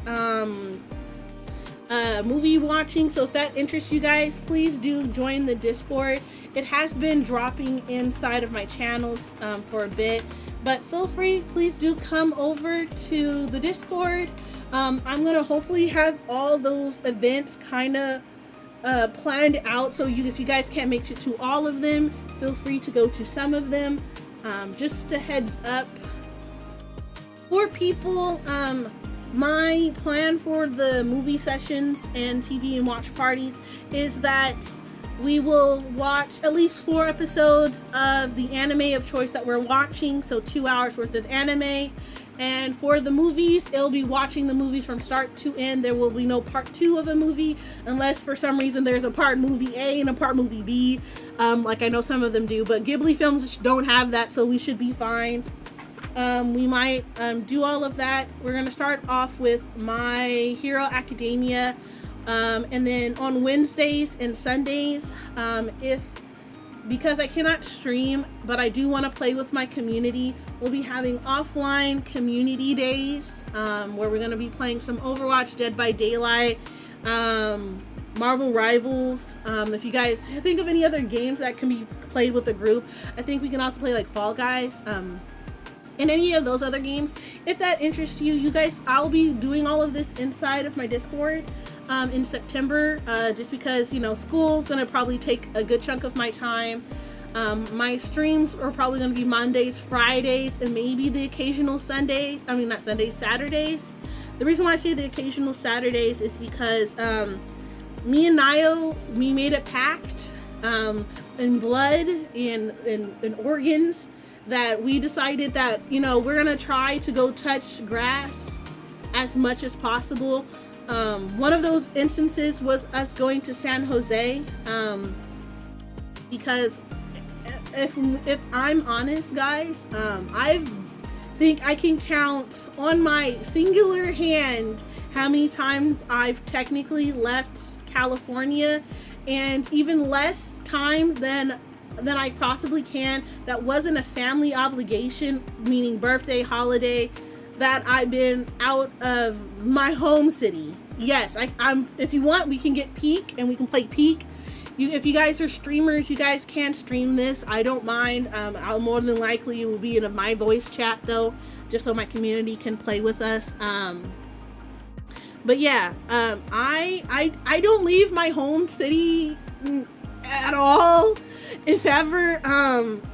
movie watching. So if that interests you guys, please do join the Discord. It has been dropping inside of my channels for a bit, but feel free, please do come over to the Discord. I'm gonna hopefully have all those events kind of planned out, so if you guys can't make it to all of them, feel free to go to some of them. Just a heads up for people, my plan for the movie sessions and TV and watch parties is that we will watch at least 4 episodes of the anime of choice that we're watching, so 2 hours worth of anime. And for the movies, it'll be watching the movies from start to end. There will be no part 2 of a movie unless for some reason there's a part movie A and a part movie B, like I know some of them do, but Ghibli films don't have that, so we should be fine. We might do all of that. We're gonna start off with My Hero Academia, and then on Wednesdays and Sundays, because I cannot stream but I do want to play with my community, we'll be having offline community days, where we're going to be playing some Overwatch, Dead by Daylight, Marvel Rivals. If you guys think of any other games that can be played with the group, I think we can also play like Fall Guys, and any of those other games. If that interests you guys, I'll be doing all of this inside of my Discord in September, just because, school's gonna probably take a good chunk of my time. My streams are probably gonna be Mondays, Fridays, and maybe the occasional Saturdays. The reason why I say the occasional Saturdays is because me and Niall, we made a pact in blood and organs that we decided that, you know, we're gonna try to go touch grass as much as possible. One of those instances was us going to San Jose, because if I'm honest, guys, I think I can count on my singular hand how many times I've technically left California, and even less times than I possibly can that wasn't a family obligation, meaning birthday, holiday, that I've been out of my home city. Yes, I'm. If you want, we can get Peak and we can play Peak. If you guys are streamers, you guys can stream this. I don't mind. I'll more than likely will be in my voice chat though, just so my community can play with us. But yeah, I don't leave my home city at all, if ever.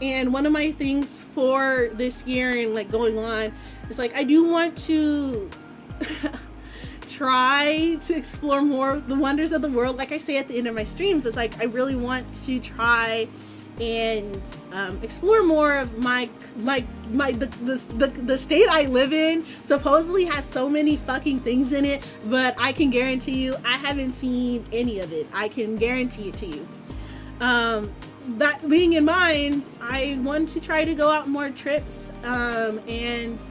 And one of my things for this year and like going on is like I do want to try to explore more of the wonders of the world. Like I say at the end of my streams, it's like I really want to try and explore more of the state I live in. Supposedly has so many fucking things in it, but I can guarantee you I haven't seen any of it. I can guarantee it to you. That being in mind, I want to try to go out more trips, and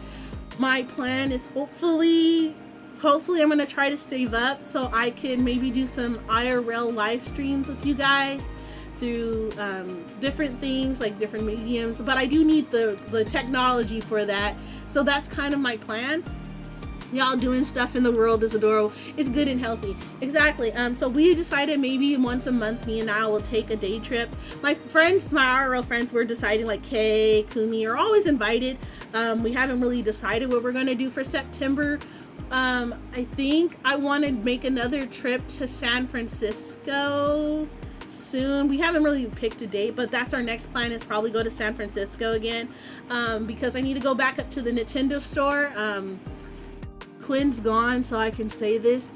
my plan is hopefully I'm gonna try to save up so I can maybe do some IRL live streams with you guys through different things, like different mediums, but I do need the technology for that. So that's kind of my plan. Y'all doing stuff in the world is adorable. It's good and healthy. Exactly. So we decided maybe once a month me and I will take a day trip. My friends, my IRL friends, were deciding, like Kay, Kumi are always invited. We haven't really decided what we're gonna do for September. I think I want to make another trip to San Francisco soon. We haven't really picked a date, but that's our next plan, is probably go to San Francisco again, because I need to go back up to the Nintendo store. Quinn's gone, so I can say this.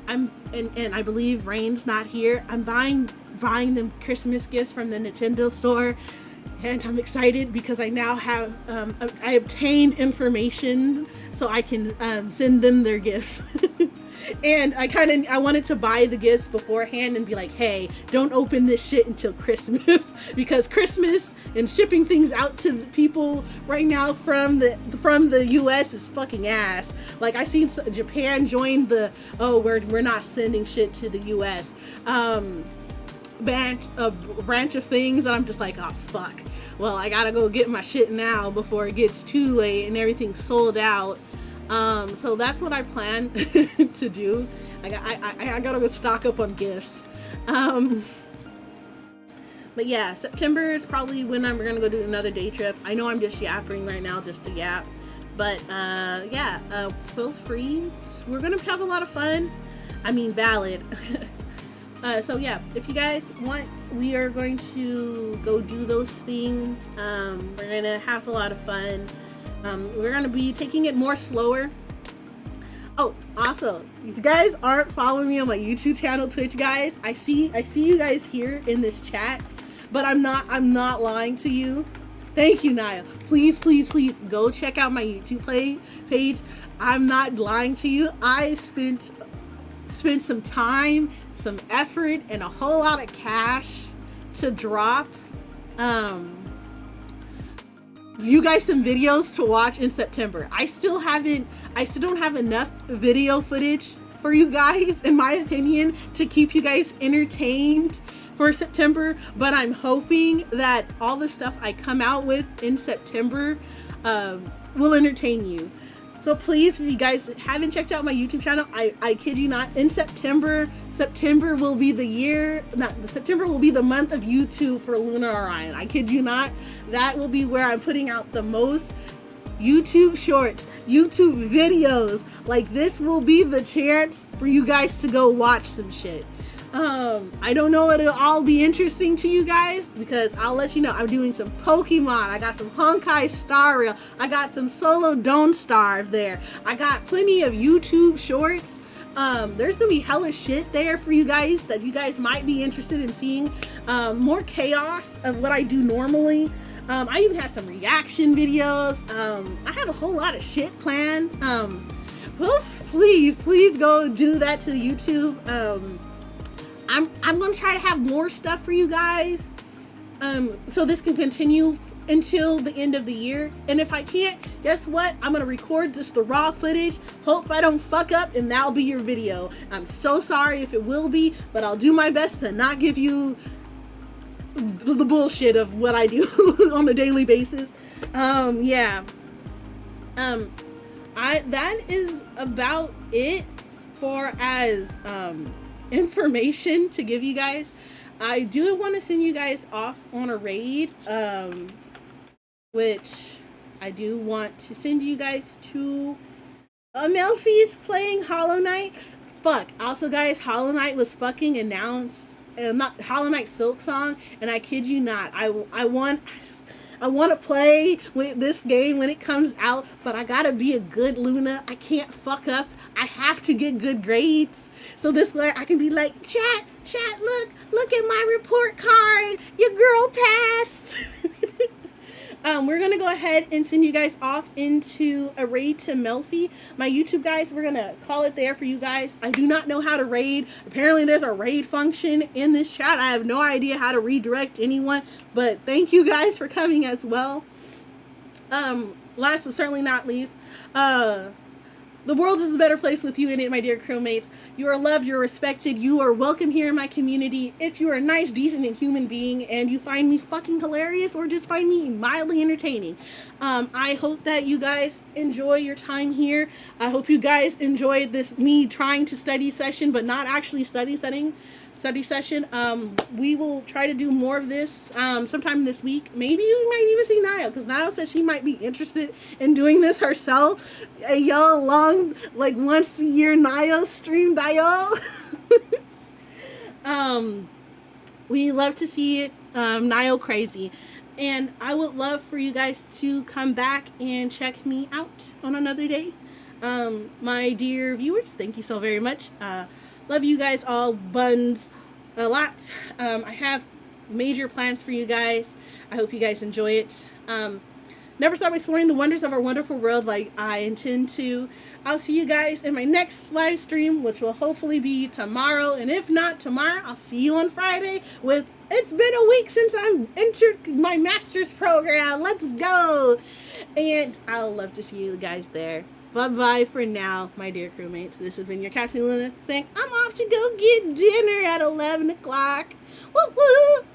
And I believe Rain's not here. I'm buying them Christmas gifts from the Nintendo store, and I'm excited because I now have I obtained information so I can send them their gifts. And I wanted to buy the gifts beforehand and be like, hey, don't open this shit until Christmas, because Christmas and shipping things out to the people right now from the US is fucking ass. Like I seen Japan join the we're not sending shit to the US branch of things, and I'm just like, oh fuck, well I gotta go get my shit now before it gets too late and everything's sold out. So that's what I plan to do. I gotta go stock up on gifts. But yeah, September is probably when we're gonna go do another day trip. I know I'm just yapping right now just to yap, but feel free. We're gonna have a lot of fun. I mean, valid. So yeah, if you guys want, we are going to go do those things. We're gonna have a lot of fun. We're gonna be taking it more slower. Oh, also, if you guys aren't following me on my YouTube channel, Twitch guys, I see you guys here in this chat, but I'm not lying to you. Thank you, Naya. Please go check out my YouTube page. I'm not lying to you. I spent some time, some effort, and a whole lot of cash to drop you guys some videos to watch in September. I still don't have enough video footage for you guys, in my opinion, to keep you guys entertained for September, but I'm hoping that all the stuff I come out with in September will entertain you. So please, if you guys haven't checked out my YouTube channel, I kid you not, in September will be September will be the month of YouTube for Lunar Orion. I kid you not. That will be where I'm putting out the most YouTube shorts, YouTube videos. Like, this will be the chance for you guys to go watch some shit. I don't know if it'll all be interesting to you guys, because I'll let you know. I'm doing some Pokemon. I got some Honkai Star Rail. I got some Solo Don't Starve there. I got plenty of YouTube shorts There's gonna be hella shit there for you guys that you guys might be interested in seeing. More chaos of what I do normally. I even have some reaction videos. I have a whole lot of shit planned. Please go do that to YouTube. I'm gonna try to have more stuff for you guys, so this can continue until the end of the year. And if I can't, guess what? I'm gonna record just the raw footage. Hope I don't fuck up, and that'll be your video. I'm so sorry if it will be, but I'll do my best to not give you the bullshit of what I do on a daily basis. Yeah. That is about it for as information to give you guys. I do want to send you guys off on a raid, which I do want to send you guys to Melfi's playing Hollow Knight. Fuck. Also, guys, Hollow Knight was fucking announced. Not Hollow Knight Silk Song, and I kid you not, I want to play with this game when it comes out, but I gotta be a good Luna. I can't fuck up. I have to get good grades, so this way I can be like, chat, look at my report card. Your girl passed. We're gonna go ahead and send you guys off into a raid to Melfi. My YouTube guys, we're gonna call it there for you guys. I do not know how to raid. Apparently there's a raid function in this chat. I have no idea how to redirect anyone, but thank you guys for coming as well. Last but certainly not least, the world is a better place with you in it, my dear crewmates. You are loved, you're respected, you are welcome here in my community. If you are a nice, decent, and human being and you find me fucking hilarious or just find me mildly entertaining, I hope that you guys enjoy your time here. I hope you guys enjoyed this me trying to study session, but not actually study session. We will try to do more of this sometime this week. Maybe you might even see Niall, because Niall said she might be interested in doing this herself. Y'all long, like, once a year Niall stream Niall. We love to see it. Niall crazy. And I would love for you guys to come back and check me out on another day. My dear viewers, thank you so very much. Love you guys all buns a lot. I have major plans for you guys. I hope you guys enjoy it. Never stop exploring the wonders of our wonderful world like I intend to. I'll see you guys in my next live stream, which will hopefully be tomorrow. And if not tomorrow, I'll see you on Friday with It's Been a Week Since I'm entered my master's program. Let's go. And I'll love to see you guys there. Bye-bye for now, my dear crewmates. This has been your Captain Luna saying, I'm off to go get dinner at 11 o'clock. Woo woo!